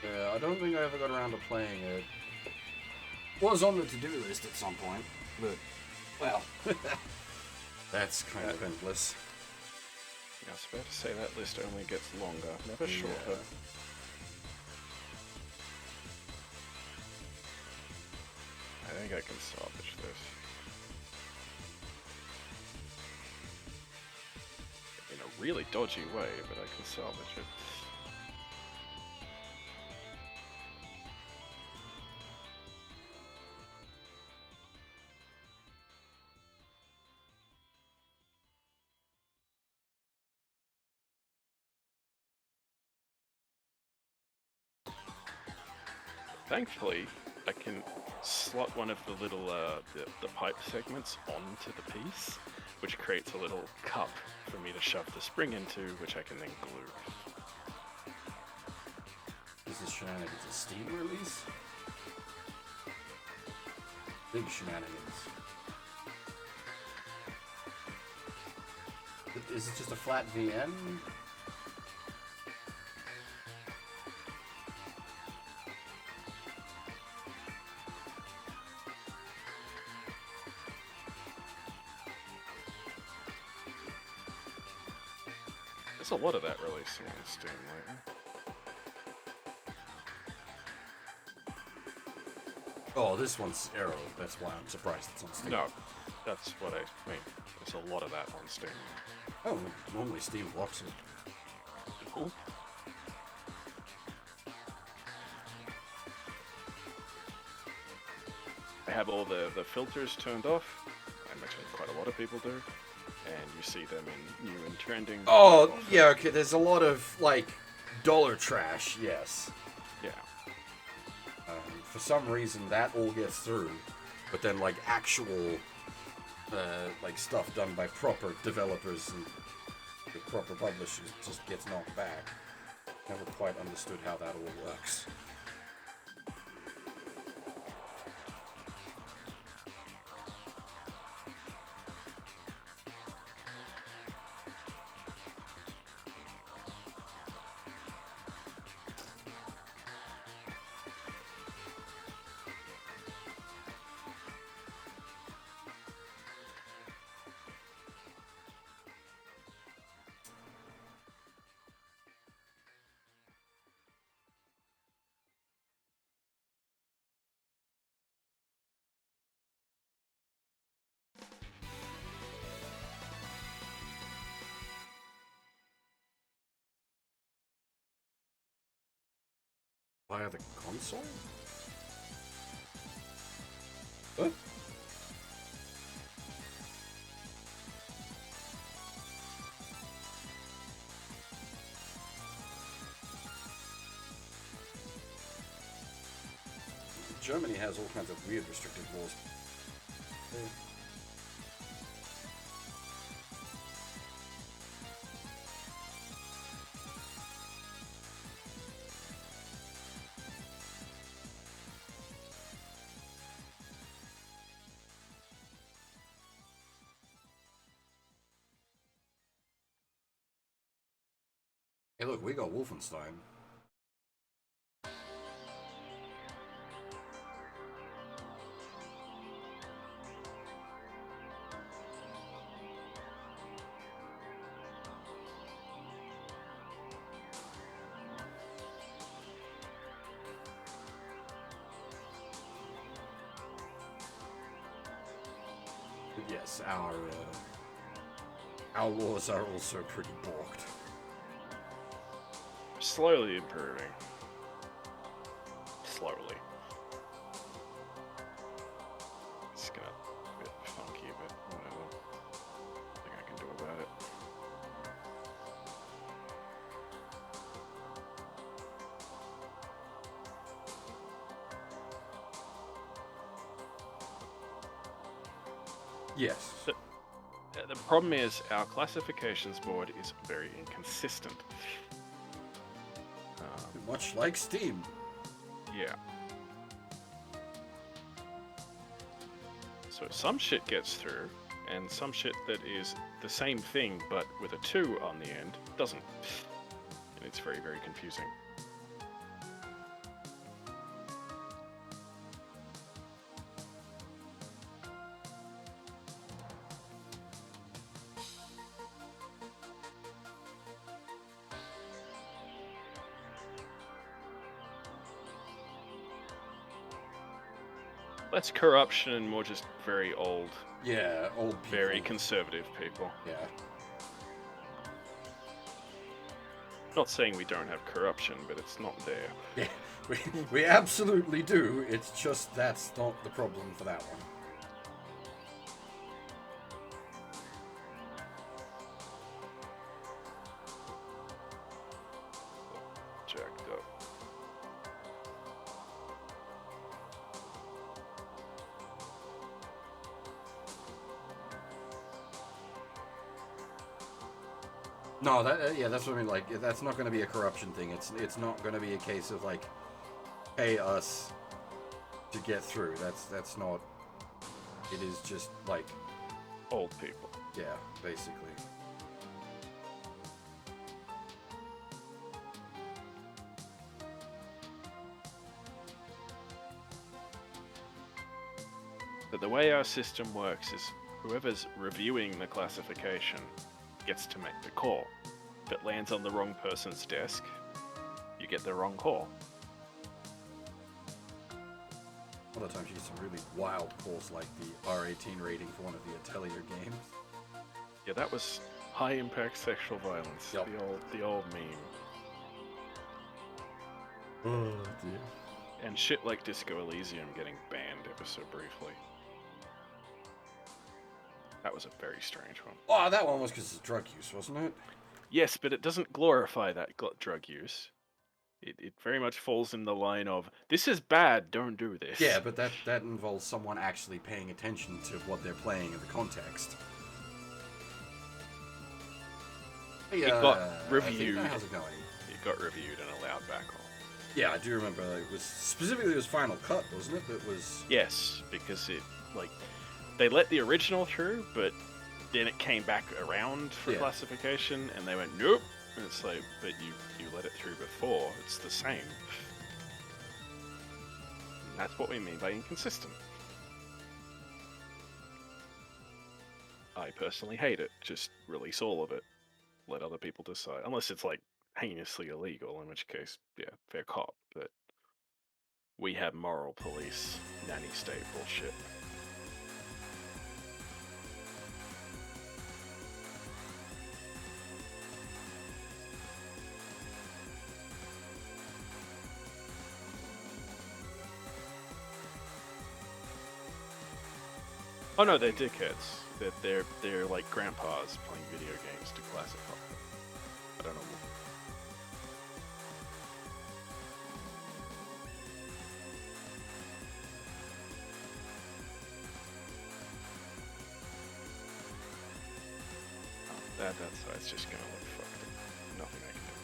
Yeah, I don't think I ever got around to playing it. Was on the to-do list at some point, but, well, that's kind of endless. Yeah, I was about to say that list only gets longer, never shorter. I think I can salvage this. In a really dodgy way, but I can salvage it. Thankfully, I can slot one of the little the pipe segments onto the piece, which creates a little cup for me to shove the spring into, which I can then glue. Is this shenanigans a Steam release? Big shenanigans. Is it just a flat VN? There's a lot of that releasing on Steam lately. Oh, this one's Arrow. That's why I'm surprised it's on Steam. No, that's what I mean. There's a lot of that on Steam. Oh, normally Steam blocks it. Cool. I have all the filters turned off. I imagine quite a lot of people do. And you see them in new and trending. Oh, often. yeah, okay, there's a lot of, like, dollar trash, yes. Yeah. For some reason, that all gets through. But then, like, actual, like, stuff done by proper developers and the proper publishers just gets knocked back. Never quite understood how that all works. Via the console? What? Germany has all kinds of weird restrictive laws. Hey, look, we got Wolfenstein. But yes, our laws are also pretty balked. Slowly improving. Slowly. It's gonna be a bit funky, but whatever. Nothing I can do about it. Yes. The problem is our classifications board is very inconsistent. Much like Steam. Yeah. So some shit gets through, and some shit that is the same thing but with a 2 on the end doesn't. And it's very, very confusing. Less corruption and more just very old, Yeah, old people. very conservative people. Yeah. Not saying we don't have corruption, but it's not there. Yeah, we absolutely do. It's just that's not the problem for that one. Jacked up. No, yeah, that's what I mean. Like, that's not going to be a corruption thing. It's not going to be a case of like, pay us to get through. That's not. It is just like Old people. Yeah, basically. But the way our system works is whoever's reviewing the classification gets to make the call. If it lands on the wrong person's desk, you get the wrong call. A lot of times you get some really wild calls like the R18 rating for one of the Atelier games. Yeah, that was high impact sexual violence. Yep. The old meme. Oh dear. And shit like Disco Elysium getting banned ever so briefly. That was a very strange one. Oh, that one was because of drug use, wasn't it? Yes, but it doesn't glorify that drug use. It very much falls in the line of, this is bad, don't do this. Yeah, but that involves someone actually paying attention to what they're playing in the context. Hey, It got reviewed. How's it going? It got reviewed and allowed back on. Yeah, I do remember. It was specifically it was Final Cut, wasn't it? That was. Yes, because they let the original through, but then it came back around for classification, and they went nope. And it's like, but you let it through before. It's the same. And that's what we mean by inconsistent. I personally hate it. Just release all of it. Let other people decide. Unless it's like heinously illegal, in which case, yeah, fair cop. But we have moral police, nanny state bullshit. Oh no, they're dickheads. They're like grandpas playing video games to classify. I don't know. That side's just gonna look fucked up. Nothing I can do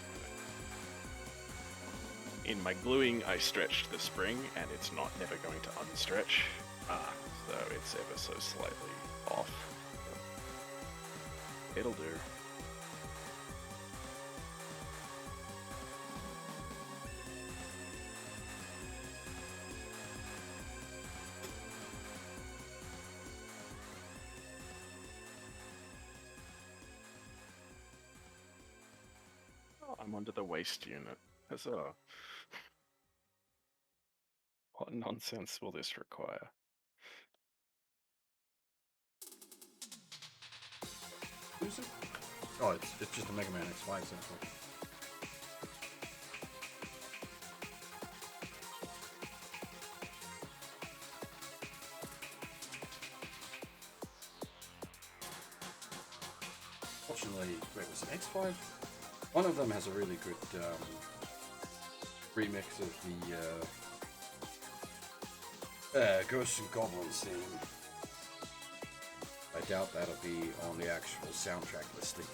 about it. In my gluing, I stretched the spring, and it's never going to unstretch. So it's ever so slightly off. It'll do. I'm under the waste unit. Huzzah. What nonsense will this require? Who's it? Oh, it's just a Megaman X5 essentially. Fortunately, wait, was it X5? One of them has a really good remix of the Ghosts and Goblins theme. I doubt that'll be on the actual soundtrack listing.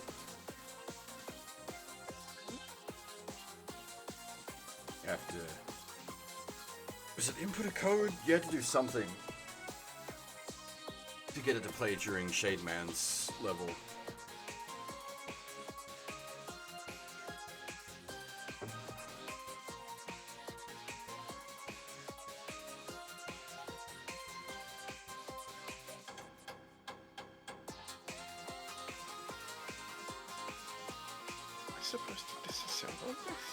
You have to... Was it input a code? You had to do something to get it to play during Shademan's level. Supposed to disassemble this?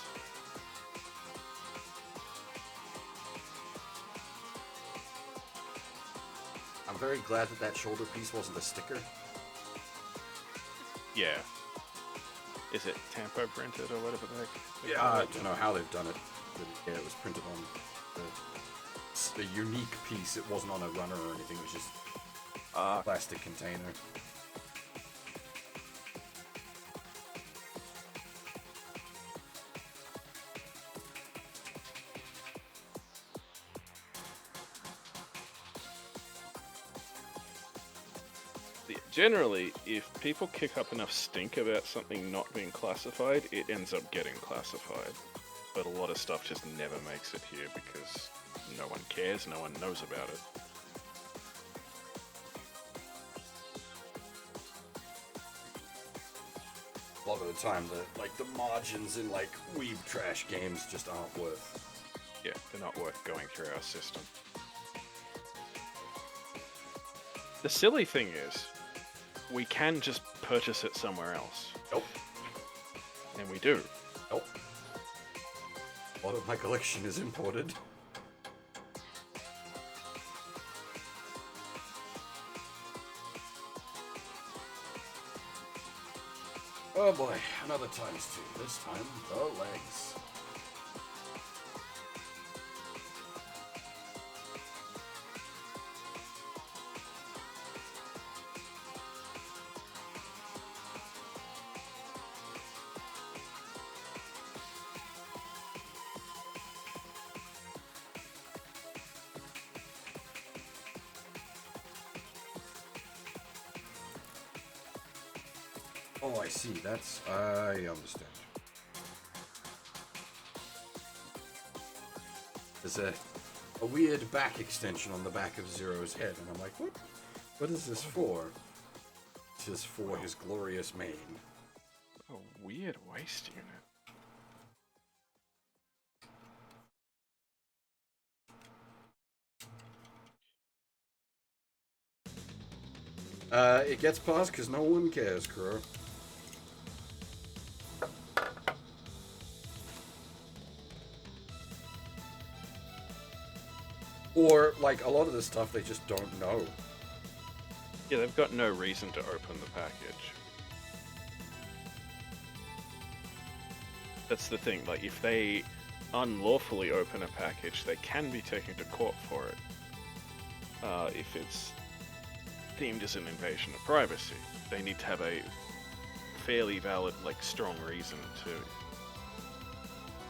I'm very glad that shoulder piece wasn't a sticker. Yeah. Is it tampo printed or whatever the heck? Yeah, I don't know how they've done it, but yeah, it was printed on a unique piece. It wasn't on a runner or anything. It was just a plastic container. Generally, if people kick up enough stink about something not being classified, it ends up getting classified. But a lot of stuff just never makes it here because no one cares, no one knows about it. A lot of the time, the margins in weeb trash games just aren't worth. Yeah, they're not worth going through our system. The silly thing is, we can just purchase it somewhere else. Nope. And we do. Nope. A lot of my collection is imported. Oh boy, another times two. This time, the legs. Oh, I see. I understand. There's a weird back extension on the back of Zero's head, and I'm like, what? What is this for? This is for his glorious mane. A weird waste unit. It gets paused because no one cares, Kuro. Or, a lot of this stuff they just don't know. Yeah, they've got no reason to open the package. That's the thing, if they unlawfully open a package, they can be taken to court for it. If it's themed as an invasion of privacy. They need to have a fairly valid, like, strong reason to...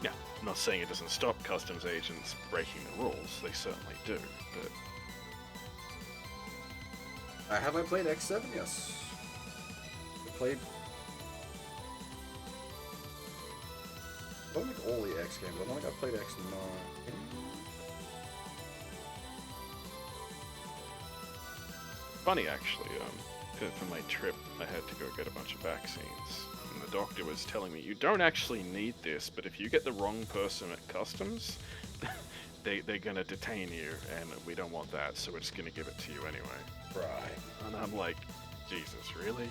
Yeah, I'm not saying it doesn't stop customs agents breaking the rules. They certainly do, but... Have I played X7? Yes. I played... I don't think all the X games. I don't think I played X9. Funny, actually, for my trip, I had to go get a bunch of vaccines. And the doctor was telling me, you don't actually need this, but if you get the wrong person at customs, they're going to detain you, and we don't want that, so we're just going to give it to you anyway. Right. And I'm like, Jesus, really?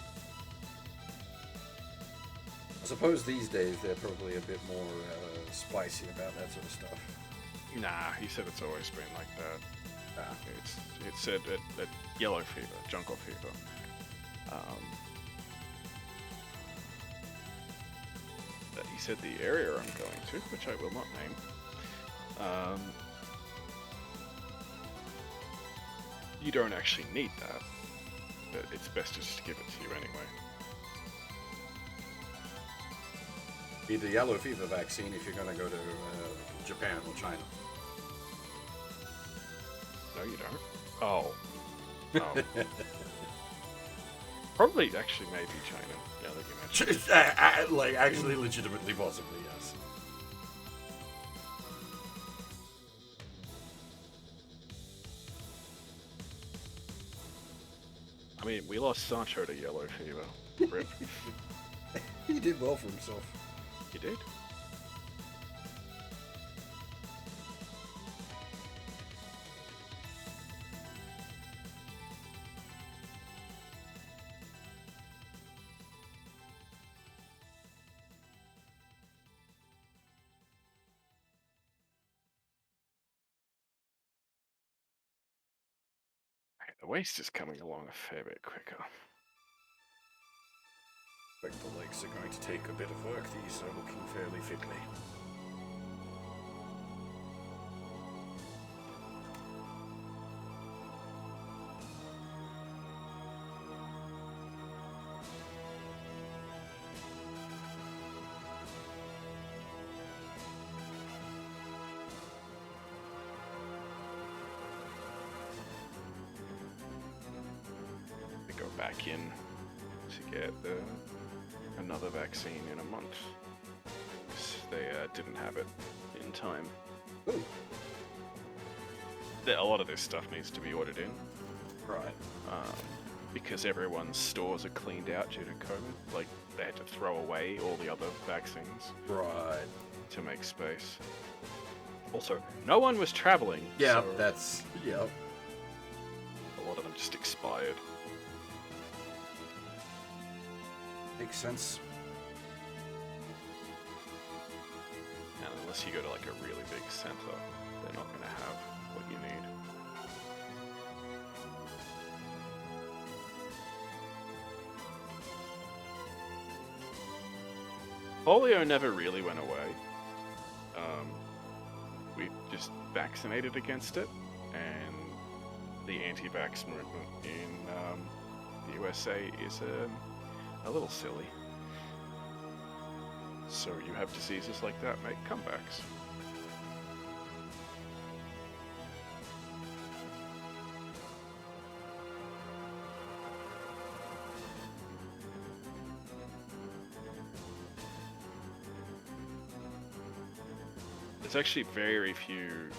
I suppose these days they're probably a bit more spicy about that sort of stuff. Nah, he said it's always been like that. Ah. It said at yellow fever, jungle fever. But he said the area I'm going to, which I will not name, you don't actually need that, but it's best just to give it to you anyway. Need the yellow fever vaccine if you're going to go to Japan or China. No, you don't. Oh. Oh. Probably, actually, maybe China. Now that you mention it. Like, actually, legitimately, possibly, yes. I mean, we lost Sancho to yellow fever. Rip. He did well for himself. You did? The waste is coming along a fair bit quicker. I think the legs are going to take a bit of work. These are looking fairly fiddly. Go back in to get another vaccine in a month. They didn't have it in time. Ooh. A lot of this stuff needs to be ordered in. Right. Because everyone's stores are cleaned out due to COVID. Like, they had to throw away all the other vaccines. Right. To make space. Also, no one was traveling. Yeah, so that's... Yep. a lot of them just expired. Makes sense. And unless you go to like a really big center, they're not going to have what you need. Polio never really went away. We just vaccinated against it, and the anti-vax movement in the USA is a little silly. So you have diseases like that make comebacks. There's actually very few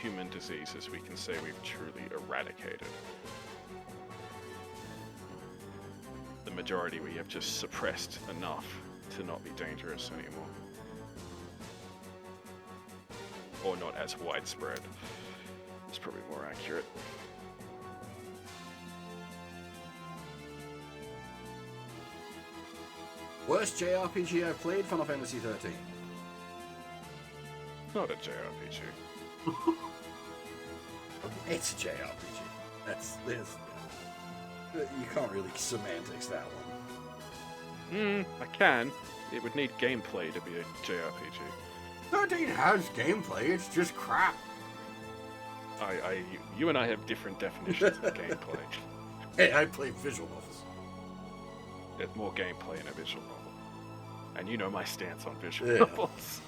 human diseases we can say we've truly eradicated. The majority we have just suppressed enough to not be dangerous anymore. Or not as widespread. It's probably more accurate. Worst JRPG I've played, Final Fantasy 13. Not a JRPG. It's a JRPG. That's this. You can't really semantics that one. I can. It would need gameplay to be a JRPG. 13 has gameplay, it's just crap. You and I have different definitions of gameplay. Hey, I play visual novels. There's more gameplay in a visual novel. And you know my stance on visual Yeah. novels.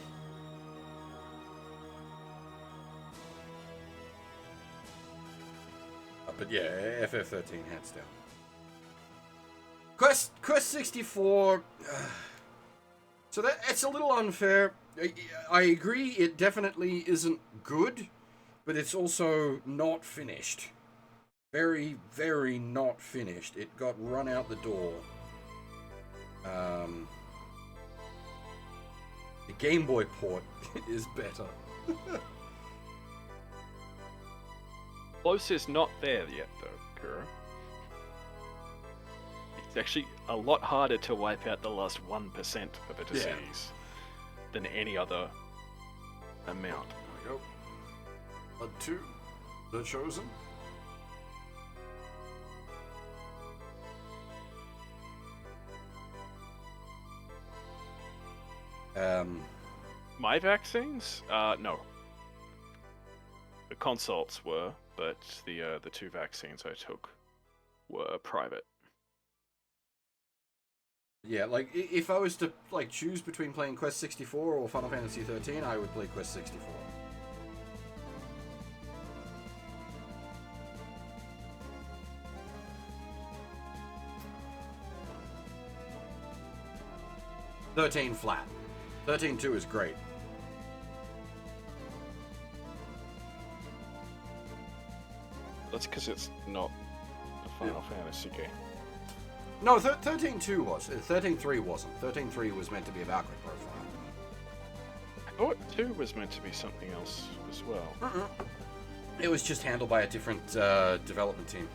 But yeah, FF13 hands down. Quest 64. So it's a little unfair. I agree, it definitely isn't good, but it's also not finished. Very, very not finished. It got run out the door. The Game Boy port is better. Close is not there yet, though, Kura. It's actually a lot harder to wipe out the last 1% of a disease than any other amount. There we go. Blood 2, The Chosen. My vaccines? No. The consults were, but the 2 vaccines I took were private. Yeah, like if I was to choose between playing Quest 64 or Final Fantasy 13, I would play Quest 64. $13 flat. 13.2 is great. That's because it's not a Final Fantasy game. No, 13.2 was. 13.3 wasn't. 13.3 was meant to be a Valkyrie profile. I thought 2 was meant to be something else as well. It was just handled by a different development team.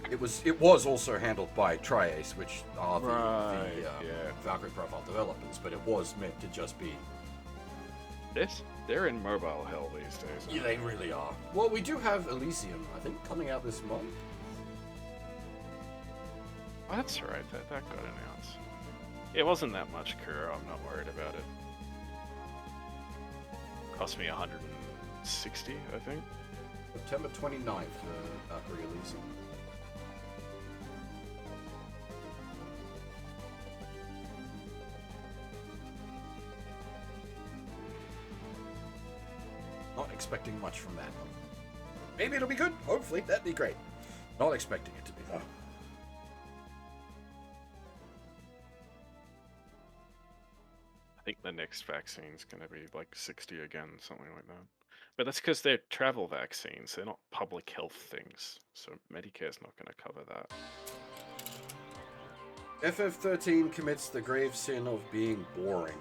It was also handled by Tri-Ace, which are the Valkyrie profile developers, but it was meant to just be. They're in mobile hell these days. Yeah, they really are. Well, we do have Elysium, I think, coming out this month. Oh, that's right, that got announced. It wasn't that much, Kura, I'm not worried about it. Cost me 160, I think. September 29th for Valkyrie Elysium. Not expecting much from that one. Maybe it'll be good. Hopefully, that'd be great. Not expecting it to be, though. I think the next vaccine's going to be like 60 again, something like that. But that's because they're travel vaccines. They're not public health things. So Medicare's not going to cover that. FF13 commits the grave sin of being boring.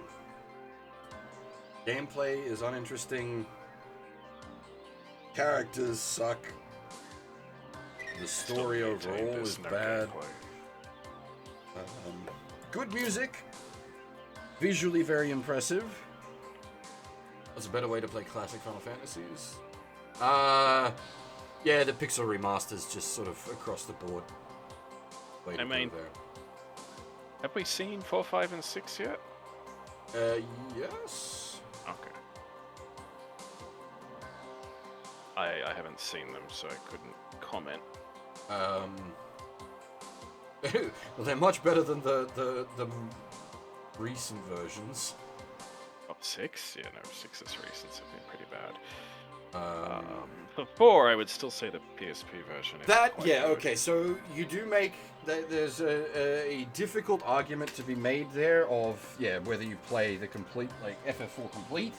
Gameplay is uninteresting. Characters suck. The story overall is bad. Good music. Visually very impressive. That's a better way to play classic Final Fantasies. Yeah, the pixel remasters just sort of across the board. I mean, have we seen 4, 5, and 6 yet? Yes. Okay. I haven't seen them, so I couldn't comment. Well, they're much better than the recent versions. Oh, 6? Yeah, no, 6's recent have been pretty bad. For 4, I would still say the PSP version. Okay, so you do make... There's a difficult argument to be made there of, whether you play the complete, FF4 complete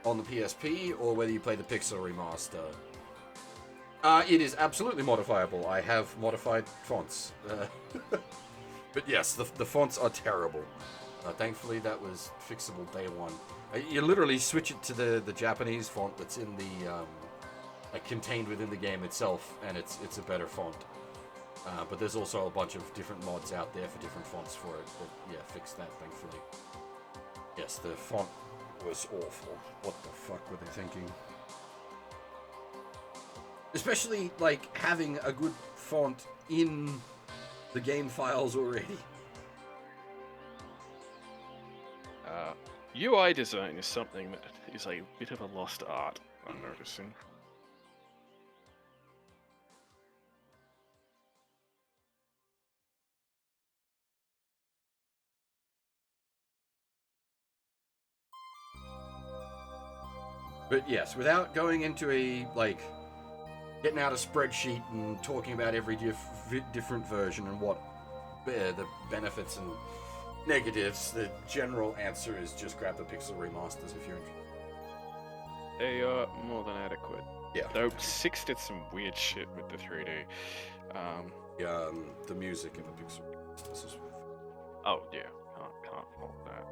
on the PSP, or whether you play the Pixel Remaster. It is absolutely modifiable. I have modified fonts. But yes, the fonts are terrible. Thankfully, that was fixable day one. You literally switch it to the Japanese font that's in the contained within the game itself, and it's a better font. But there's also a bunch of different mods out there for different fonts for it that fix that. Thankfully, yes, the font was awful. What the fuck were they thinking? Especially having a good font in the game files already. UI design is something that is a bit of a lost art, I'm noticing. But yes, without going into getting out a spreadsheet and talking about every different version and what the benefits and negatives, the general answer is just grab the Pixel remasters if you're interested. They are more than adequate. Yeah. Though 6 did some weird shit with the 3D. The music in the Pixel remasters is... Oh yeah, can't fault that.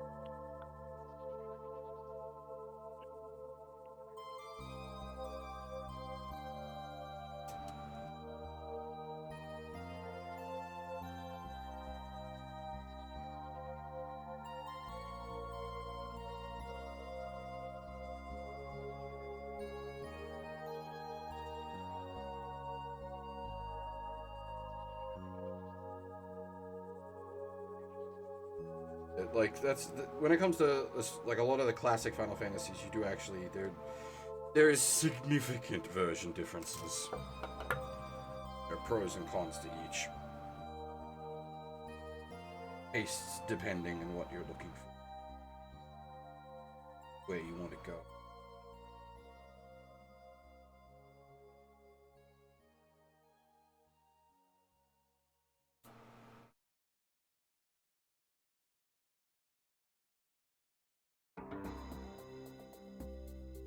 Like when it comes to like a lot of the classic Final Fantasies, you do actually there is significant version differences. There are pros and cons to each. Tastes depending on what you're looking for, where you want to go.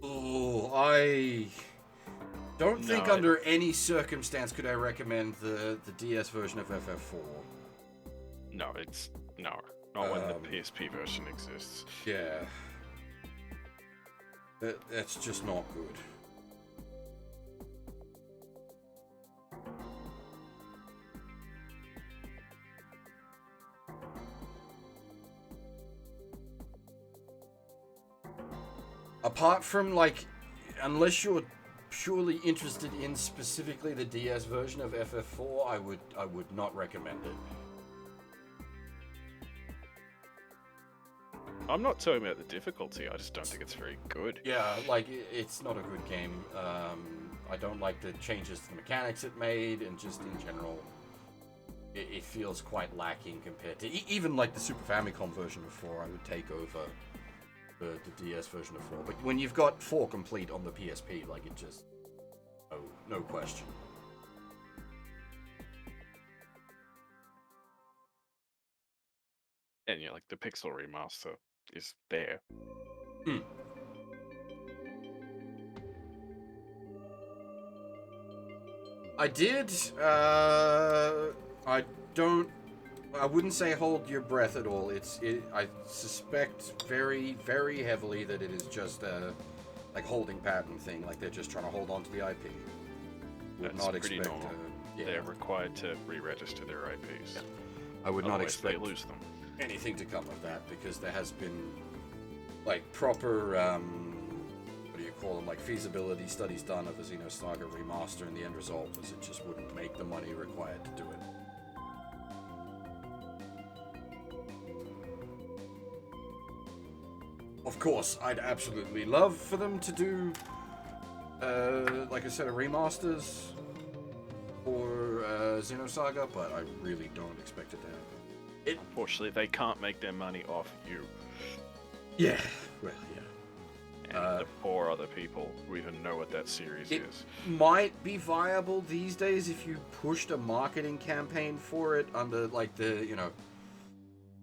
Oh, I don't think under any circumstance could I recommend the DS version of FF4. No, not when the PSP version exists. Yeah, that's just not good. Apart from, like, unless you're purely interested in specifically the DS version of FF4, I would not recommend it. I'm not talking about the difficulty, I just don't think it's very good. Yeah, like, it's not a good game. I don't like the changes to the mechanics it made, and just in general, it feels quite lacking compared to... even, like, the Super Famicom version of 4, I would take over the DS version of 4. But when you've got 4 complete on the PSP, like, it just... no question. And yeah, like, the Pixel remaster is there. I did, I wouldn't say hold your breath at all. I suspect very, very heavily that it is just a, like, holding patent thing, like they're just trying to hold on to the IP. That's not pretty expect normal. yeah. They're required to re-register their IPs. Yeah. I would not expect they lose them. anything to come of that, because there has been, like, proper, what do you call them, like, feasibility studies done of the Xenosaga remaster, and the end result was it just wouldn't make the money required to do it. Of course, I'd absolutely love for them to do, like a set of remasters for Xenosaga, but I really don't expect it to happen. Unfortunately, they can't make their money off you. Yeah, well, yeah. And the 4 other people who even know what that series is. Might be viable these days if you pushed a marketing campaign for it under, like, the, you know,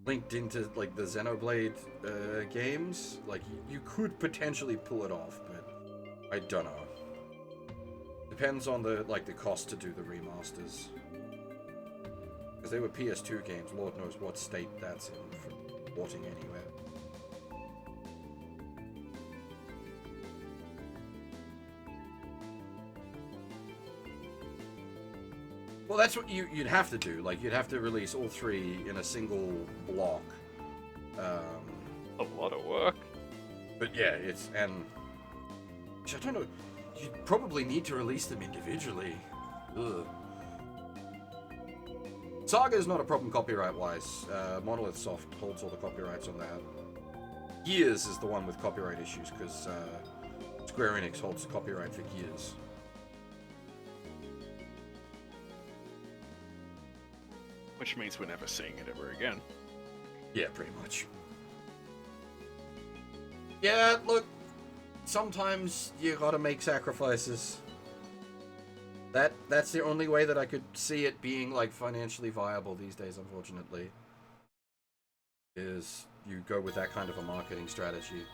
linked into, like, the Xenoblade games. Like, you could potentially pull it off, but I don't know. Depends on the, like, the cost to do the remasters. Because they were PS2 games, Lord knows what state that's in for porting anywhere. Well, that's what you'd have to do. Like, you'd have to release all 3 in a single block. A lot of work. But yeah, which I don't know. You'd probably need to release them individually. Ugh. Saga is not a problem copyright-wise. Monolith Soft holds all the copyrights on that. Gears is the one with copyright issues, because Square Enix holds the copyright for Gears. Which means we're never seeing it ever again. Yeah, pretty much. Yeah, look, sometimes you gotta make sacrifices. That's the only way that I could see it being like financially viable these days, unfortunately. Is you go with that kind of a marketing strategy.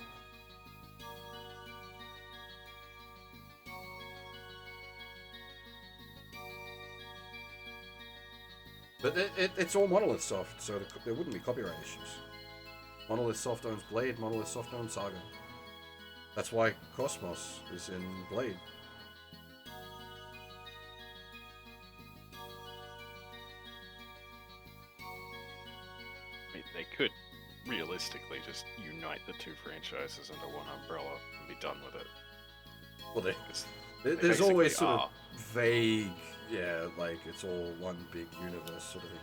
But it's all Monolith Soft, so there wouldn't be copyright issues. Monolith Soft owns Blade, Monolith Soft owns Saga. That's why Cosmos is in Blade. I mean, they could realistically just unite the two franchises under one umbrella and be done with it. Well, They there's always basically sort are. of vague, yeah, like it's all one big universe sort of thing.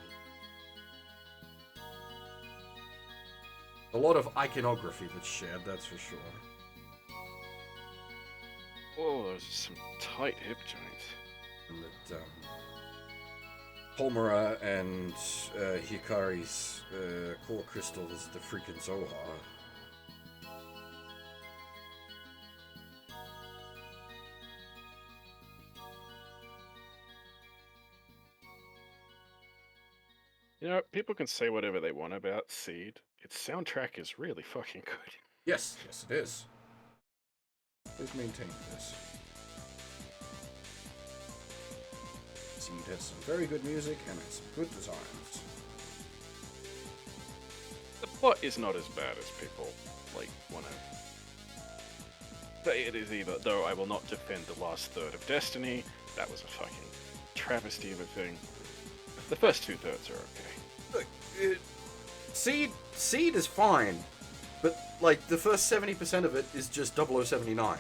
A lot of iconography that's shared, that's for sure. Oh, those are some tight hip joints. And that Polmara and Hikari's core crystal is the freaking Zohar. You know, people can say whatever they want about Seed. Its soundtrack is really fucking good. Yes, yes it is. They've maintained this. Seed has some very good music and has some good designs. The plot is not as bad as people want to say it is either. Though I will not defend the last third of Destiny. That was a fucking travesty of a thing. The first 2/3 are okay. Look, Seed is fine, but like the first 70% of it is just 0079.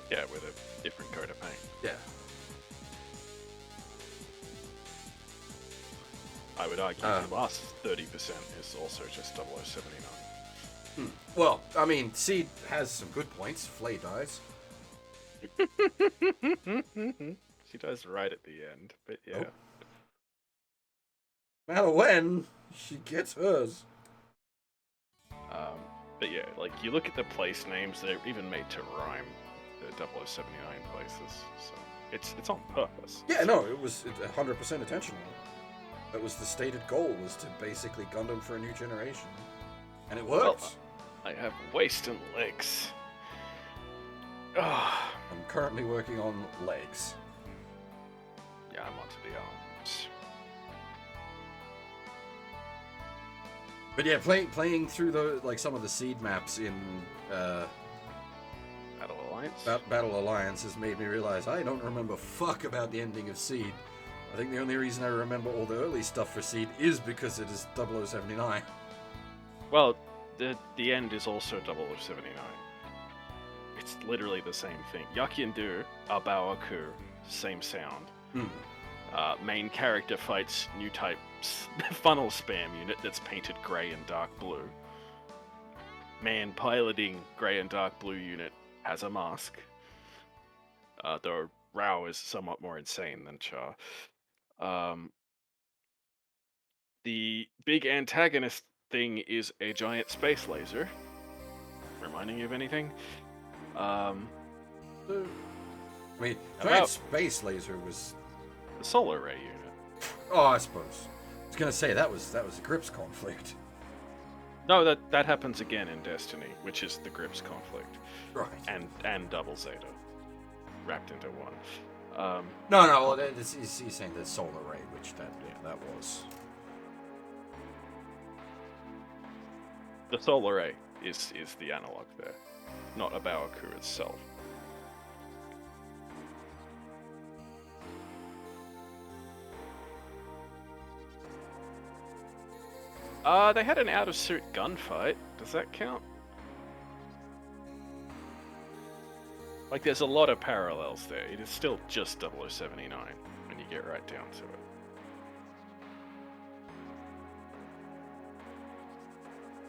Yeah, with a different coat of paint. Yeah. I would argue the last 30% is also just 0079. Well, I mean, Seed has some good points. Flay dies. She dies right at the end, but yeah. Oh. No matter when, she gets hers. But yeah, like you look at the place names, they're even made to rhyme the 0079 places, so it's on purpose. Yeah, no, it was 100% intentional. That was the stated goal, was to basically Gundam for a new generation. And it worked. Well, I have waist and legs. Ah, I'm currently working on legs. yeah, I'm onto the arms. But yeah, playing through some of the Seed maps in Battle Alliance? Battle Alliance has made me realize I don't remember fuck about the ending of Seed. I think the only reason I remember all the early stuff for Seed is because it is 0079. Well, the end is also 0079. It's literally the same thing. Yakiendu, Abawaku, same sound. Main character fights new type funnel spam unit that's painted grey and dark blue. Man piloting grey and dark blue unit has a mask. Though Rao is somewhat more insane than Char. The big antagonist thing is a giant space laser. Reminding you of anything? I mean, About- Giant Space Laser was... The solar ray unit. Oh, I suppose. I was gonna say, that was a Grips conflict. No, that happens again in Destiny, which is the Grips conflict. Right. And Double Zeta. Wrapped into one. No, well, he's saying the Solar Ray, which that was. The solar ray is the analog there, not Abawaku itself. They had an out-of-suit gunfight. Does that count? Like, there's a lot of parallels there. It is still just 0079 when you get right down to it.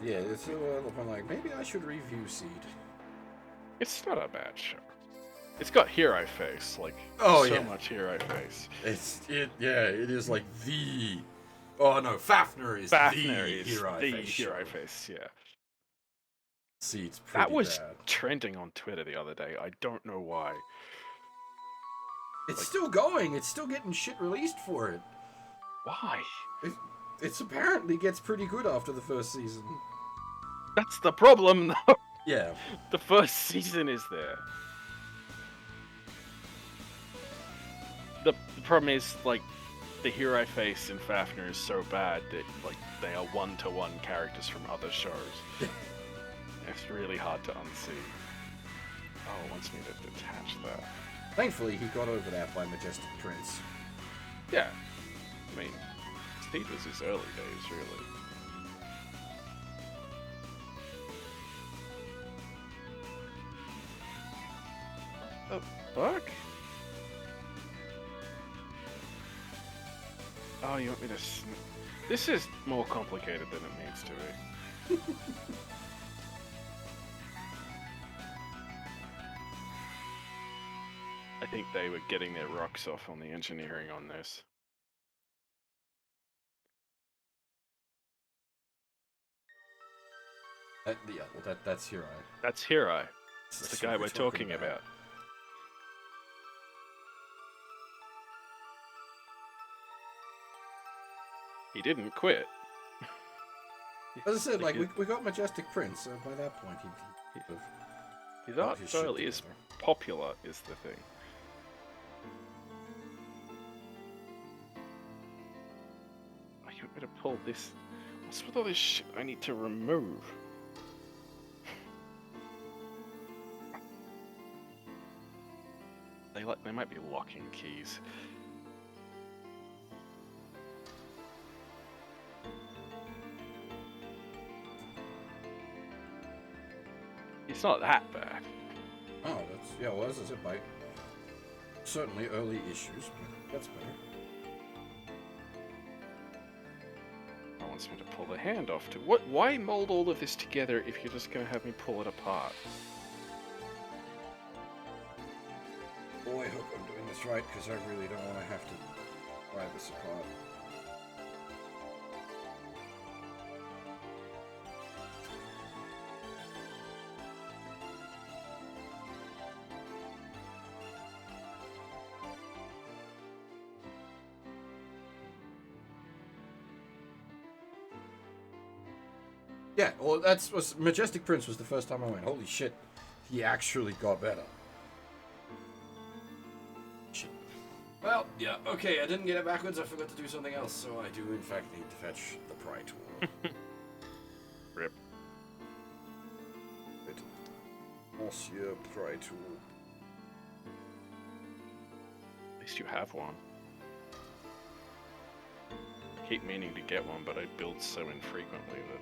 Yeah, it's I'm like, maybe I should review Seed. It's not a bad show. It's got hero face, like Oh, so yeah. much hero face. It is like the... Oh no, Fafnir is Fafnir the is hero the face hero show. face, yeah. See, it's That pretty was bad. trending on Twitter the other day. I don't know why. It's still going. It's still getting shit released for it. Why? It's apparently gets pretty good after the first season. That's the problem, though. Yeah. The first season is there. The problem is, like, the hero face in Fafnir is so bad that, like, they are one-to-one characters from other shows. It's really hard to unsee. Oh, it wants me to detach that. Thankfully, he got over that by Majestic Prince. Yeah. I mean, Steve was his early days, really. What the fuck? Oh, you want me to... This is more complicated than it needs to be. I think they were getting their rocks off on the engineering on this. Yeah, well, that's Hirai. That's Hirai. That's That's the guy we're talking about. He didn't quit. As I said, like, we got Majestic Prince, so by that point his art style is popular, is the thing. Oh, you want me to pull this? What's with all this shit I need to remove? They might be locking keys. It's not that bad. Oh, that's... Yeah, well, as I said, by certainly early issues, but that's better. I wants me to pull the hand off too. What? Why mold all of this together if you're just going to have me pull it apart? Boy, I hope I'm doing this right, because I really don't want to have to pry this apart. Yeah, well, was Majestic Prince was the first time I went, holy shit, he actually got better. Shit. Well, yeah, okay, I didn't get it backwards, I forgot to do something else, so I do in fact need to fetch the pry tool. Rip. Monsieur pry tool. At least you have one. I keep meaning to get one, but I build so infrequently that...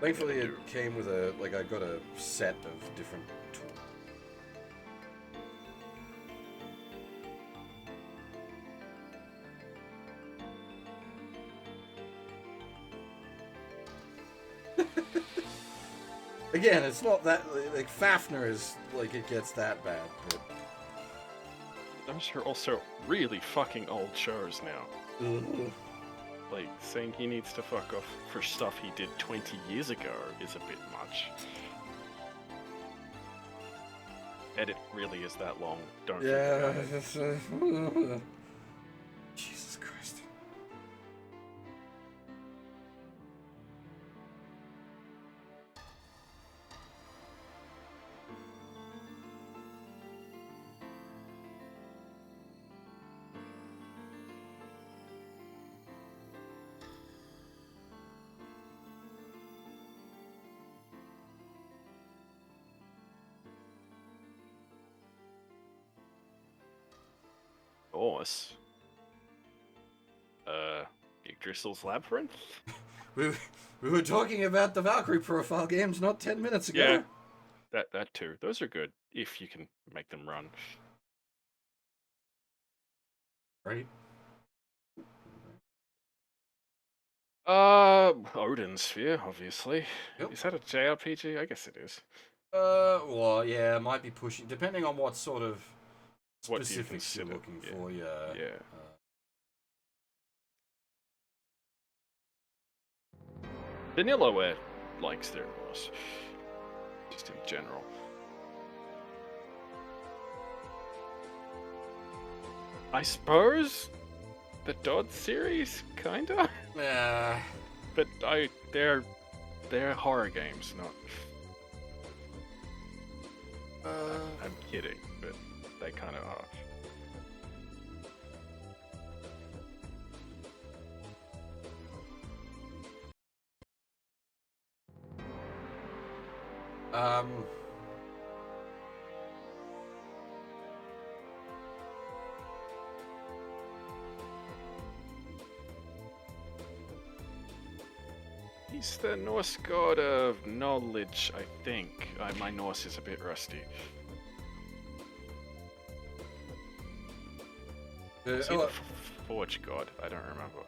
Thankfully, it came with I got a set of different tools. Again, it's not that, like, Fafnir is, like, it gets that bad, but... Those are also really fucking old shows now. Like, saying he needs to fuck off for stuff he did 20 years ago is a bit much. And it really is that long, don't you? Yeah, Jesus Christ. Horse. Yggdrasil's Labyrinth? We were talking about the Valkyrie profile games not 10 minutes ago. Yeah, that too. Those are good, if you can make them run. Right? Odin Sphere, obviously. Yep. Is that a JRPG? I guess it is. Well, yeah, it might be pushing, depending on what sort of What do you specifics you're consider? looking for, yeah. Yeah. Vanillaware likes their horse. just in general. I suppose the Dodd series, kinda. Yeah. But they're horror games, not. I'm kidding, but they kind of are. He's the Norse god of knowledge, I think. My Norse is a bit rusty. Is he the Forge god? I don't remember.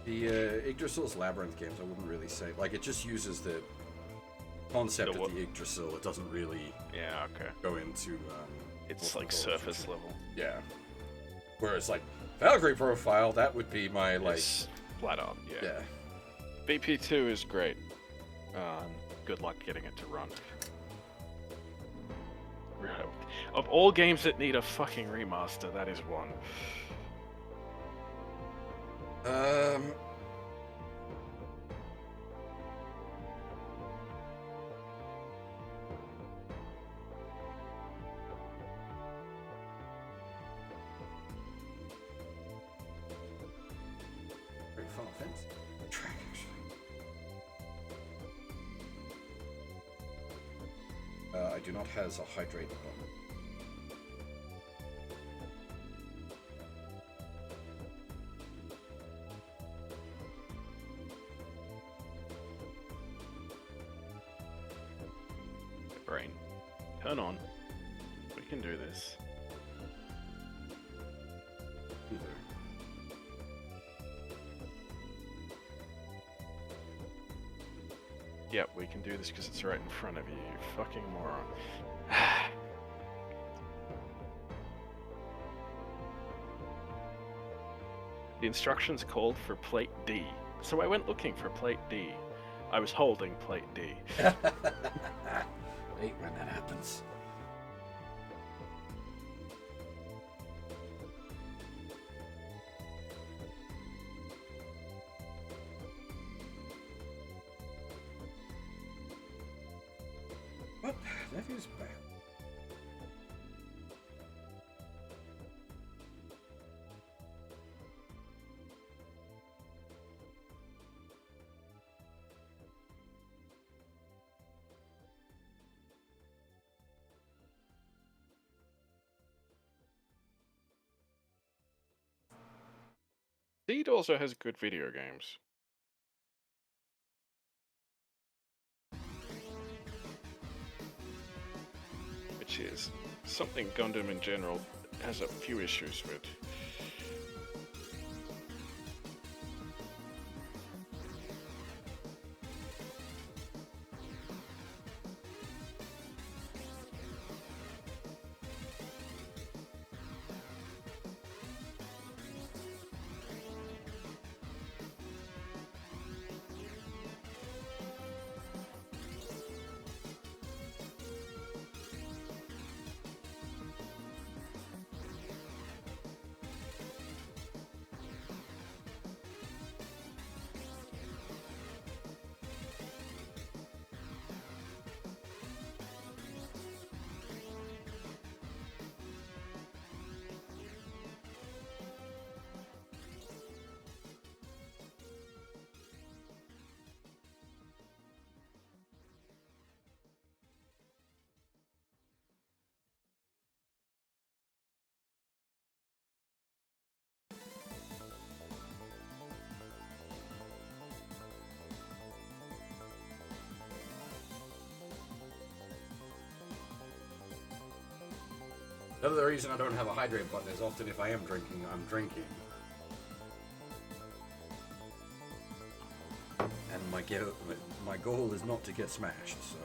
The Yggdrasil's Labyrinth games, I wouldn't really say. Like, it just uses the concept of the Yggdrasil. It doesn't really go into... it's like surface level. Yeah. Whereas, like, Valkyrie Profile, that would be my, like... It's flat up, yeah. Yeah. BP2 is great. Good luck getting it to run. Of all games that need a fucking remaster, that is one. Final Fantasy. Track, actually. I do not have a hydrate button. Brain. Turn on. We can do this. Yep, we can do this because it's right in front of you, you fucking moron. The instructions called for plate D, so I went looking for plate D. I was holding plate D. I hate when that happens. What? That is bad. Seed also has good video games. Which is something Gundam in general has a few issues with. Another reason I don't have a hydrate button is often if I am drinking, I'm drinking. And my goal is not to get smashed, so...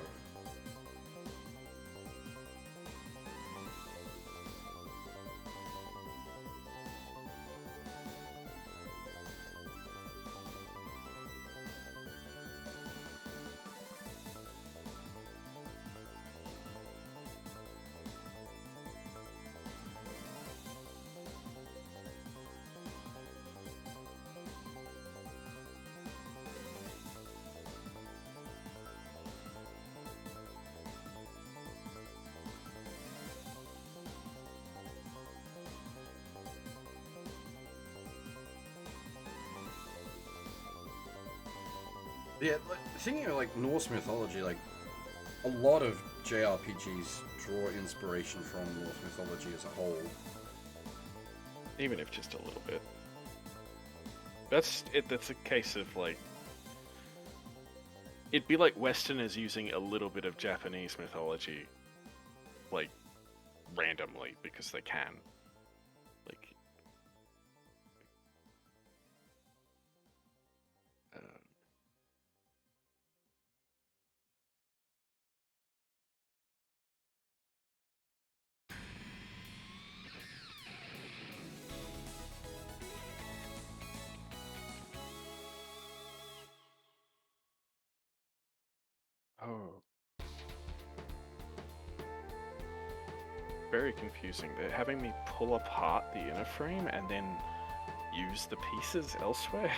Yeah, like, thinking of like Norse mythology, like a lot of JRPGs draw inspiration from Norse mythology as a whole. Even if just a little bit. That's it. That's a case of like, it'd be like Westerners using a little bit of Japanese mythology, like randomly because they can. Like, oh, very confusing. They're having me pull apart the inner frame and then use the pieces elsewhere.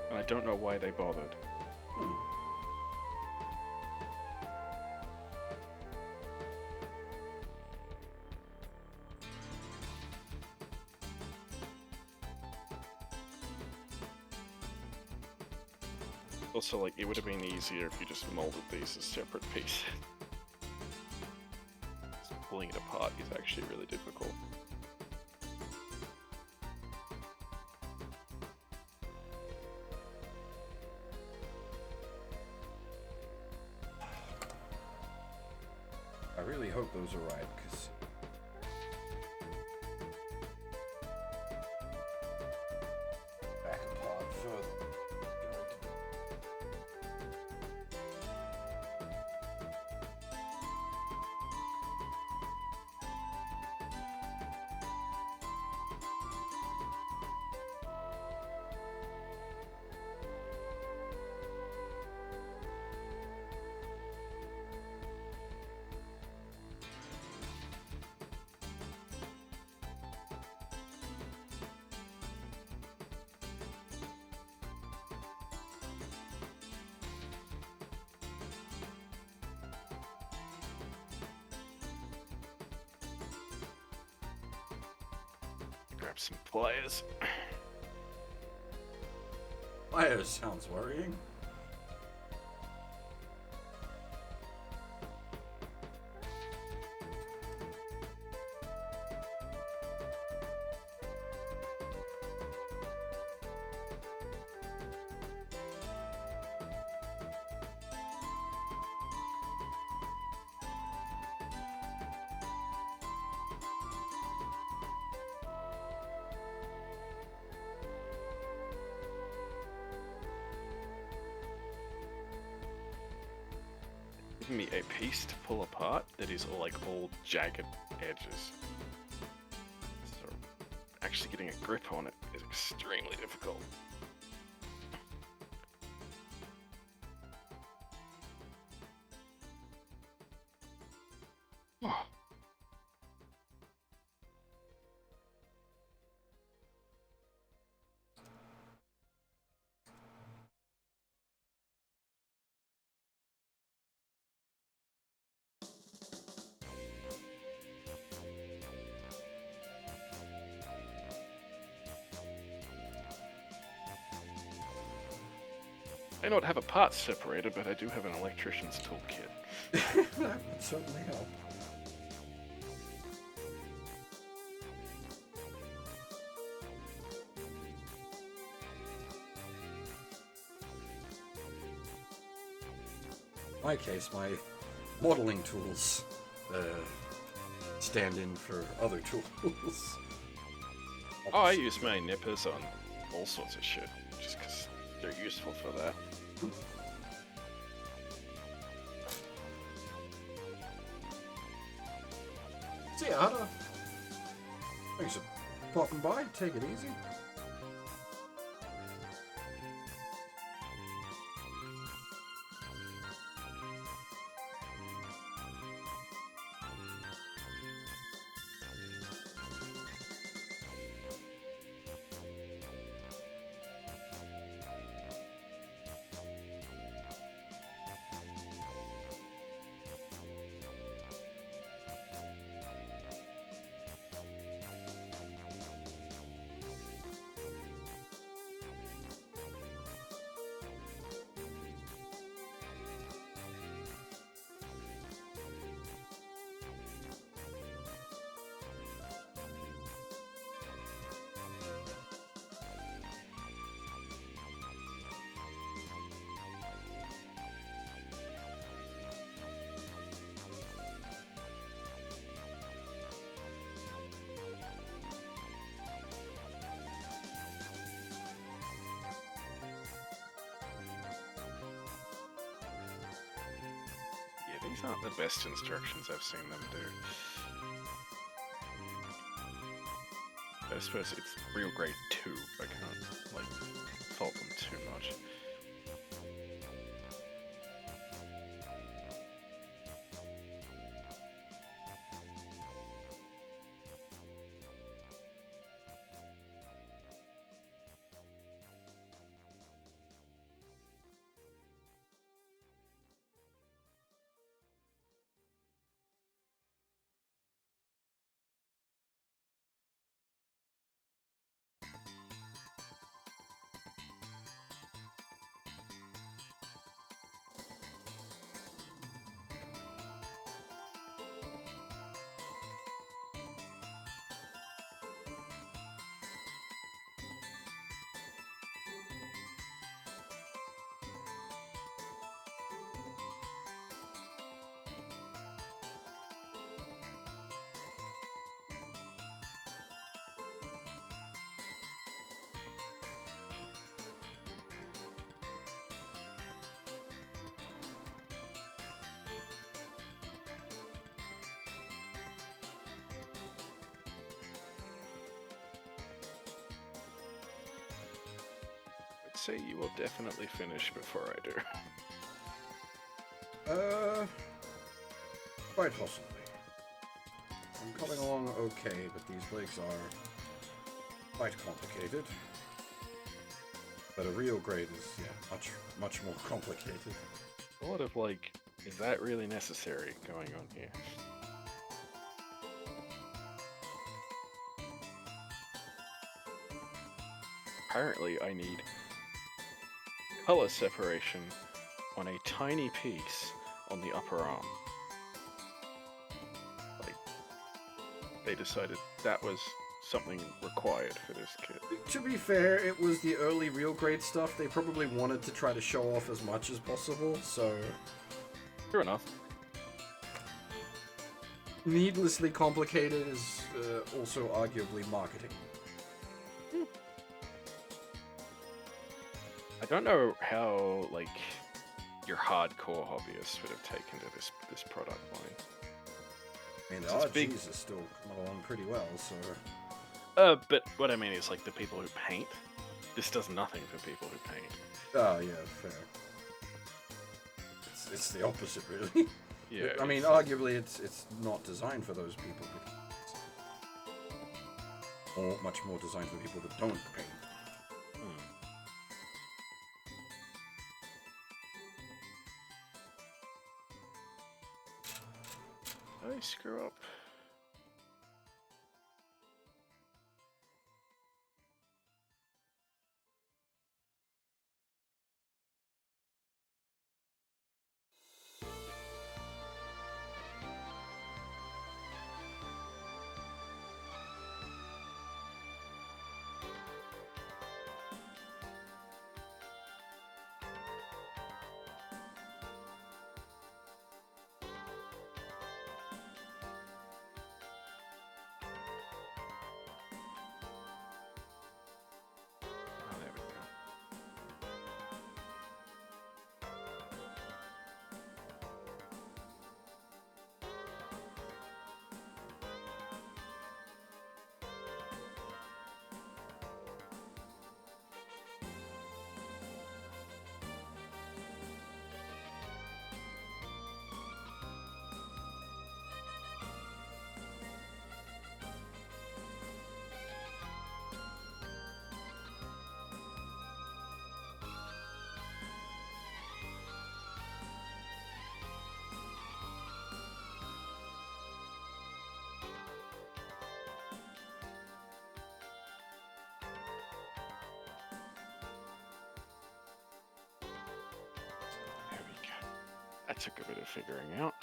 And I don't know why they bothered. Also, like, it would have been easier if you just molded these as separate pieces. Pulling it apart is actually really difficult. I really hope those are right, because back apart further. Grab some pliers. Fire sounds worrying. Giving me a piece to pull apart that is all jagged edges. So actually getting a grip on it is extremely difficult. Oh. I may not have a parts separator, but I do have an electrician's toolkit. That would certainly help. In my case, my modeling tools stand in for other tools. Oh, I use my nippers on all sorts of shit, just because they're useful for that. See ya, Hada. Thanks for popping by. Take it easy. These aren't the best instructions I've seen them do. I suppose it's real grade 2. I can't, like, fault them too much. I'd say you will definitely finish before I do. Quite possibly. I'm coming along okay, but these legs are quite complicated. But a real grade is, yeah, much more complicated. A lot of, like, is that really necessary going on here? Apparently I need color separation on a tiny piece on the upper arm. Like, they decided that was something required for this kit. To be fair, it was the early real grade stuff. They probably wanted to try to show off as much as possible, so... True enough. Needlessly complicated is also arguably marketing. I don't know how, like, your hardcore hobbyists would have taken to this product line. I mean, the It's RGs big. are still coming along pretty well, so... But what I mean is, like, the people who paint. This does nothing for people who paint. Oh, yeah, fair. It's the opposite, really. Yeah. I mean, it's, arguably, it's not designed for those people. Or much more designed for people that don't paint. Did I screw up? Oh, there we go. There we go. That took a bit of figuring out.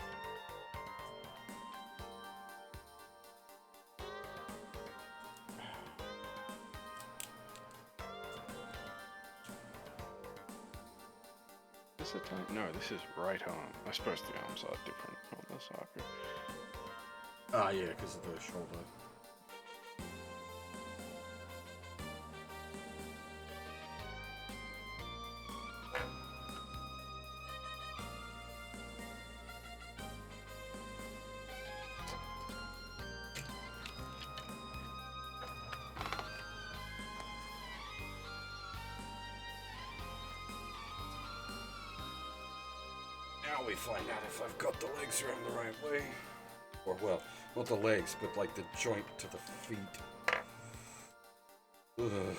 Is it time? No, this is right arm. I suppose the arms are different on the soccer. Ah, yeah, because of the shoulder. Now we find out if I've got the legs around the right way. Or, well, not the legs, but like the joint to the feet. Ugh.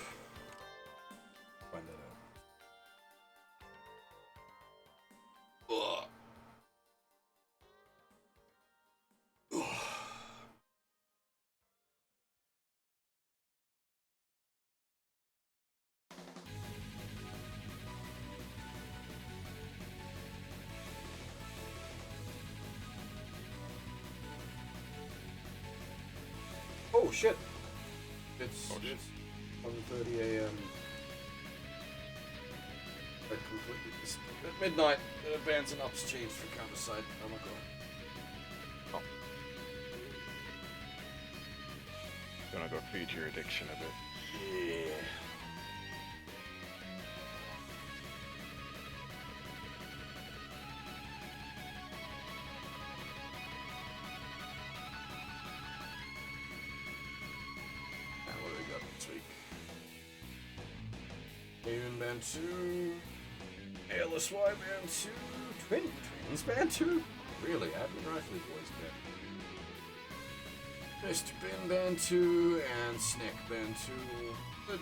Find that out. Ugh. Ugh. Oh shit! It's 1:30 a.m. At midnight, bands and ups changed for counter-side. Oh my god. Oh. Gonna go feed your addiction a bit. Yeah. And what do we got next week? Alien Band 2. ALSY Band 2. Twins Band 2? Really? Admin Rifley Boys Band. Mr. Bin Band 2 and Snick Band 2. Good.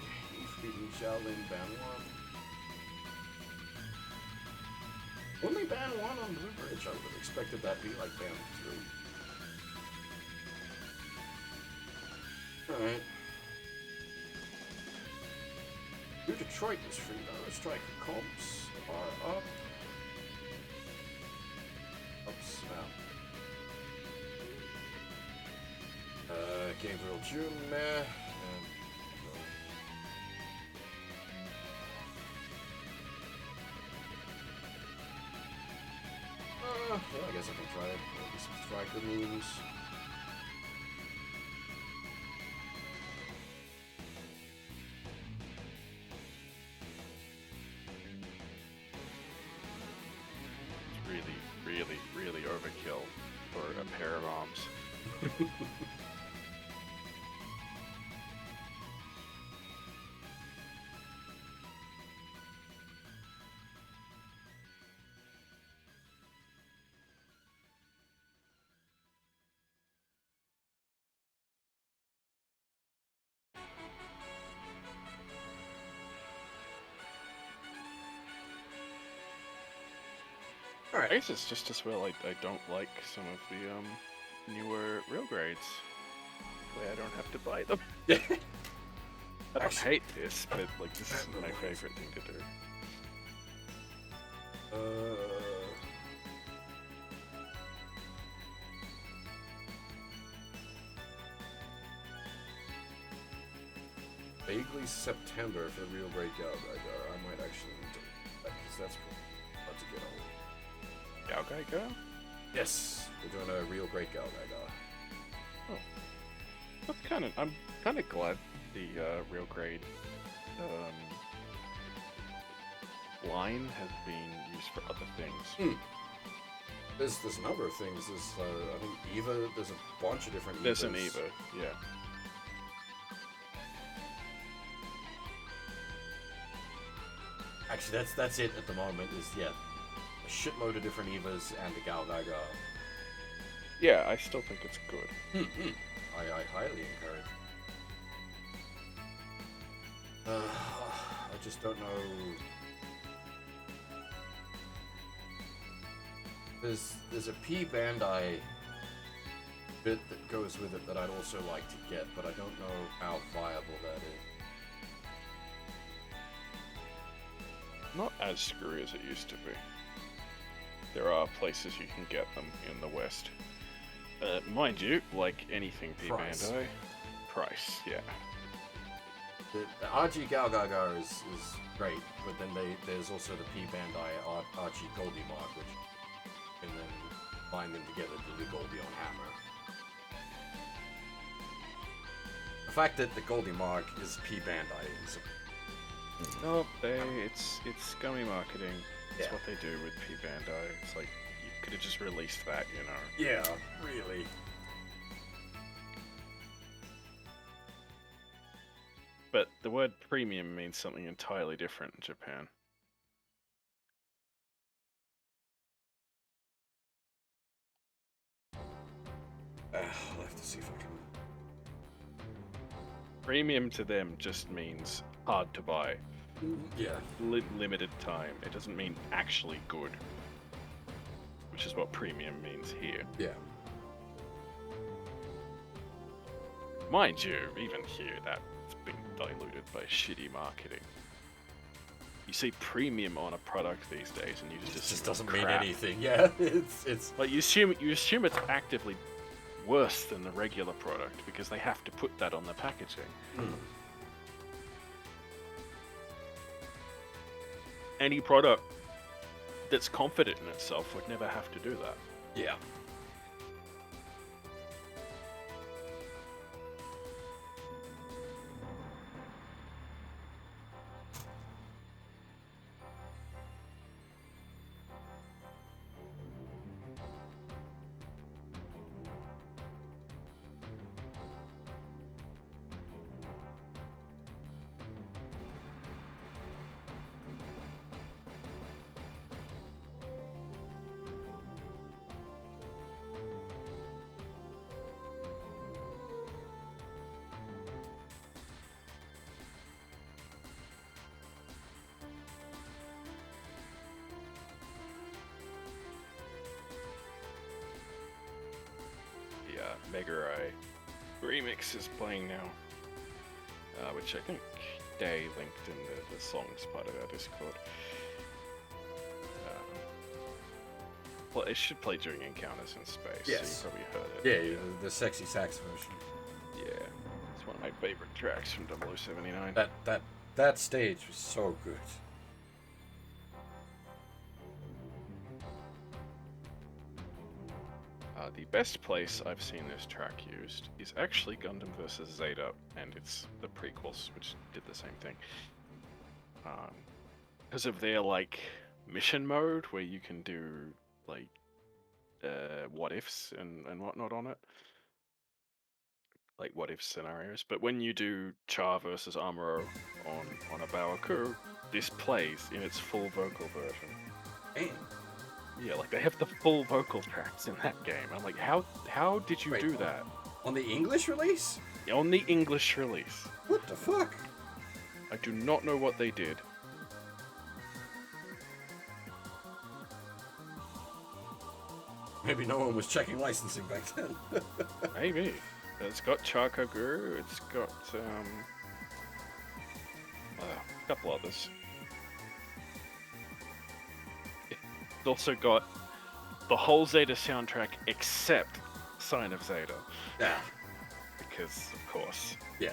Freedom Shaolin Band 1. Only Band 1 on Blue Bridge. I would have expected that to be like Band 3. Alright. New Detroit is free though. Striker comps are up. Oops, now. Gabriel June, meh. Yeah, I guess I can try maybe some striker moves. Really overkill for a pair of arms. Alright. I guess it's just as well I don't like some of the newer real grades. That way I don't have to buy them. I don't hate this, but like this isn't my favorite thing to do. Vaguely September for real breakout. I might actually do that because that's about to get old. Galgaiga? Yes, we're doing a real great Galgaiga. Oh, that's I'm kind of glad the real grade line has been used for other things. There's a number of things. There's I think Eva. There's a bunch of different. There's Evas. an Eva, yeah. Actually, that's it at the moment. Is a shitload of different Evas and the Galgaiga. Yeah, I still think it's good. I highly encourage. I just don't know. There's a P Bandai bit that goes with it that I'd also like to get, but I don't know how viable that is. Not as screwy as it used to be. There are places you can get them in the West. Mind you, like anything P Bandai, price, yeah. The RG Galgaiga is great, but then there's also the P Bandai RG Goldie Mark, which and then bind them together to do Goldie on Hammer. The fact that the Goldie Mark is P Bandai is no, it's scummy marketing. That's what they do with P Bandai. It's like you could have just released that, you know. Yeah, really. But the word premium means something entirely different in Japan. I'll have to see if I can. Premium to them just means hard to buy, Yeah. limited time. It doesn't mean actually good, which is what premium means here. Yeah. Mind you, even here, that's been diluted by shitty marketing. You see premium on a product these days, and you It just just doesn't mean crap. anything. Yeah. It's. Like you assume it's actively worse than the regular product because they have to put that on the packaging. Any product that's confident in itself would never have to do that. Yeah. The Mega remix is playing now, which I think Day linked in the songs part of our Discord. Well, it should play during Encounters in Space. Yes. So you probably heard it. Yeah, the sexy sax version. Yeah, it's one of my favorite tracks from 0079. That stage was so good. The best place I've seen this track used is actually Gundam vs. Zeta, and it's the prequels, which did the same thing. Because of their, like, mission mode, where you can do, like, what-ifs and whatnot on it. Like, what-if scenarios. But when you do Char versus Amuro on a Baoku, this plays in its full vocal version. Damn. Yeah, like they have the full vocal tracks in that game. I'm like, how did you Wait, do that? On the English release? On the English release. What the fuck? I do not know what they did. Maybe no one was checking licensing back then. Maybe. It's got Chakaguru, it's got a couple others. It's also got the whole Zeta soundtrack except Sign of Zeta. Yeah. Because, of course. Yeah.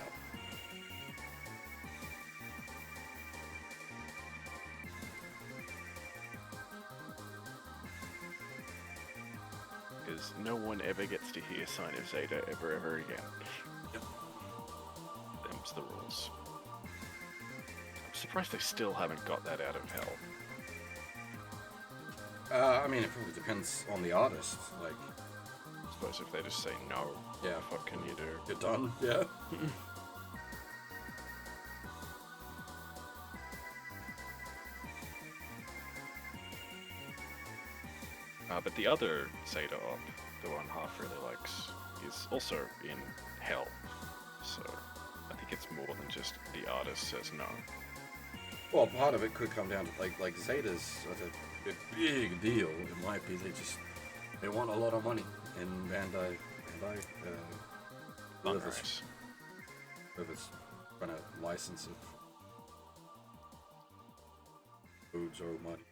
Because no one ever gets to hear Sign of Zeta ever again. Yep. Them's the rules. I'm surprised they still haven't got that out of hell. I mean, it probably depends on the artist. Like, I suppose if they just say no, yeah, what can you do? you're done. Yeah. But the other Zeta op, the one Half really likes, is also in hell. So I think it's more than just the artist says no. Well, part of it could come down to like Zeta's a big deal in my opinion. They want a lot of money, and Bandai, whoever's trying to license it, boobs or money.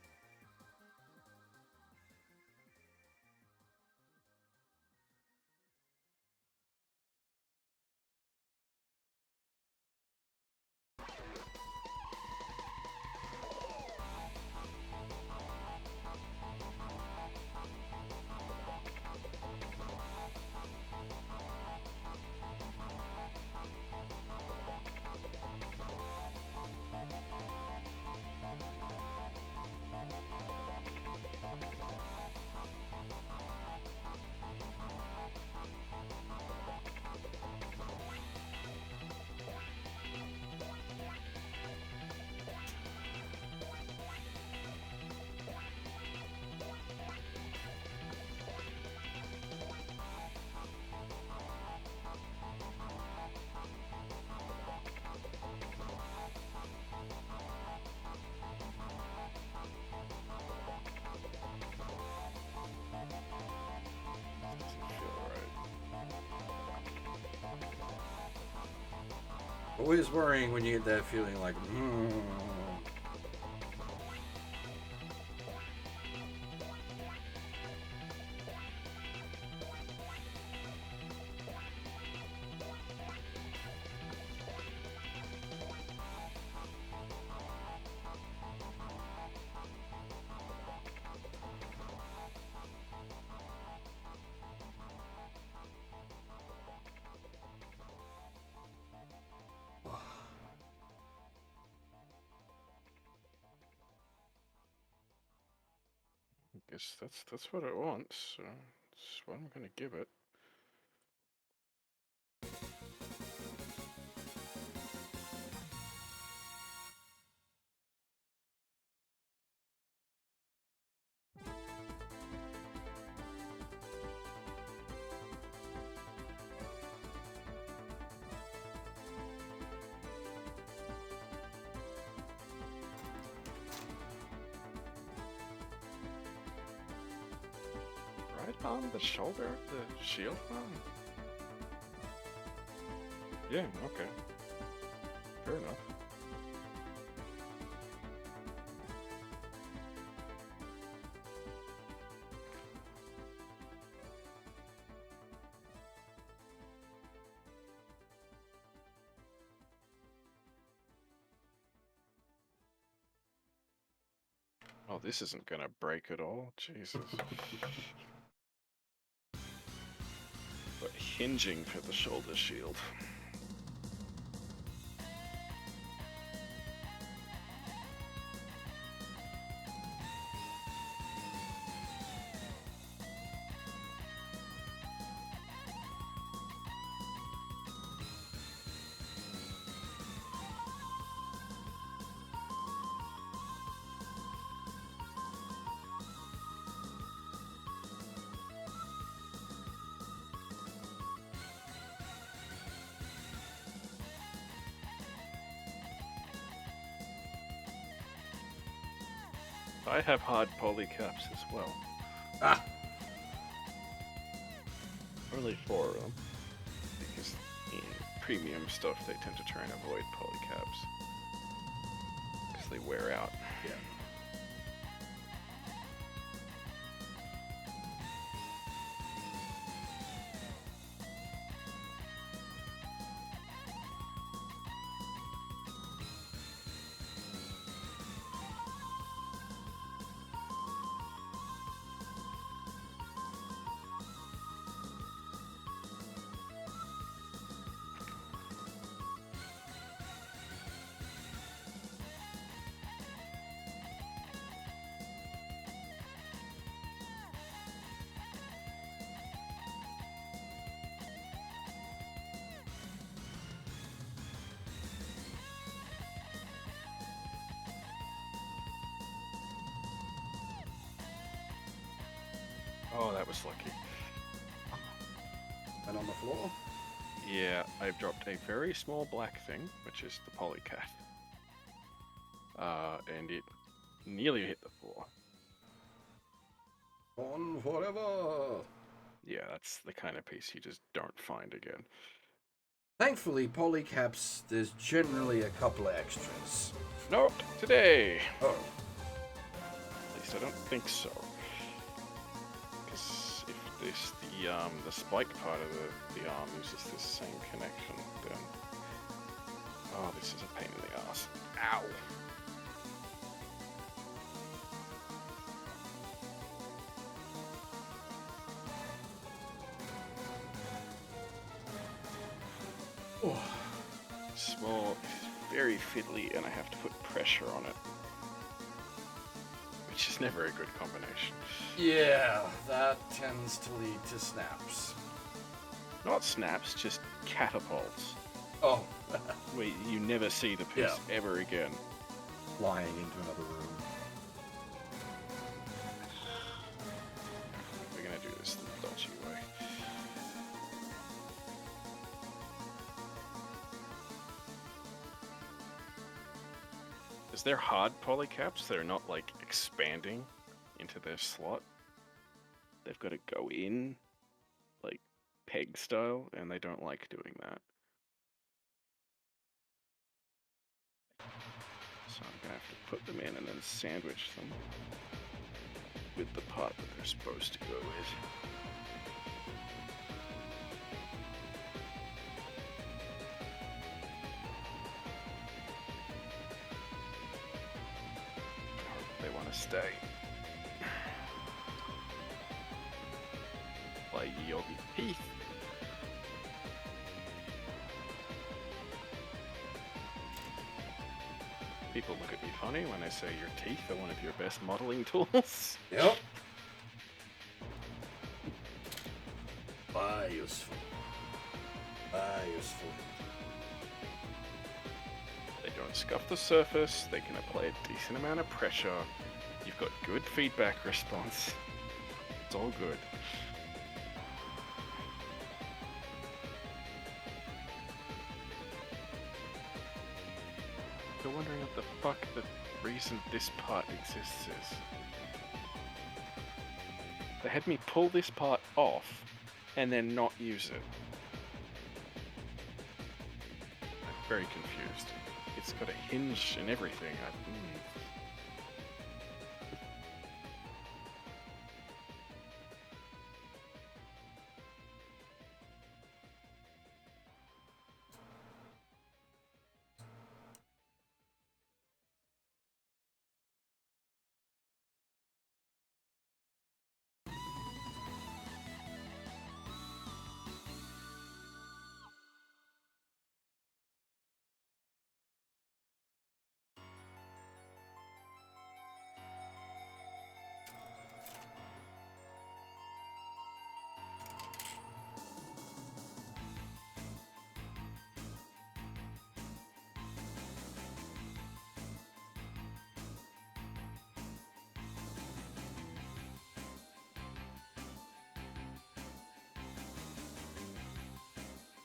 Always worrying when you get that feeling like, Guess that's what it wants, so that's what I'm gonna give it. Right on the shoulder, the shield one? Yeah, okay. Fair enough. Oh, this isn't gonna break at all. Jesus. But hinging for the shoulder shield. I have hard polycaps as well. ah, Only 4 of them. Because in premium stuff they tend to try and avoid polycaps. Because they wear out. yeah. Oh, that was lucky. And on the floor? Yeah, I've dropped a very small black thing, which is the polycat. And it nearly hit the floor. On forever! Yeah, that's the kind of piece you just don't find again. Thankfully, polycaps, there's generally a couple of extras. Not today! Oh. At least I don't think so. Because if this, the spike part of the arm uses this same connection, then... Oh, this is a pain in the ass. Ow! Oh. Small, very fiddly, and I have to put pressure on it. Which is never a good combination. Yeah, that tends to lead to snaps. Not snaps, just catapults. Oh. Where you never see the piece ever again. Flying into another room. We're gonna do this the dodgy way. Because they're hard polycaps, they're not like expanding into their slot. They've got to go in, like peg style, and they don't like doing that. So I'm gonna have to put them in and then sandwich them with the part that they're supposed to go with. They want to stay. Play your teeth. People look at me funny when I say your teeth are one of your best modeling tools. Yep. Useful. Useful. They don't scuff the surface, they can apply a decent amount of pressure. You've got good feedback response. It's all good. You're wondering what the fuck the reason this part exists is. They had me pull this part off and then not use it. I'm very confused. It's got a hinge and everything.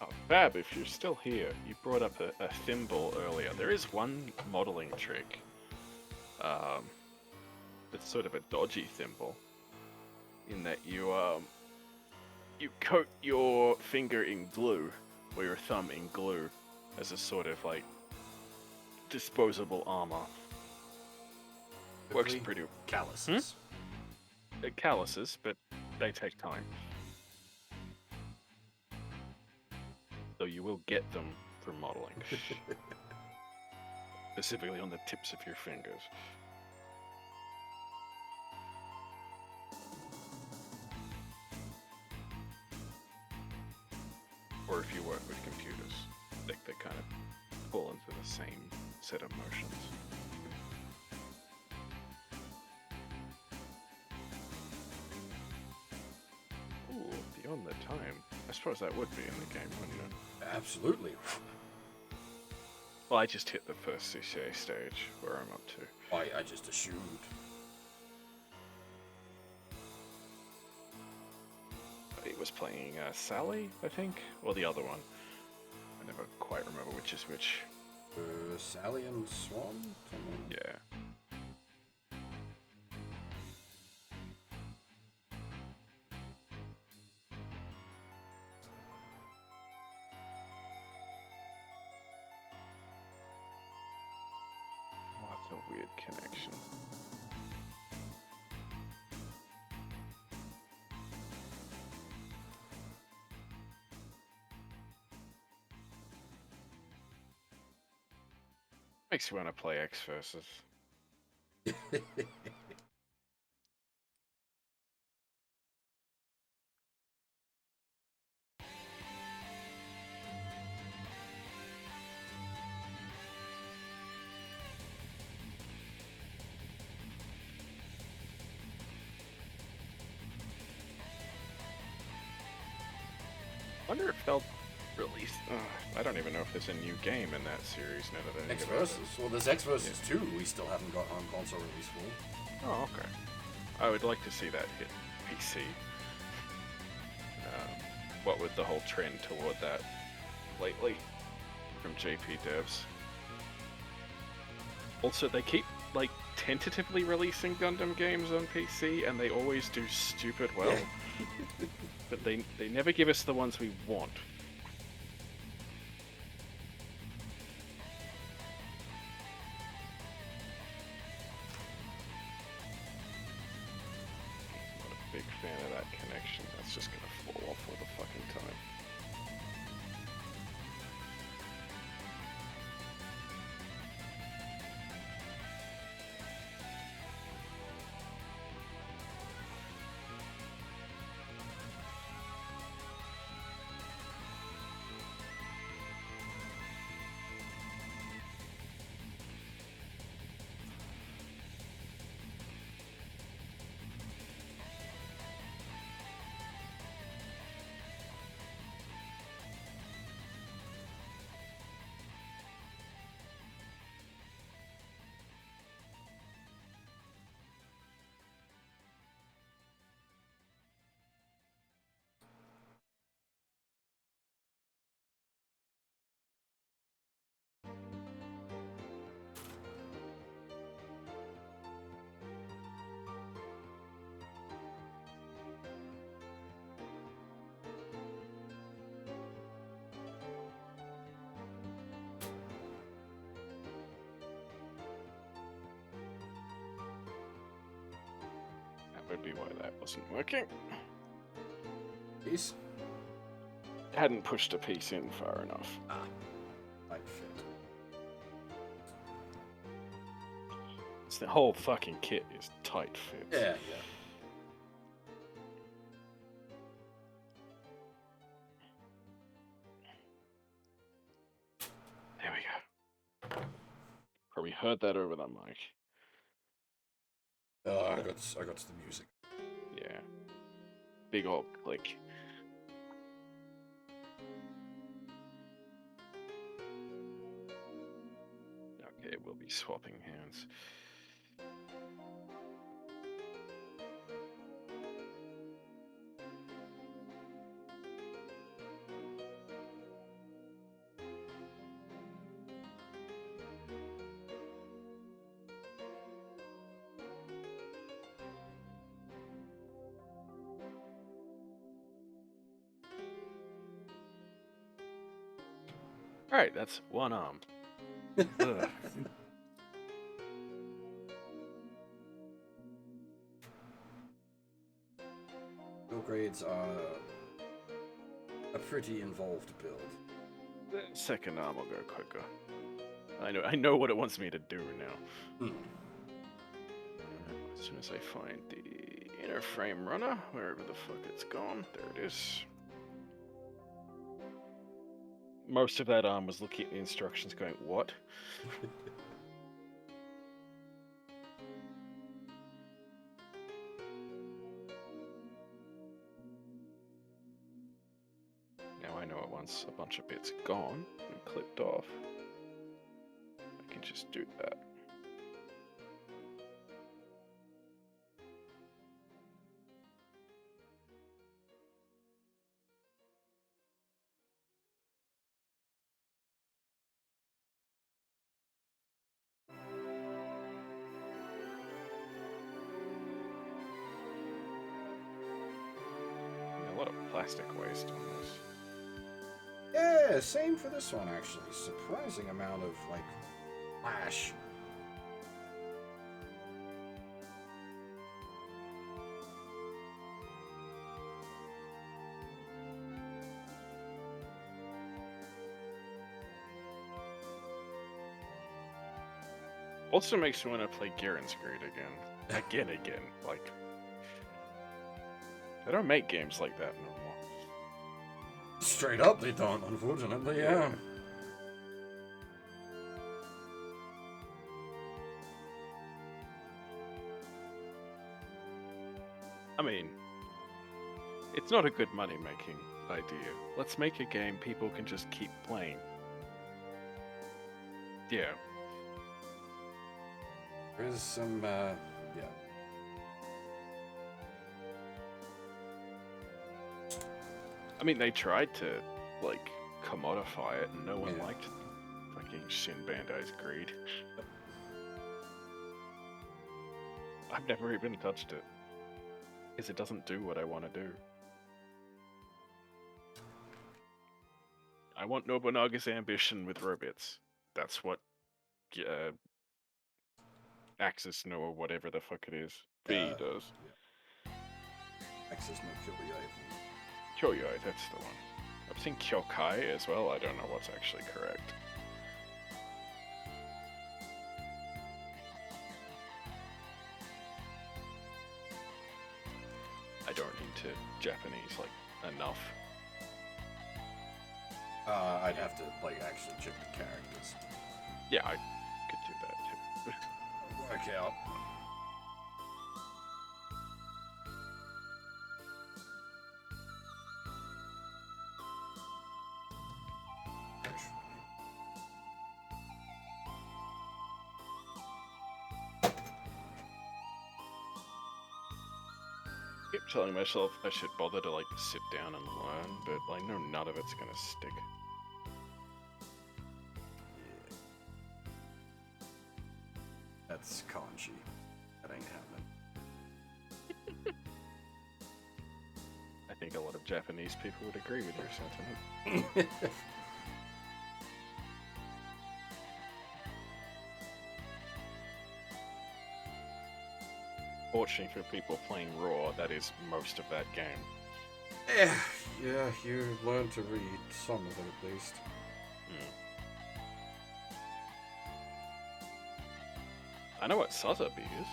Oh, Fab, if you're still here, you brought up a thimble earlier. There is one modeling trick. It's sort of a dodgy thimble, in that you coat your finger in glue, or your thumb in glue, as a sort of like disposable armor. Works pretty. Calluses. Calluses, but they take time. So you will get them from modeling. Specifically on the tips of your fingers. Or if you work with computers, they kind of fall into the same set of motions. Ooh, beyond the time. I suppose that would be in the game, wouldn't it? Absolutely. Well, I just hit the first CCA stage, where I'm up to. I just assumed. He was playing Sally, I think, or the other one. I never quite remember which is which. Sally and Swan? Yeah. What a weird connection. Makes you want to play X versus. Wonder if they'll release. I don't even know if there's a new game in that series now that I think X about versus. it. Well, there's X versus 2. We still haven't got on console release for. Oh, okay. I would like to see that hit PC. What with the whole trend toward that lately from JP devs. Also, they keep like tentatively releasing Gundam games on PC, and they always do stupid well. But they never give us the ones we want. could be why that wasn't working. Piece? Hadn't pushed a piece in far enough. Ah. Tight fit. It's the whole fucking kit is tight fits. Yeah. There we go. Probably heard that over the mic. Oh, I got the music. Yeah. Big old click. Okay, we'll be swapping hands. Alright, that's one arm. Ugh. Build grades are a pretty involved build. The second arm will go quicker. I know what it wants me to do now. As soon as I find the inner frame runner, wherever the fuck it's gone, there it is. Most of that arm was looking at the instructions going, what? Now I know it once a bunch of bits gone and clipped off, I can just do that. A lot of plastic waste on this. Yeah, same for this one actually. Surprising amount of like flash. Also makes me want to play Garen's Greed again. Again. Like, they don't make games like that no more. Straight up, they don't, unfortunately, yeah. I mean, it's not a good money-making idea. Let's make a game people can just keep playing. Yeah. There's some, yeah. I mean, they tried to, like, commodify it, and no one liked fucking Shin Bandai's Greed. I've never even touched it. Because it doesn't do what I want to do. I want Nobunaga's ambition with robots. That's what Axis No or whatever the fuck it is. V does. Yeah. Axis No Kyoryai. Kyoryai, that's the one. I've seen Kyokai as well. I don't know what's actually correct. I don't need to Japanese, like, enough. I'd have to, like, actually check the characters. Yeah, I could do that too. Work out. I keep telling myself I should bother to, like, sit down and learn, but I know none of it's gonna stick. Yeah. That's kanji. That ain't happening. I think a lot of Japanese people would agree with your sentiment. Fortunately for people playing raw, that is most of that game. Yeah, you learn to read some of it at least. I know what Sazab is.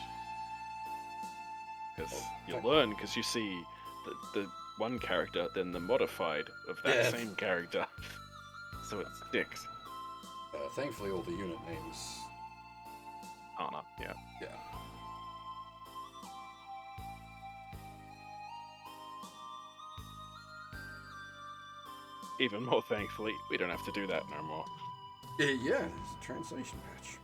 Because you learn because you see the one character, then the modified of that same character. So it sticks. Thankfully, all the unit names. Ana, yeah. Yeah. Even more thankfully, we don't have to do that no more. Yeah, it's a translation patch.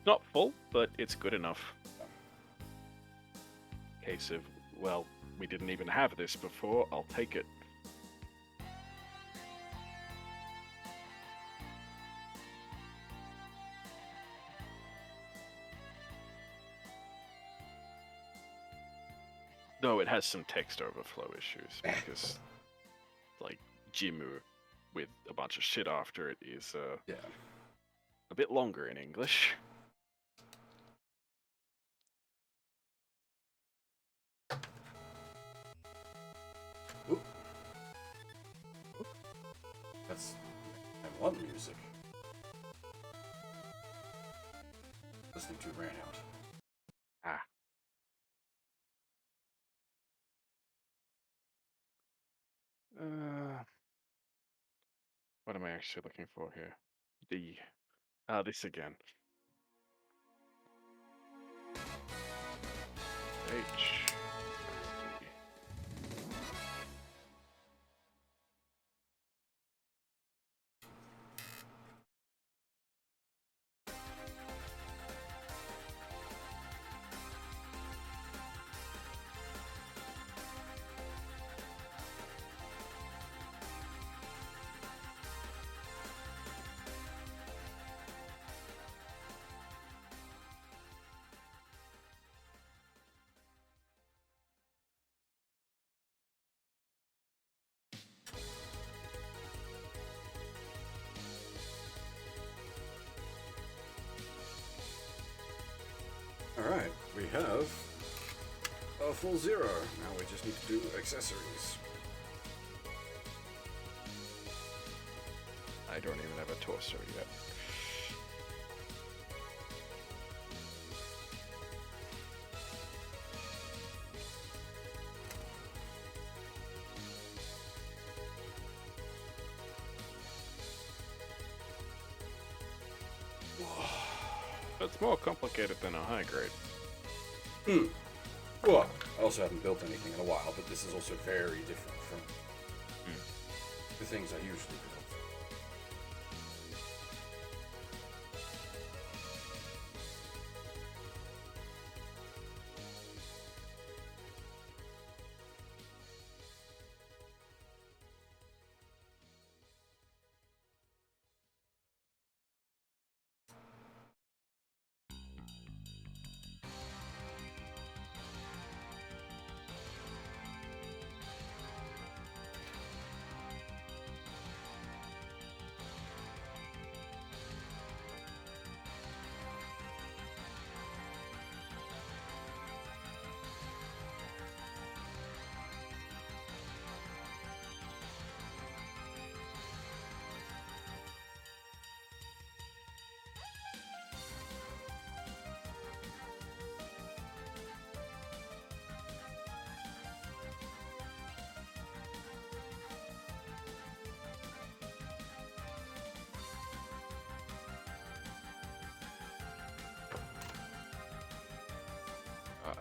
Not full, but it's good enough. Case of, well, we didn't even have this before, I'll take it. Though it has some text overflow issues, because, like, Jimu with a bunch of shit after it is a bit longer in English. Oop. That's one music. Listening to ran out. Ah. What am I actually looking for here? This again. H. Alright, we have a full 0. Now we just need to do accessories. I don't even have a torso yet. It's more complicated than a high grade. Well, I also haven't built anything in a while, but this is also very different from the things I usually build.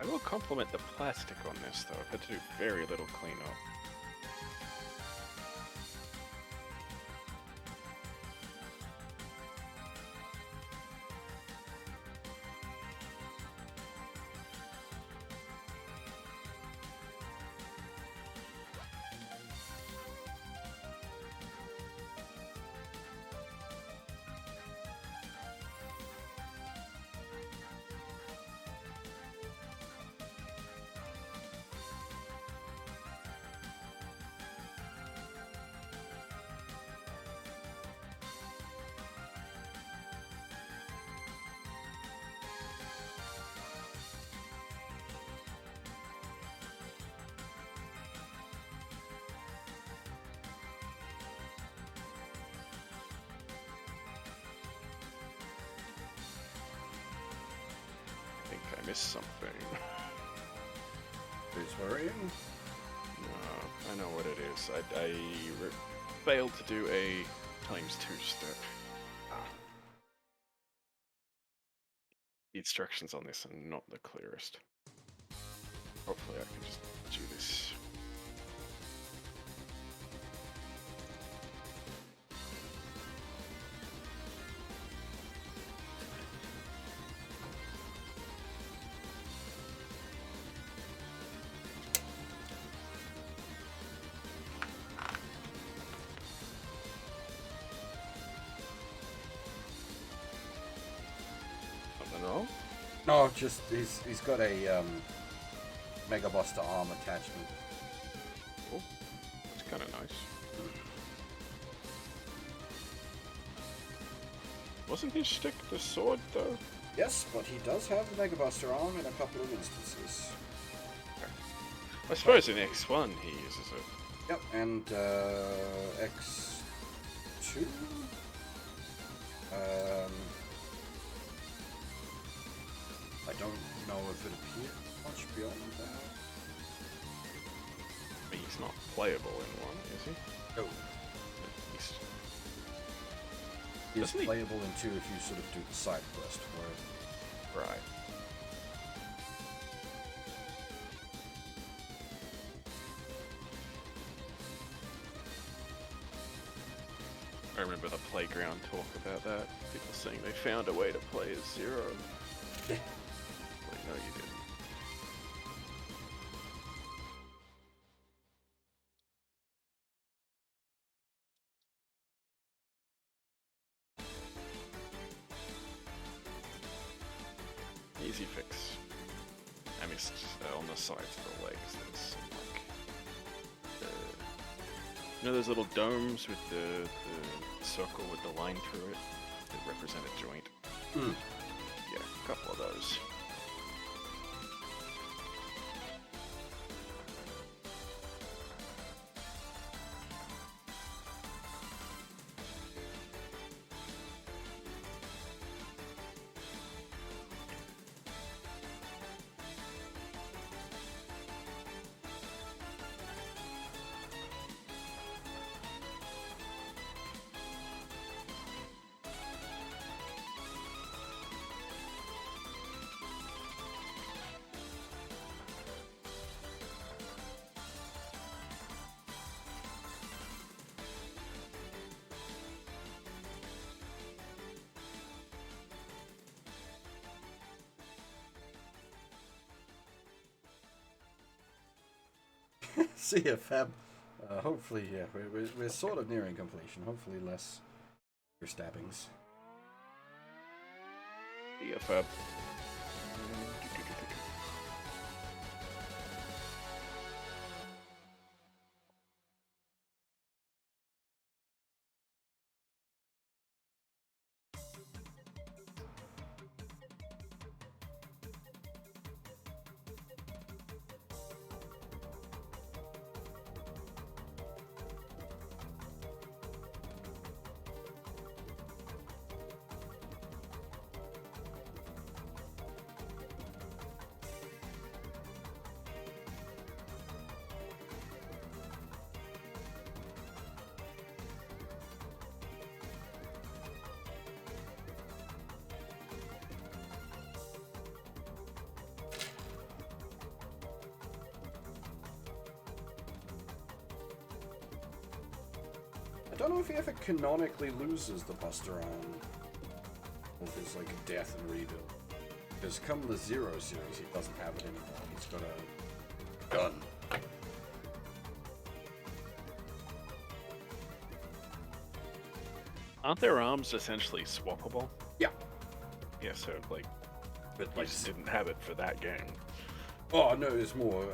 I will compliment the plastic on this, though. I've had to do very little cleanup. missed something. Who's worrying? No, I know what it is. I failed to do a times 2 step. The instructions on this are not the clearest. Hopefully I can just do this. Something wrong? No, just he's got a Mega Buster arm attachment. Oh, that's kind of nice. Wasn't his stick the sword though? Yes, but he does have the Mega Buster arm in a couple of instances. I suppose in X1 he uses it. Yep, and X2. I don't know if it appears much beyond that. But he's not playable in 1, is he? No. He's... He's Doesn't he- playable in 2 if you sort of do the side quest for it. Right. I remember the playground talk about that. People saying they found a way to play as Zero. Yeah. Like, no, you didn't. Easy fix. I missed on the sides of the legs. There's some like, you know, those little domes with the circle with the line through it that represent a joint. Mm. Yeah, a couple of those. See ya, Fab. Hopefully, yeah, we're sort of nearing completion. Hopefully less stabbings. Yeah, Fab. I don't know if he ever canonically loses the Buster Arm, or if it's like a death and rebuild. Because come the Zero series, he doesn't have it anymore. He's got a gun. Aren't their arms essentially swappable? Yeah. Yeah, so like, But you like, just didn't have it for that game. oh no, it's more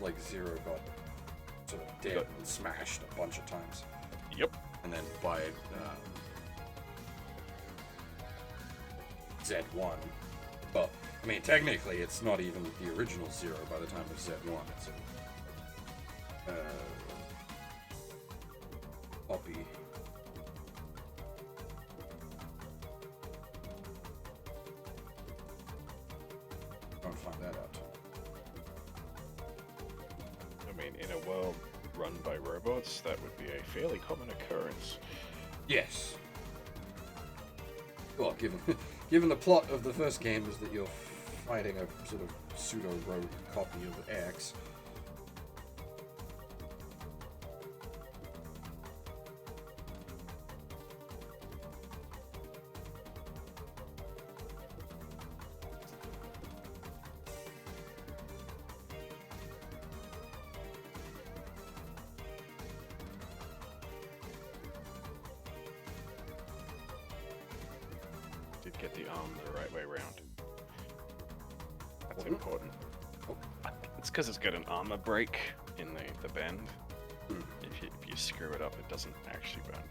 like Zero got sort of dead and smashed a bunch of times. Yep. And then by Z1. Well, I mean, technically, it's not even the original Zero by the time of Z1. It's a copy. run by robots, that would be a fairly common occurrence. Yes. Well, given the plot of the first game is that you're fighting a sort of pseudo-rogue copy of X. Did get the arm the right way around. That's important. Oh. It's because it's got an armor break in the bend. Hmm. If you screw it up, it doesn't actually bend.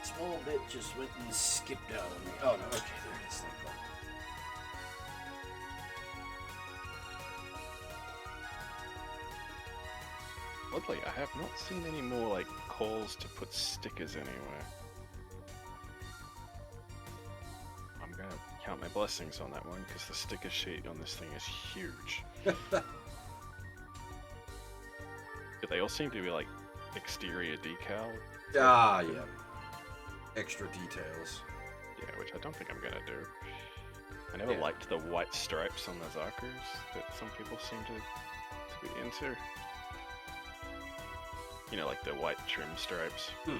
Small bit just went and skipped out on me. Oh no, okay, there it is. Thank God. Oddly, I have not seen any more like calls to put stickers anywhere. I'm gonna count my blessings on that one because the sticker sheet on this thing is huge. But they all seem to be like exterior decal. Ah, yeah. Extra details. Yeah, which I don't think I'm gonna do. I never liked the white stripes on the Zakers that some people seem to be into. You know, like the white trim stripes. Hmm.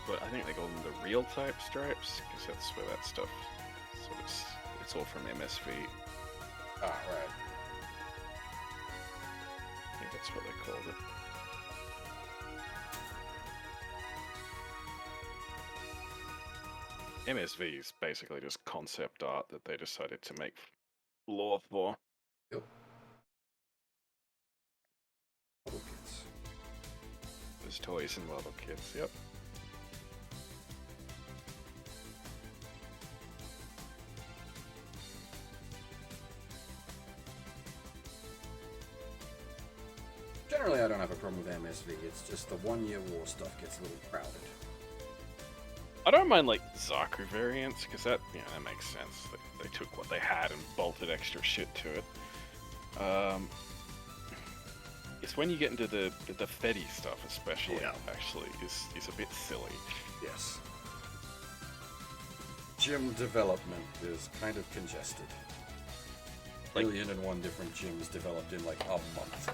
But I think they call them the real type stripes, because that's where that stuff, so it's all from MSV. Ah, right. I think that's what they called it. MSV is basically just concept art that they decided to make lore for. Yep. Little kids. There's toys and little kids, yep. Generally, I don't have a problem with MSV. It's just the 1 Year War stuff gets a little crowded. I don't mind like Zaku variants because that makes sense. They took what they had and bolted extra shit to it. It's when you get into the Fetty stuff, especially, actually, is a bit silly. Yes. Gym development is kind of congested. Like, 1,001 different gyms developed in like a month.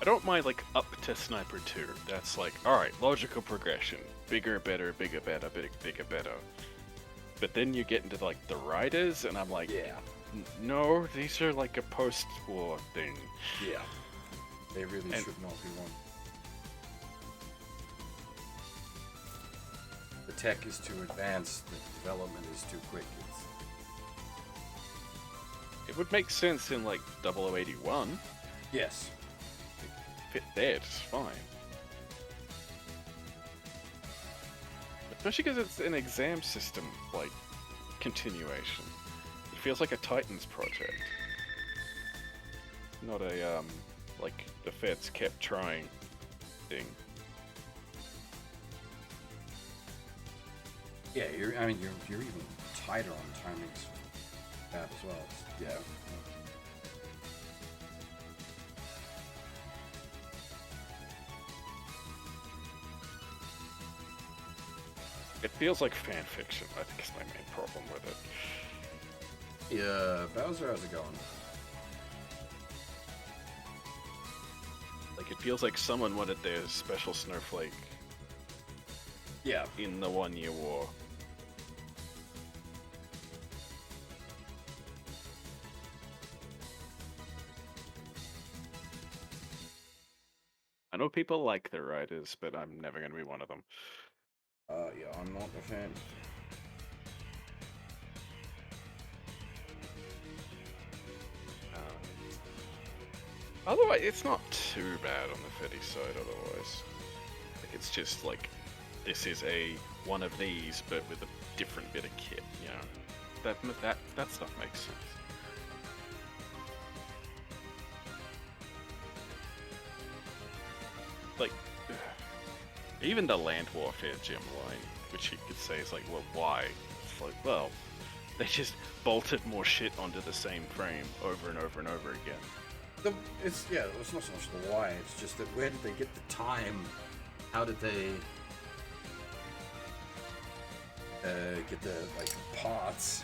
I don't mind like up to Sniper 2. That's like, alright, logical progression. Bigger, better, bigger, better, bigger, better. But then you get into like the riders, and I'm like, no, these are like a post-war thing. Yeah. They really should not be one. The tech is too advanced, the development is too quick. It would make sense in like 0081. Yes. fit there just fine. Especially because it's an exam system, like, continuation. It feels like a Titans project. Not a, like, the feds kept trying thing. Yeah, you're even tighter on timings for that as well. Yeah. It feels like fan fiction, I think is my main problem with it. Yeah, Bowser, how's it going? Like, it feels like someone wanted their special snowflake Yeah. in the 1 Year War. I know people like the writers, but I'm never going to be one of them. Yeah, I'm not a fan. Otherwise, it's not too bad on the Fetty side otherwise. Like, it's just like, this is one of these, but with a different bit of kit, you know? That stuff makes sense. Like, even the land warfare gem line, which you could say is like, well, why? It's like, well, they just bolted more shit onto the same frame over and over and over again. It's not so much the why. It's just that where did they get the time? How did they get the parts?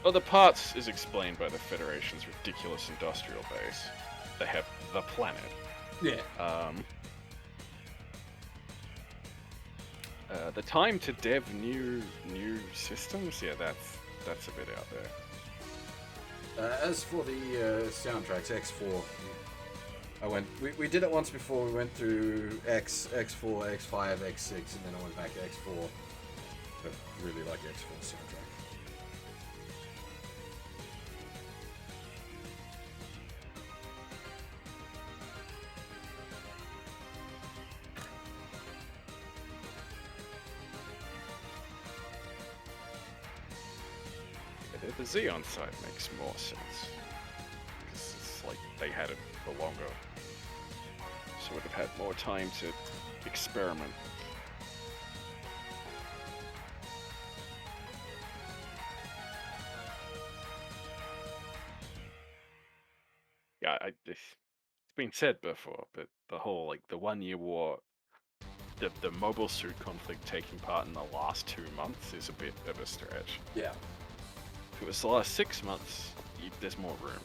Well, the parts is explained by the Federation's ridiculous industrial base. They have the planet. Yeah. The time to dev new systems, yeah, that's a bit out there. As for the soundtracks, X4, we did it once before. We went through X, X4, X5, X6, and then I went back to X4. I really like X4 soundtrack. The Xeon side makes more sense. Because it's like they had it for longer. So would have had more time to experiment. Yeah, it's been said before, but the whole, like, the 1 Year War, the mobile suit conflict taking part in the last 2 months is a bit of a stretch. Yeah. If it was the last 6 months, there's more room.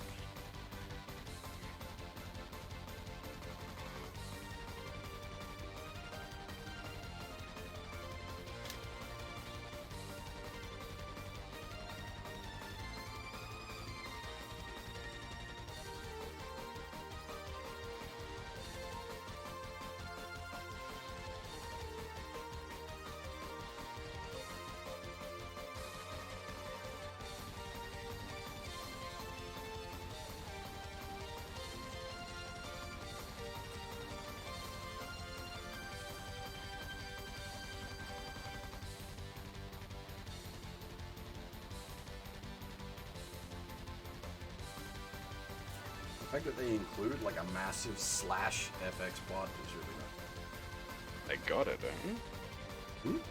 The fact that they include like a massive slash FX bot is really nice. They got it, don't you?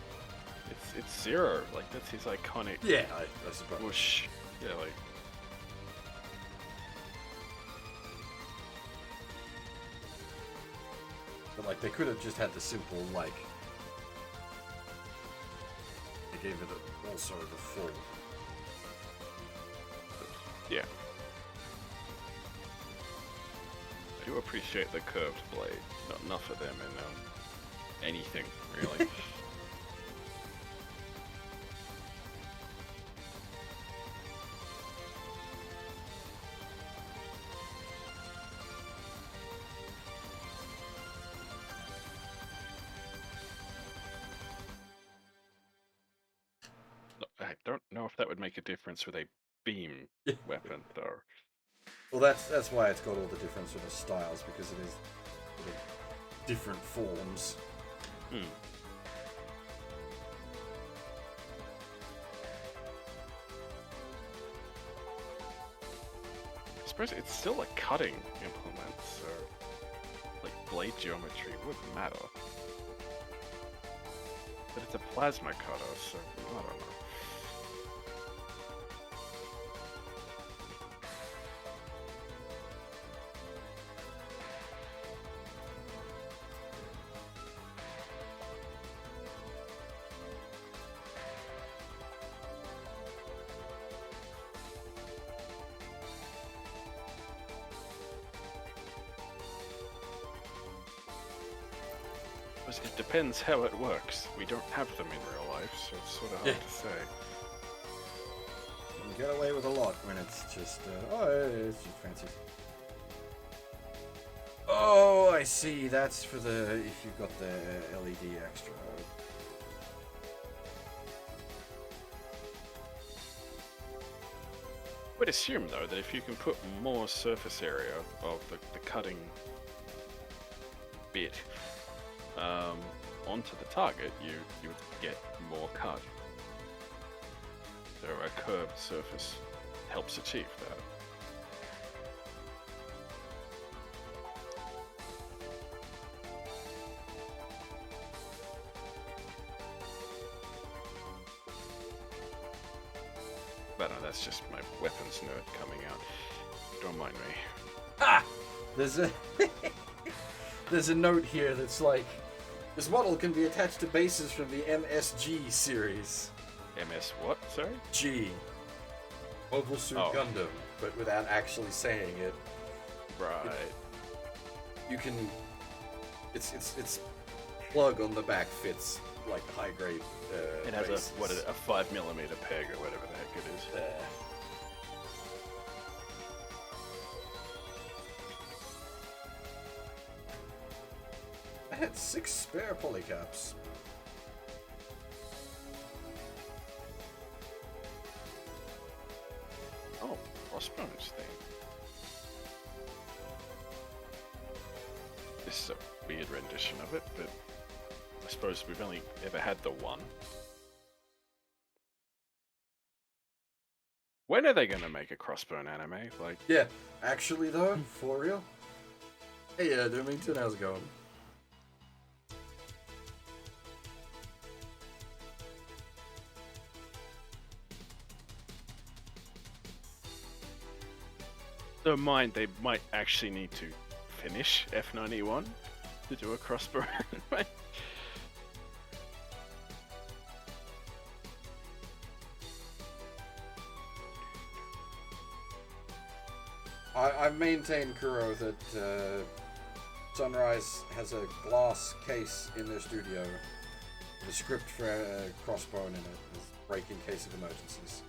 It's Zero, like that's his iconic. Yeah, I suppose. Whoosh. Yeah, like. But like they could have just had the simple like. They gave it also the full. Yeah. I do appreciate the curved blade. Not enough of them in anything, really. I don't know if that would make a difference with a beam weapon, though. Well, that's why it's got all the different sort of styles, because it is sort of different forms. Hmm. I suppose it's still a cutting implement, so like blade geometry wouldn't matter. But it's a plasma cutter, so I don't know. It depends how it works. We don't have them in real life, so it's sort of hard to say. You can get away with a lot when it's just, it's just fancy. Oh, I see. That's for the, if you've got the LED extra. I would assume, though, that if you can put more surface area of the cutting bit onto the target, you would get more cut. So a curved surface helps achieve that. But no, that's just my weapons nerd coming out. Don't mind me. Ah! There's a note here that's like, this model can be attached to bases from the MSG series. MS what? Sorry? G. Mobile Suit Gundam, but without actually saying it. Right. You can. It's plug on the back fits like high grade. It has bases. a 5mm peg or whatever the heck it is. I had 6 spare polycaps. Oh, crossbones thing. This is a weird rendition of it, but I suppose we've only ever had the one. When are they going to make a crossbone anime? Like, Yeah, actually though, for real. Hey, Dermington, how's it going? don't mind, they might actually need to finish F91 to do a crossbow anime. I've maintained, Kuro, that Sunrise has a glass case in their studio with a script for a crossbone in it, as break in case of emergencies.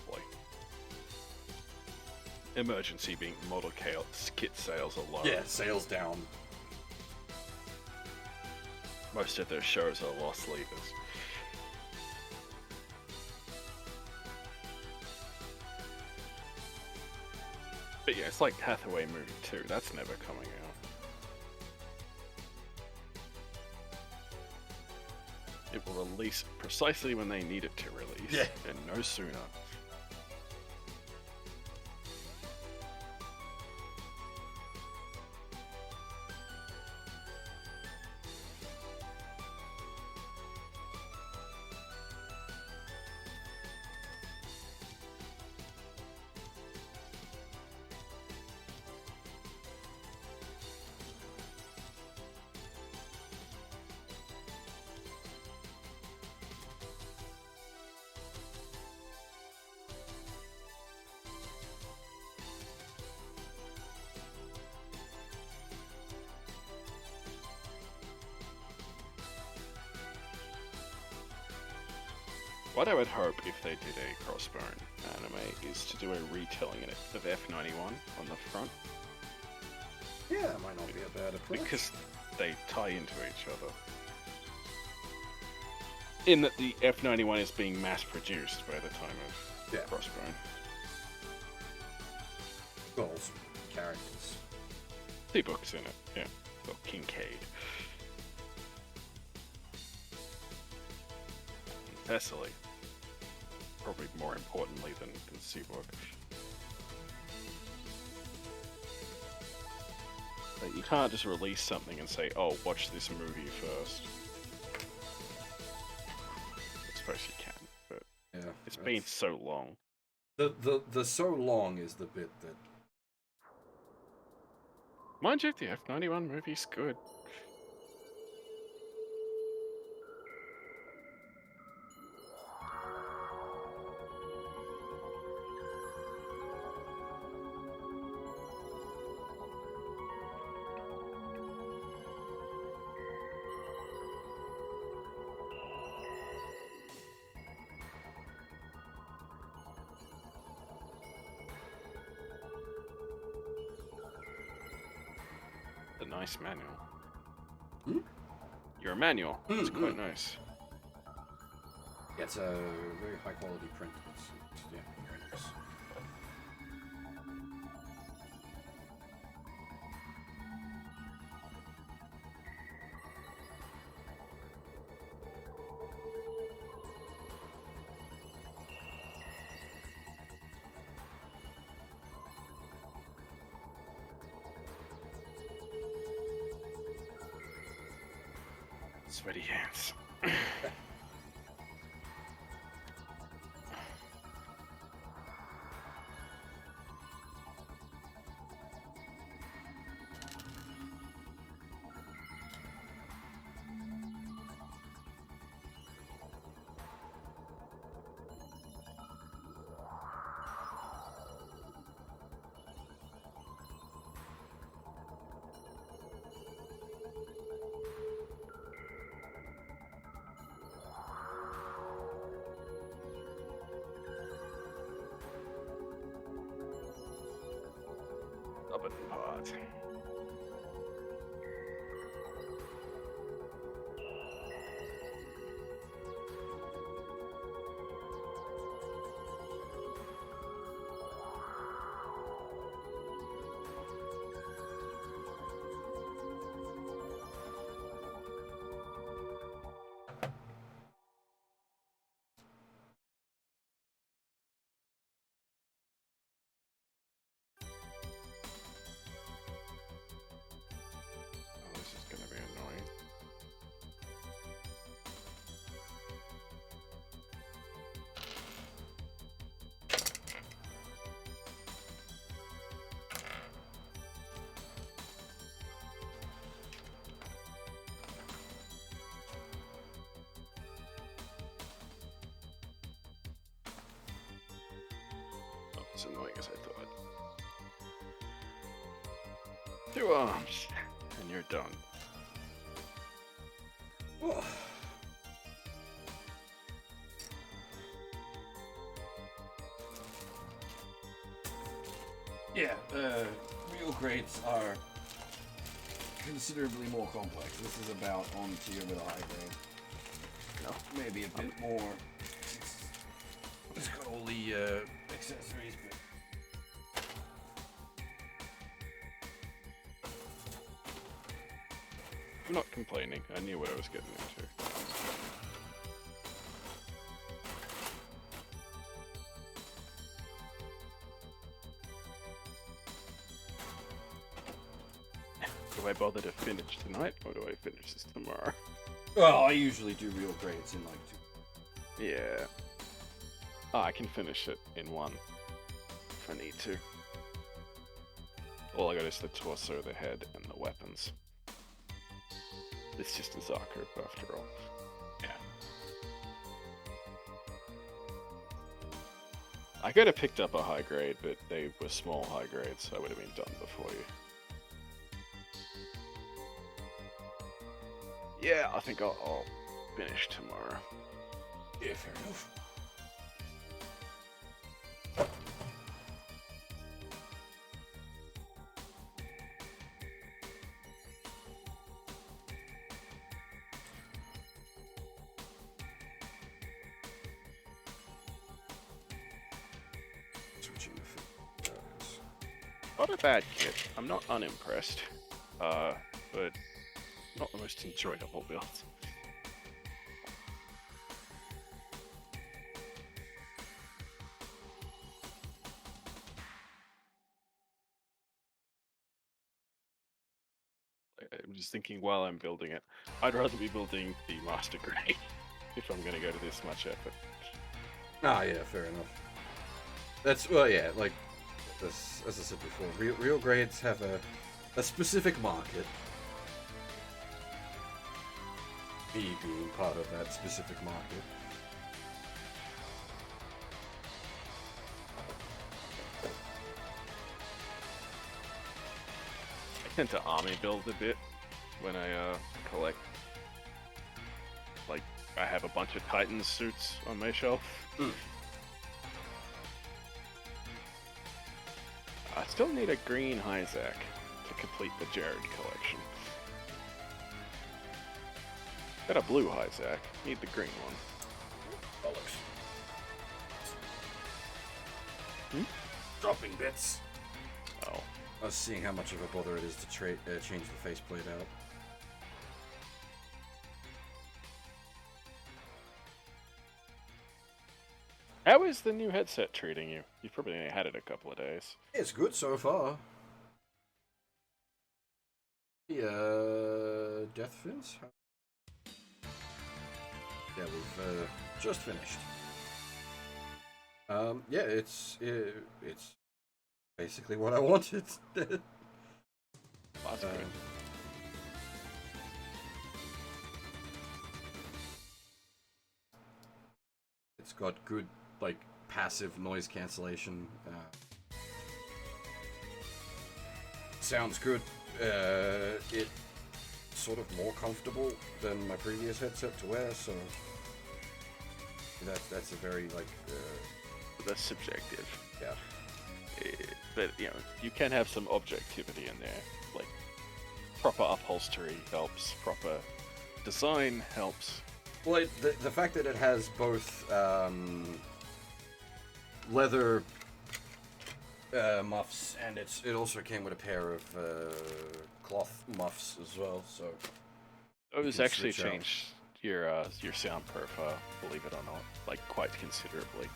Boy. Emergency being model kit sales alone. Yeah, sales down. Most of their shows are lost leaders. But yeah, it's like Hathaway movie 2. That's never coming out. It will release precisely when they need it to release, and no sooner. What I would hope if they did a crossbone anime is to do a retelling of F91 on the front. Yeah, it might not be a bad approach. Because they tie into each other. In that the F91 is being mass produced by the time of crossbone. goals, characters. Seabook's in it, yeah. Or Kincaid. And Thessaly. Probably more importantly than Seabook. But you can't just release something and say, oh, watch this movie first. I suppose you can, but Yeah, it's been so long. The so long is the bit that. Mind you, the F-91 movie's good. A nice manual. Hmm? Your manual. It's quite nice. Yeah, it's a very high quality print. Yeah, very nice. Sweaty hands. Up in pot. Oh, this is gonna be annoying. Not as annoying as I thought. 2 arms, and you're done. Oh. Yeah, real grades are considerably more complex. This is about on tier with a high grade. No, maybe a bit more. It's got all the accessories, but I'm not complaining. I knew what I was getting into. Do I bother to finish tonight, or do I finish this tomorrow? well, I usually do real grades in like 2. Yeah. Oh, I can finish it in 1 if I need to. All I got is the torso, the head, and the weapons. It's just a Zaku after all. Yeah. I could have picked up a high grade, but they were small high grades, so I would have been done before you. Yeah, I think I'll finish tomorrow. Yeah, fair enough. Switching the things. not a bad kit. I'm not unimpressed. But not the most enjoyable build. I'm just thinking while I'm building it, I'd rather be building the master grade if I'm going to go to this much effort. Ah, yeah, fair enough. That's, well, yeah, like, this, as I said before, real grades have a specific market. Me being part of that specific market. I tend to army build a bit when I collect. Like, I have a bunch of Titan suits on my shelf. I still need a green Hyzak to complete the Jared collection. Got a blue Hyzak, need the green one. Bollocks. Dropping bits. Oh. I was seeing how much of a bother it is to change the faceplate out. How is the new headset treating you? You've probably only had it a couple of days. It's good so far. The death fins? Yeah, we've just finished. Yeah, it's basically what I wanted. That's good. It's got good, like, passive noise cancellation. Sounds good. It's sort of more comfortable than my previous headset to wear, so that's a very, like, That's subjective. yeah. But, you know, you can have some objectivity in there. Like, proper upholstery helps, proper design helps. Well, the fact that it has both leather muffs, and it also came with a pair of cloth muffs as well, so... It was can actually switch out. changed your sound profile, believe it or not, like quite considerably.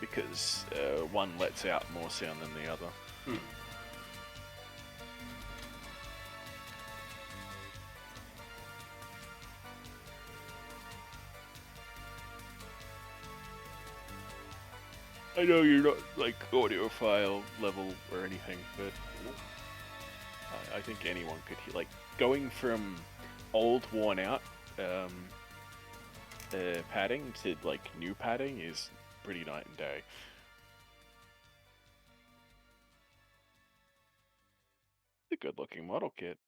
Because one lets out more sound than the other. I know you're not like audiophile level or anything, but I think anyone could hear, like, going from old, worn out padding to like new padding is pretty night and day. It's a good looking model kit.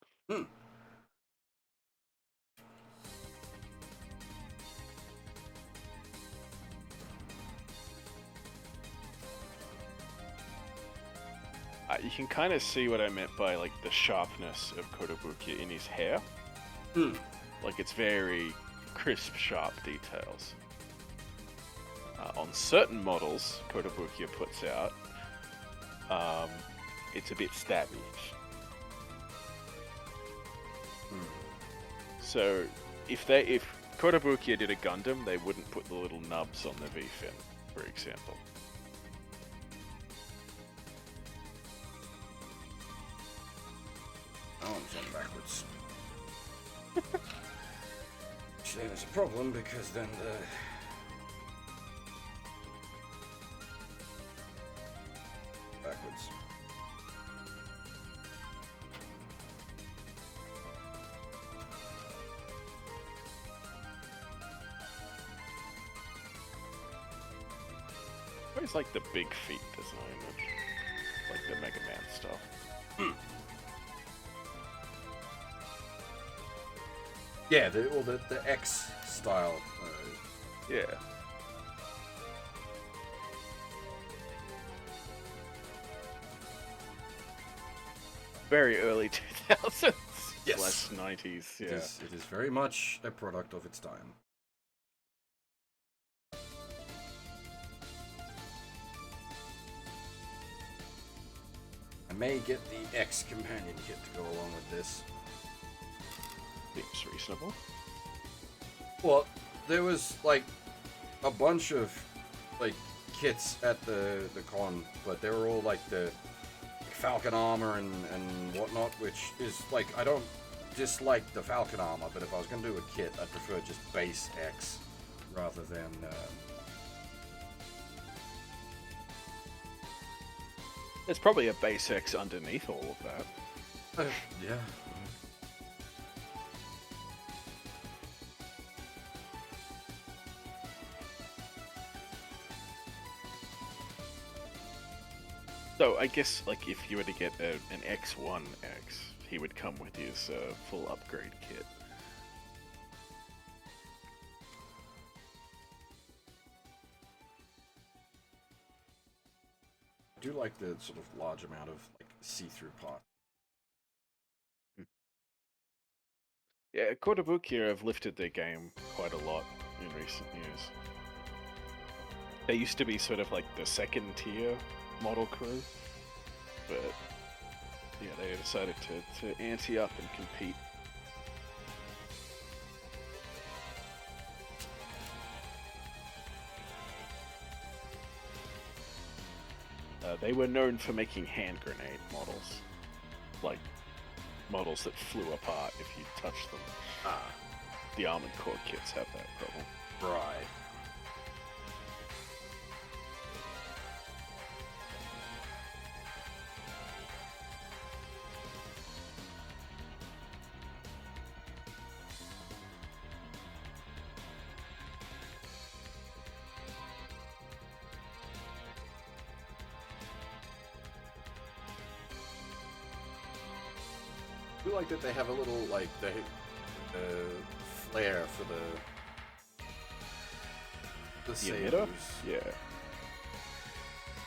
You can kind of see what I meant by like the sharpness of Kotobukiya in his hair. Like, it's very crisp, sharp details. On certain models Kotobukiya puts out, it's a bit stabby. So if Kotobukiya did a Gundam, they wouldn't put the little nubs on the V-fin, for example. Arms on backwards. Which then is a problem, because then the... backwards. I always like the big feet design, like the Megaman stuff. Yeah, the X style. Yeah. Very early 2000s. Yes. Less 90s, yeah. It is very much a product of its time. I may get the X companion kit to go along with this. Seems reasonable. Well, there was like a bunch of like kits at the con, but they were all like the Falcon armor and whatnot, which is like, I don't dislike the Falcon armor, but if I was going to do a kit, I'd prefer just base X rather than There's probably a base X underneath all of that. yeah. So I guess like if you were to get an X1X, he would come with his full upgrade kit. I do like the sort of large amount of like see-through parts. Yeah, Kotobukiya have lifted their game quite a lot in recent years. They used to be sort of like the second tier model crew, but yeah, they decided to ante up and compete. They were known for making hand grenade models, like models that flew apart if you touched them. Ah, The Armored Core kits have that problem. right. I do like that they have a little, like, the flair for the emitter? sabers. Yeah.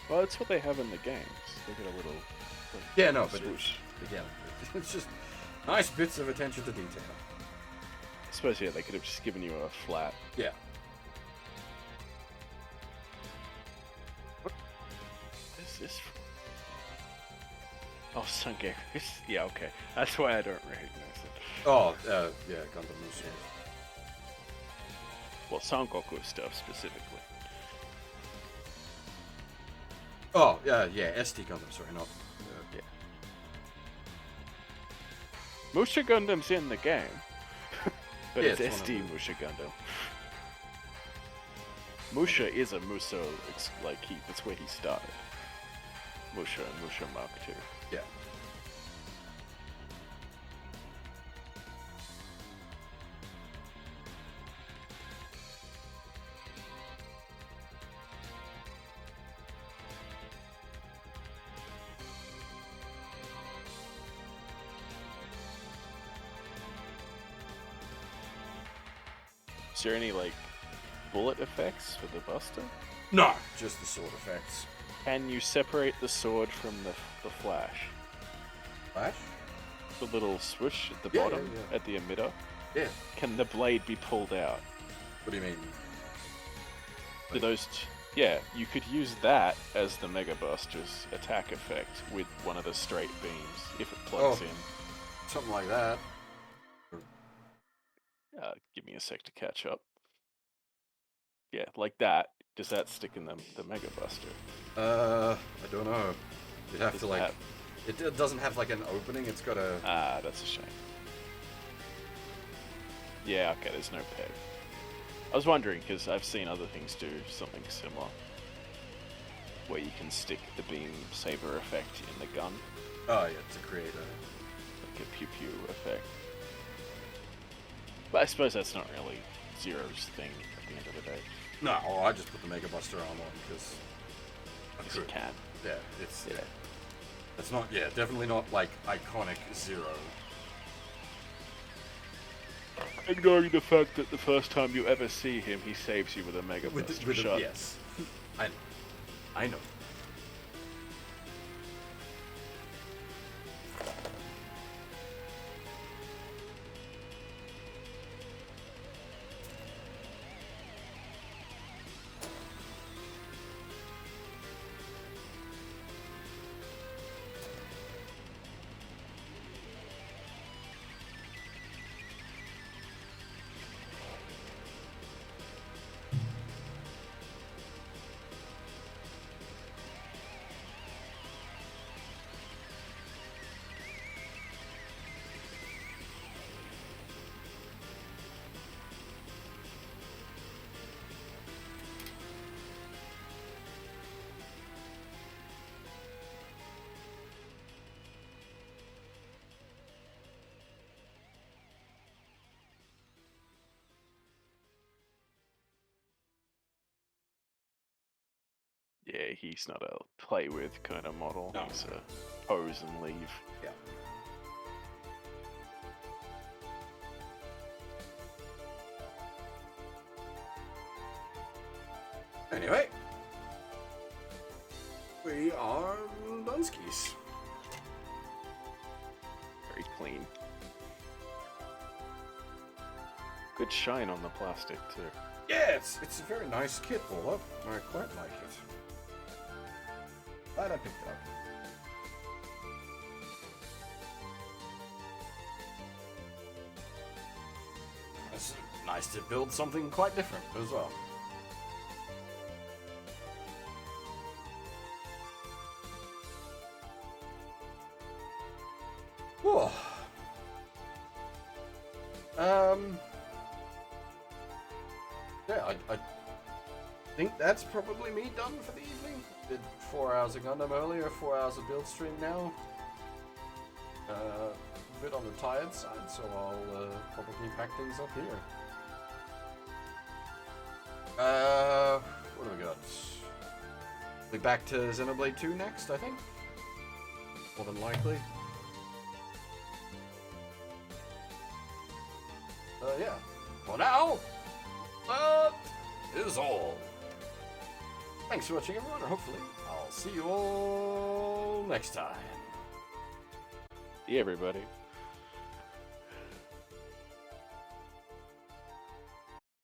Well, that's what they have in the games. They get a little. Like, Yeah, no, but swoosh. again, it's just nice bits of attention to detail. I suppose, yeah, they could have just given you a flat. Yeah. What is this? Oh, Sungaker. Yeah, okay. That's why I don't recognize it. Oh, yeah, Gundam Musu. Well, Son Goku stuff specifically. Oh, yeah, ST Gundam, sorry, not. Yeah. Musha Gundam's in the game, but Yeah, it's it's one SD of Musha Gundam. Musha is a Muso, like that's where he started. Musha and Musha Mark II. Yeah. Is there any like bullet effects for the Buster? No, just the sword effects. Can you separate the sword from the flash? Flash? The little swoosh at the Yeah, bottom, yeah. at the emitter? Yeah. Can the blade be pulled out? What do you mean? Do those yeah, you could use that as the Mega Buster's attack effect with one of the straight beams if it plugs Oh. in. Something like that. Give me a sec to catch up. Yeah, like that. Does that stick in the Mega Buster? I don't know. You'd have Does to it like. have- It doesn't have like an opening. It's got a. Ah, that's a shame. Yeah, okay, there's no peg. I was wondering because I've seen other things do something similar, where you can stick the beam saber effect in the gun, Oh yeah, to create a. like a pew pew effect. But I suppose that's not really Zero's thing at the end of the day. No, I just put the Mega Buster arm on because. Because you can. Yeah, it's Yeah. It's not. Yeah, definitely not like iconic Zero. Ignoring the fact that the first time you ever see him, he saves you with a Mega Buster With shot. yes, I know. Yeah, he's not a play with kind of model. No. He's a pose and leave. Yeah. Anyway, we are Dunskies. Very clean. Good shine on the plastic too. Yeah, it's a very nice kit, Paula. I quite like it. Glad I picked it up. It's nice to build something quite different as well. Whoa. Yeah, I think that's probably me done for the evening. Did 4 hours of Gundam earlier, 4 hours of build stream now. A bit on the tired side, so I'll probably pack things up here. What do we got? Be back to Xenoblade 2 next, I think. More than likely. Yeah. For now, that is all. Thanks for watching, everyone, and hopefully I'll see you all next time. See everybody.